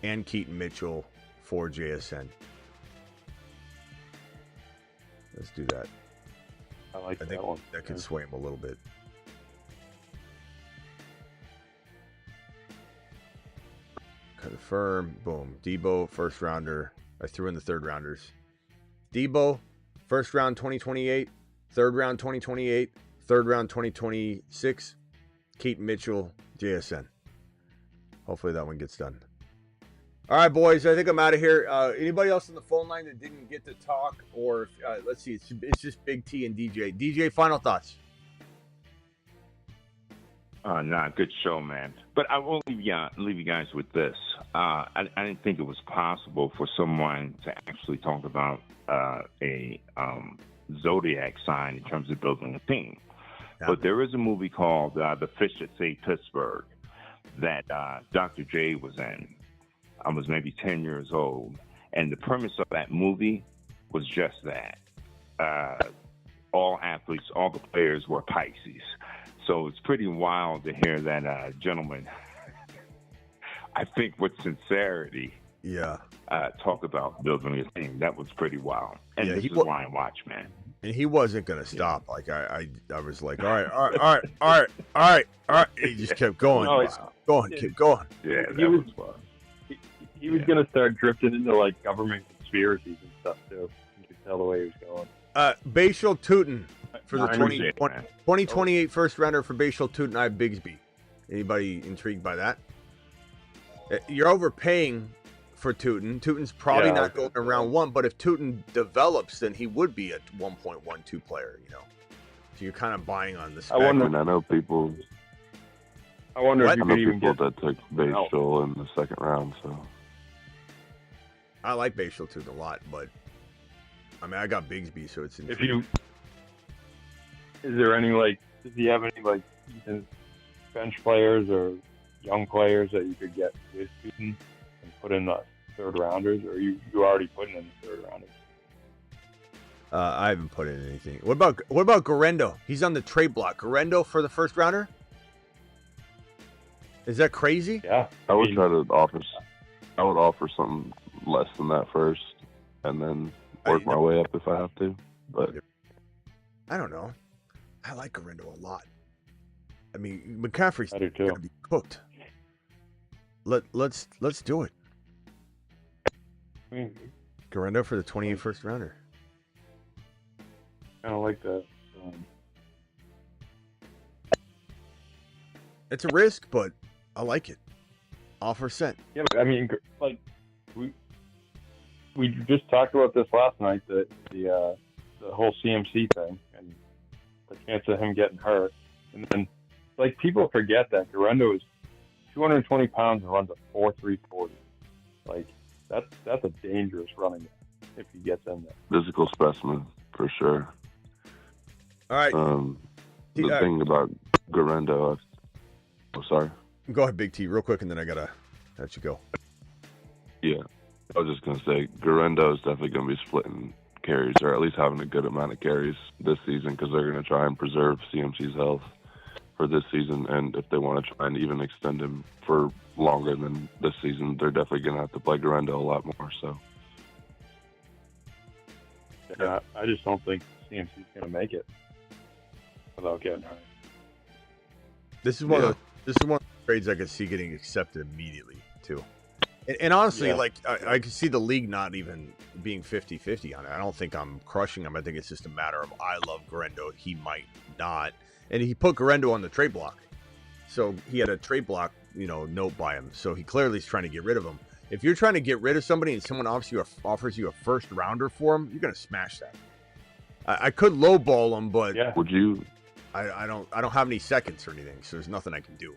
and Keaton Mitchell for JSN. Let's do that. I like I think that one. that could sway him a little bit. Confirm. Boom. Debo, first rounder. I threw in the third rounders. Debo, first round 2028, third round 2028, third round 2026. Keaton Mitchell, JSN. Hopefully that one gets done. All right, boys. I think I'm out of here. Anybody else on the phone line that didn't get to talk? Or let's see. It's just Big T and DJ. DJ, final thoughts. Nah, good show, man. But I will leave you guys with this. I didn't think it was possible for someone to actually talk about a zodiac sign in terms of building a team. Yeah. But there is a movie called The Fish That Saved Pittsburgh that Dr. J was in. I was maybe 10 years old. And the premise of that movie was just that. All athletes, all the players were Pisces. So it's pretty wild to hear that gentleman, I think with sincerity, talk about building a team. That was pretty wild. And this is why I watch, man. And he wasn't going to stop. Like, I was like, all right. He just kept going. Keep going. Yeah, he was going to start drifting into, like, government conspiracies and stuff, too. You could tell the way he was going. Bashal Tootin for the 2028 first rounder for Bashal Tootin. I have Bigsby. Anybody intrigued by that? You're overpaying for Tootin. Tootin's probably not going in round one, but if Tootin develops, then he would be a 1.12 player, you know. So you're kind of buying on the spec. I know people. I wonder if you could even get that took Bashal in the second round. So I like Bashal Tootin a lot, but I mean, I got Bigsby, so it's intriguing. Is there any, like, does he have any, like, bench players or young players that you could get with Tootin and put in the third rounders, or you already put in the third rounders? I haven't put in anything. What about Garendo? He's on the trade block. Garendo for the first rounder? Is that crazy? Yeah. I would offer something less than that first, and then work my way up if I have to. But I don't know. I like Garendo a lot. I mean, McCaffrey's gonna be cooked. Let's do it. Garendo for the 28 first rounder. Kind of like that. It's a risk, but I like it. Offer sent. Yeah, but I mean, like we just talked about this last night, the whole CMC thing and the chance of him getting hurt, and then like people forget that Garendo is 220 pounds and runs a 4.340. Like that's a dangerous running back if he gets in there. Physical specimen for sure. All right. The thing about Garendo. Sorry. Go ahead, Big T, real quick, and then I gotta let you go. Yeah, I was just gonna say Garendo is definitely gonna be splitting carries, or at least having a good amount of carries this season, because they're gonna try and preserve CMC's health for this season, and if they want to try and even extend him for longer than this season, they're definitely gonna have to play Garendo a lot more. So. Yeah, I just don't think CMC's gonna make it without getting hurt. This is one of the trades I could see getting accepted immediately too. And honestly, like I could see the league not even being 50-50 on it. I don't think I'm crushing him. I think it's just a matter of I love Garendo, he might not. And he put Garendo on the trade block. So he had a trade block, note by him. So he clearly is trying to get rid of him. If you're trying to get rid of somebody and someone offers you a first rounder for him, you're gonna smash that. I could lowball him, but would you? I don't have any seconds or anything, so there's nothing I can do.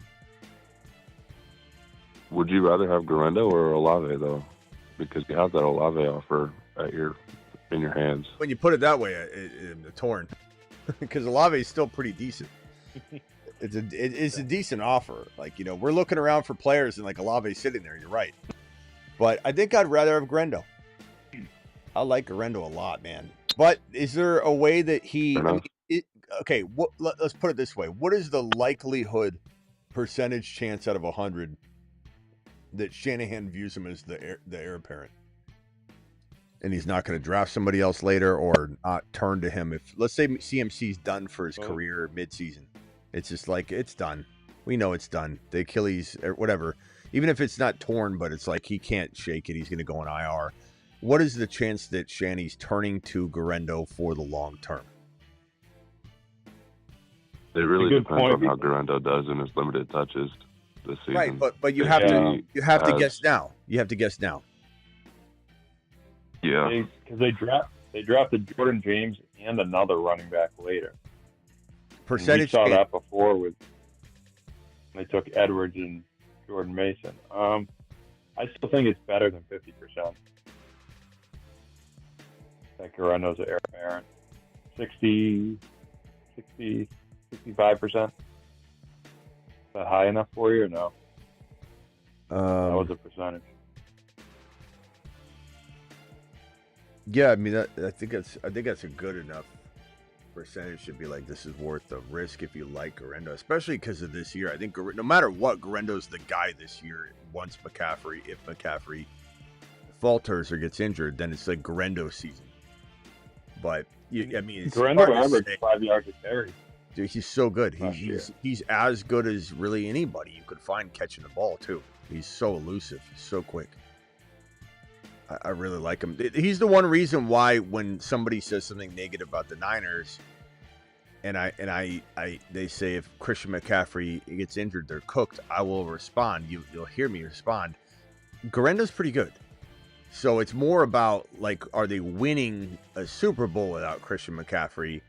Would you rather have Garendo or Olave though? Because you have that Olave offer in your hands. When you put it that way, I'm torn. Because Olave is still pretty decent. It's a decent offer. Like, we're looking around for players and like Olave's sitting there. You're right. But I think I'd rather have Garendo. I like Garendo a lot, man. But is there a way that he? Okay, let's put it this way. What is the likelihood percentage chance out of 100 that Shanahan views him as the heir apparent, and he's not going to draft somebody else later or not turn to him. If, let's say, CMC's done for his career midseason, it's just like, it's done. We know it's done. The Achilles or whatever, even if it's not torn, but it's like he can't shake it. He's going to go on IR. What is the chance that Shanny's turning to Garendo for the long term? It really depends on how Garendo does in his limited touches this season. Right, but you have to guess now. You have to guess now. Yeah, because they drafted Jordan James and another running back later. Percentage. We saw that before with they took Edwards and Jordan Mason. I still think it's better than 50%. That Garendo's an heir apparent. 60, 65%. Is that high enough for you or no? That was a percentage. Yeah, I mean, I think that's a good enough percentage. Should be like, this is worth the risk if you like Garendo, especially because of this year. I think no matter what, Garendo's the guy this year. Once McCaffrey, if McCaffrey falters or gets injured, then it's like Garendo season. But I mean, it's Garendo averaged 5 yards a carry. Dude, he's so good. He's as good as really anybody you could find catching the ball too. He's so elusive. He's so quick. I really like him. He's the one reason why when somebody says something negative about the Niners, and they say if Christian McCaffrey gets injured, they're cooked, I will respond. You'll hear me respond. Garendo's pretty good. So it's more about, like, are they winning a Super Bowl without Christian McCaffrey?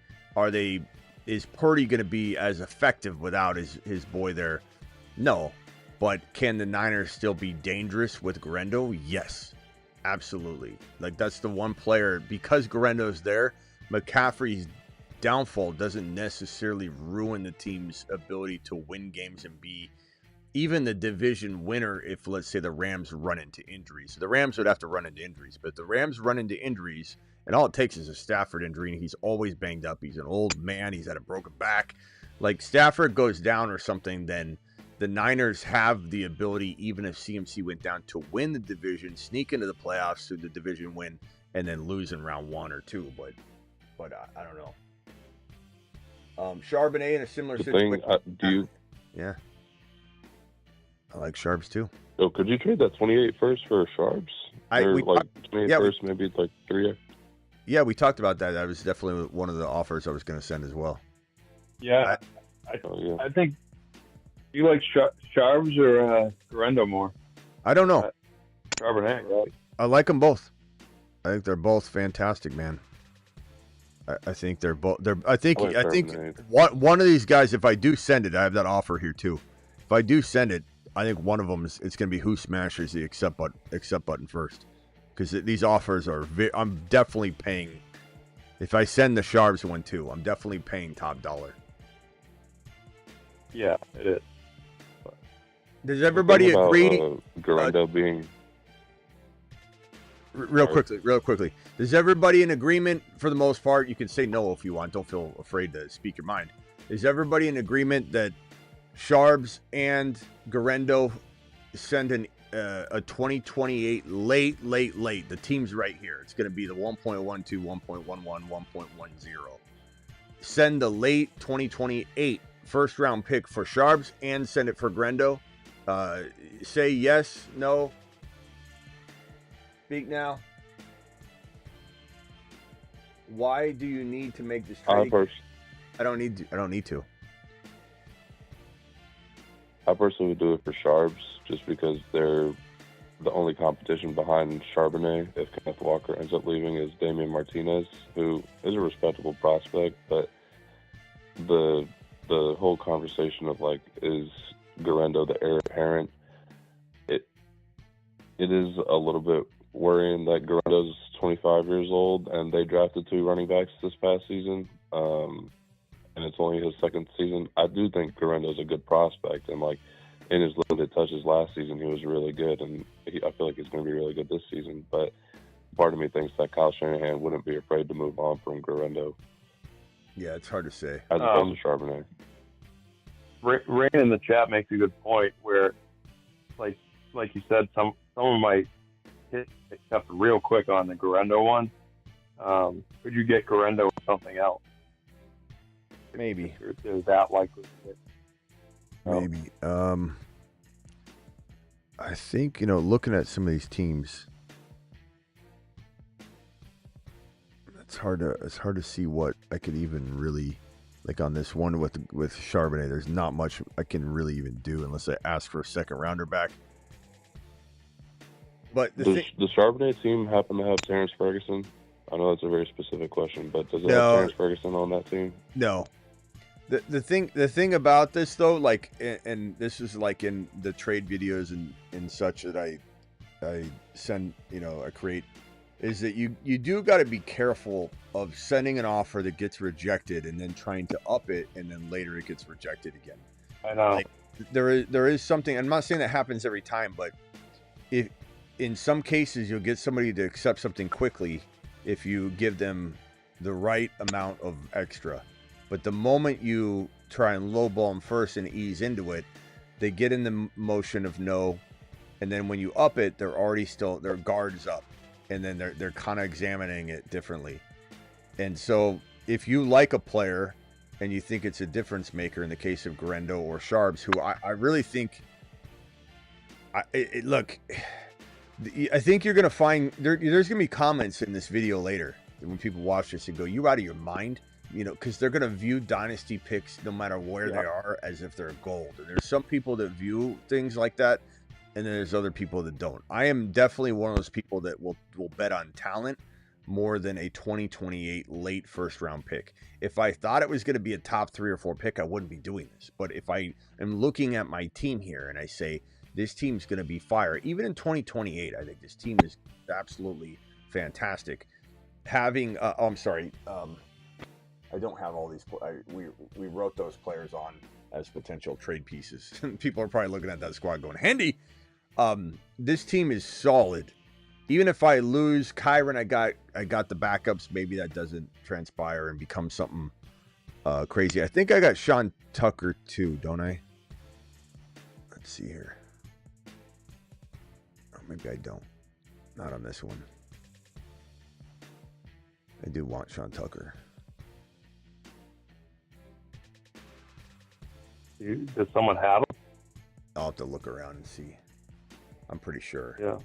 Is Purdy going to be as effective without his boy there? No. But can the Niners still be dangerous with Garendo? Yes. Absolutely. Like, that's the one player, because Garendo's there, McCaffrey's downfall doesn't necessarily ruin the team's ability to win games and be even the division winner if, let's say, the Rams run into injuries. The Rams would have to run into injuries, but if the Rams run into injuries, and all it takes is a Stafford injury, and he's always banged up. He's an old man. He's had a broken back. Like, Stafford goes down or something, then the Niners have the ability, even if CMC went down, to win the division, sneak into the playoffs to the division win, and then lose in round 1 or 2. But I don't know. Charbonnet in a similar situation. Yeah. I like Sharps too. Oh, could you trade that 28 first for Sharps? 28 first, maybe it's like 3x. Yeah, we talked about that. That was definitely one of the offers I was going to send as well. Yeah, I think you like Sharps or Garendo more. I don't know. Charbonnet, right? I like them both. I think they're both fantastic, man. I think they're both. I think one of these guys. If I do send it, I have that offer here too. If I do send it, I think one of them it's going to be who smashes the accept button first, because these offers are. I'm definitely paying. If I send the Sharps one too, I'm definitely paying top dollar. Yeah, it is. Does everybody agree? Garendo being. Real quickly. Is everybody in agreement for the most part? You can say no if you want. Don't feel afraid to speak your mind. Is everybody in agreement that Sharps and Garendo send a 2028 late? The team's right here. It's going to be the 1.12, 1.11, 1.10. Send the late 2028 first round pick for Sharps and send it for Garendo. Say yes, no. Speak now. Why do you need to make this trade? I don't need to. I personally would do it for Sharps just because they're the only competition behind Charbonnet. If Kenneth Walker ends up leaving, is Damian Martinez, who is a respectable prospect, but the whole conversation of, like, is Garendo the heir apparent? It is a little bit worrying that Garendo's 25 years old and they drafted 2 running backs this past season, and it's only his second season. I do think Garendo's a good prospect, and, like, in his limited touches last season, he was really good, and I feel like he's going to be really good this season. But part of me thinks that Kyle Shanahan wouldn't be afraid to move on from Garendo. Yeah, it's hard to say. As opposed to Charbonnet. Rain in the chat makes a good point where, like you said, someone might hit up real quick on the Garendo one. Could you get Garendo with something else? Maybe. Is that likely? Maybe. I think, looking at some of these teams, it's hard to see what I could even really, like on this one with Charbonnet, there's not much I can really even do unless I ask for a second rounder back. But does Charbonnet team happen to have Terrence Ferguson? I know that's a very specific question, but does it have Terrence Ferguson on that team? No. The thing about this though, like, and this is like in the trade videos and such that I send, I create, is that you do got to be careful of sending an offer that gets rejected and then trying to up it and then later it gets rejected again. I know. Like, there is something. I'm not saying that happens every time, but if in some cases you'll get somebody to accept something quickly if you give them the right amount of extra. But the moment you try and lowball them first and ease into it, they get in the motion of no, and then when you up it, they're already still, their guard's up, and then they're kind of examining it differently. And so if you like a player and you think it's a difference maker in the case of Garendo or Sharps, who I really think, look, I think you're going to find, there's going to be comments in this video later when people watch this and go, you out of your mind? Because they're going to view Dynasty picks, no matter where they are, as if they're gold. And there's some people that view things like that, and then there's other people that don't. I am definitely one of those people that will bet on talent more than a 2028 late first-round pick. If I thought it was going to be a top 3 or 4 pick, I wouldn't be doing this. But if I am looking at my team here and I say, this team's going to be fire, even in 2028, I think this team is absolutely fantastic. Having, I don't have all these. We wrote those players on as potential trade pieces. People are probably looking at that squad going, handy. This team is solid. Even if I lose Kyron, I got the backups. Maybe that doesn't transpire and become something crazy. I think I got Sean Tucker too, don't I? Let's see here. Or maybe I don't. Not on this one. I do want Sean Tucker. Does someone have him? I'll have to look around and see. I'm pretty sure. Yeah.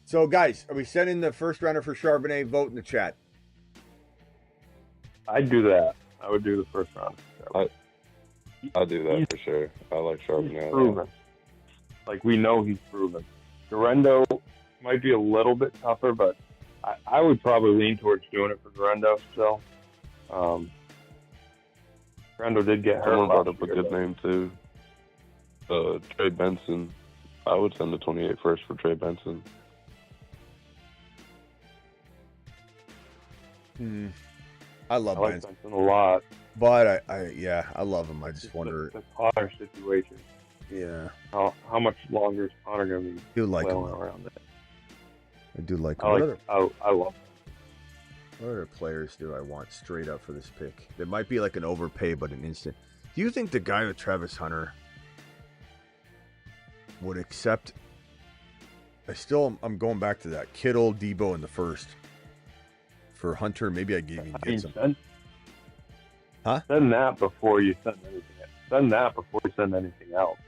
So, guys, are we sending the first rounder for Charbonnet? Vote in the chat. I'd do that. I would do the first round. I'd do that for sure. I like Charbonnet. He's proven. Like, we know he's proven. Garendo might be a little bit tougher, but I would probably lean towards doing it for Garendo still. Garendo did get hurt. Someone brought up a good name, too. Trey Benson. I would send the 28 first for Trey Benson. I love Benson a lot. But I love him. I just wonder the Connor situation. Yeah. How much longer is Connor going to be flailing around it? I do like him. I love him. What other players do I want straight up for this pick? It might be like an overpay, but an instant. Do you think the guy with Travis Hunter would accept? I'm going back to that Kittle, Debo in the first for Hunter. Maybe I gave you get some. Send that before you send anything. Send that before you send anything else.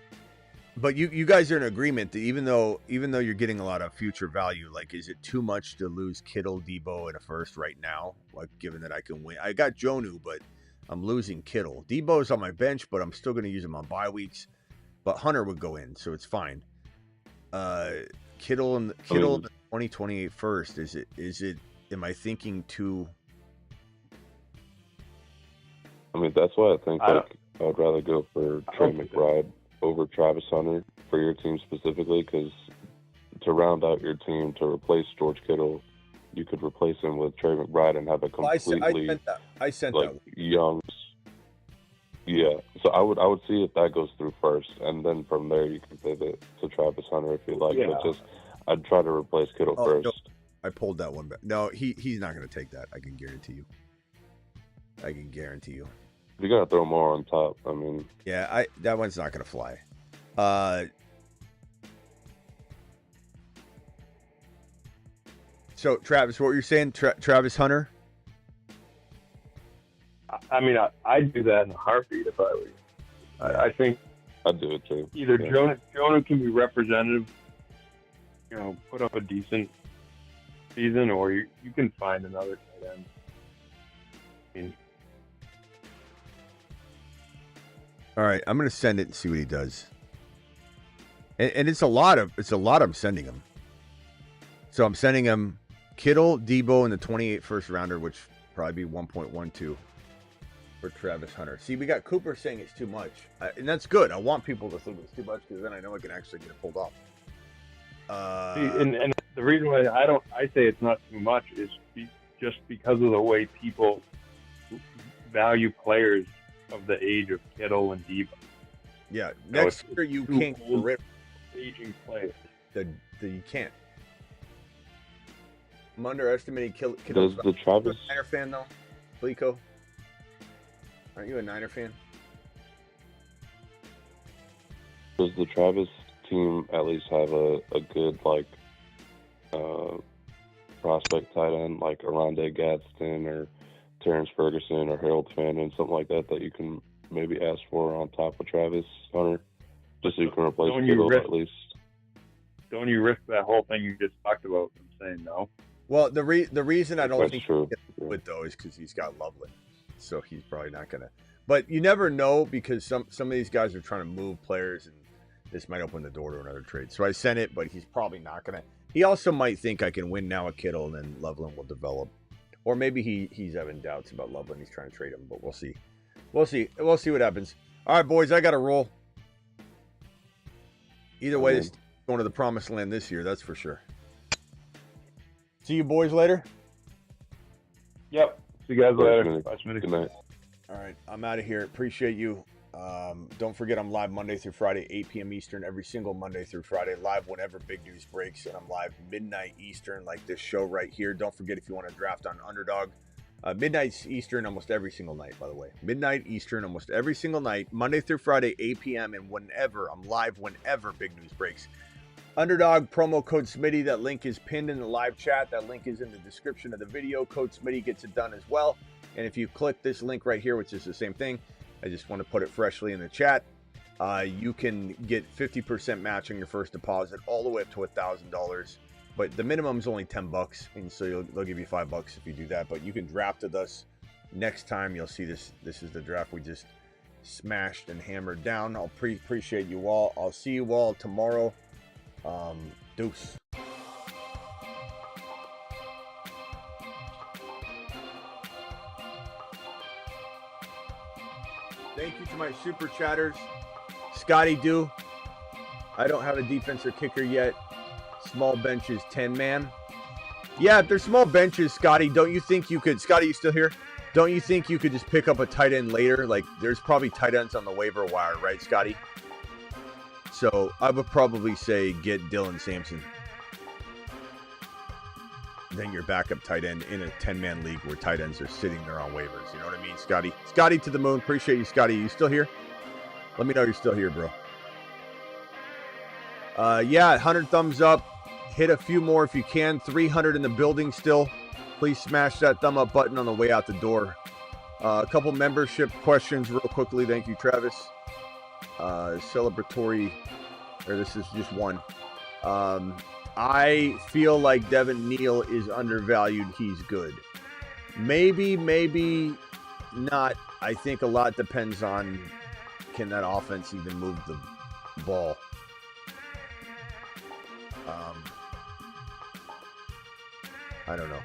But you guys are in agreement that even though you're getting a lot of future value, like, is it too much to lose Kittle, Debo in a first right now? Like, given that I can win, I got Jonnu, but I'm losing Kittle. Debo's on my bench, but I'm still going to use him on bye weeks. But Hunter would go in, so it's fine. Kittle in the 2028 first. Is it? Am I thinking too? I mean, that's why I think I'd rather go for Trey McBride over Travis Hunter for your team specifically, because to round out your team to replace George Kittle, you could replace him with Trey McBride and have a completely I sent like that. young. Yeah, so I would see if that goes through first, and then from there you can pivot to Travis Hunter if you like. Yeah. But I'd try to replace Kittle first. No, I pulled that one back. No, he's not going to take that. I can guarantee you. You gotta throw more on top. I mean, Yeah, that one's not gonna fly. So Travis, what were you saying? Travis Hunter? I mean, I'd do that in a heartbeat if I were you. I think I'd do it too. either Yeah. Jonah can be representative, put up a decent season, or you can find another tight end. I mean, All right, I'm gonna send it and see what he does. And it's a lot I'm sending him. So I'm sending him Kittle, Debo, and the 28 first rounder, which probably be 1.12 for Travis Hunter. See, we got Cooper saying it's too much, and that's good. I want people to think it's too much because then I know I can actually get it pulled off. and the reason why I say it's not too much is just because of the way people value players of the age of Kittle and Debo. Yeah, next year you can't get rid of aging players. that you can't. I'm underestimating Kittle. Does the Travis? Niner fan though, Fleeko? Aren't you a Niner fan? Does the Travis team at least have a good prospect tight end like Arondé Gadsden or Terrence Ferguson or Harold Fannin, something like that you can maybe ask for on top of Travis Hunter, just so you can replace Kittle at least? Don't you risk that whole thing you just talked about from saying no? Well, the reason I don't That's think true. he can do it though is because he's got Loveland, so he's probably not gonna. But you never know because some of these guys are trying to move players, and this might open the door to another trade. So I sent it, but he's probably not gonna. He also might think I can win now at Kittle, and then Loveland will develop, or maybe he's having doubts about Loveland. He's trying to trade him, but we'll see. We'll see what happens. All right, boys, I got to roll. Either way, this is going to the promised land this year. That's for sure. See you boys later. Yep. See you guys later. Bye, Smitty. Good night. All right, I'm out of here. Appreciate you. Don't forget, I'm live Monday through Friday, 8 p.m. Eastern, every single Monday through Friday, live whenever big news breaks, and I'm live midnight Eastern, like this show right here. Don't forget, if you want to draft on Underdog, midnight Eastern almost every single night, by the way. Midnight Eastern almost every single night, Monday through Friday, 8 p.m., and whenever, I'm live whenever big news breaks. Underdog, promo code Smitty. That link is pinned in the live chat. That link is in the description of the video. Code Smitty gets it done as well. And if you click this link right here, which is the same thing, I just want to put it freshly in the chat. You can get 50% match on your first deposit all the way up to $1,000. But the minimum is only $10, and so they'll give you $5 if you do that. But you can draft with us. Next time you'll see this. This is the draft we just smashed and hammered down. I'll appreciate you all. I'll see you all tomorrow. Deuce. Thank you to my super chatters. Scotty Do. I don't have a defense or kicker yet. Small benches, 10-man. Yeah, if there's small benches, Scotty, don't you think you could... Scotty, you still here? Don't you think you could just pick up a tight end later? Like, there's probably tight ends on the waiver wire, right, Scotty? So I would probably say get Dylan Samson. Then your backup tight end in a 10-man league where tight ends are sitting there on waivers. You know what I mean, Scotty? Scotty to the moon. Appreciate you, Scotty. You still here? Let me know you're still here, bro. Yeah, 100 thumbs up. Hit a few more if you can. 300 in the building still. Please smash that thumb up button on the way out the door. A couple membership questions real quickly. Thank you, Travis. Celebratory, or this is just one. I feel like Devin Neal is undervalued. He's good. Maybe not. I think a lot depends on can that offense even move the ball. I don't know.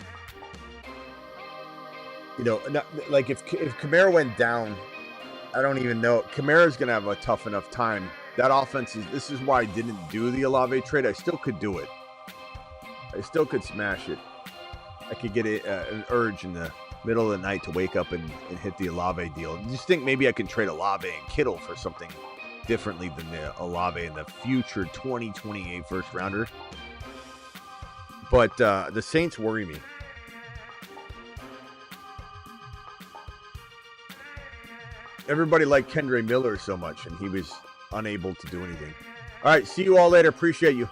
You know, like if Kamara went down, I don't even know. Kamara's going to have a tough enough time. That offense this is why I didn't do the Olave trade. I still could do it. I still could smash it. I could get an urge in the middle of the night to wake up and hit the Olave deal. Just think maybe I can trade Olave and Kittle for something differently than the Olave in the future 2028 first rounder. But the Saints worry me. everybody liked Kendre Miller so much, and he was unable to do anything. All right, see you all later. Appreciate you.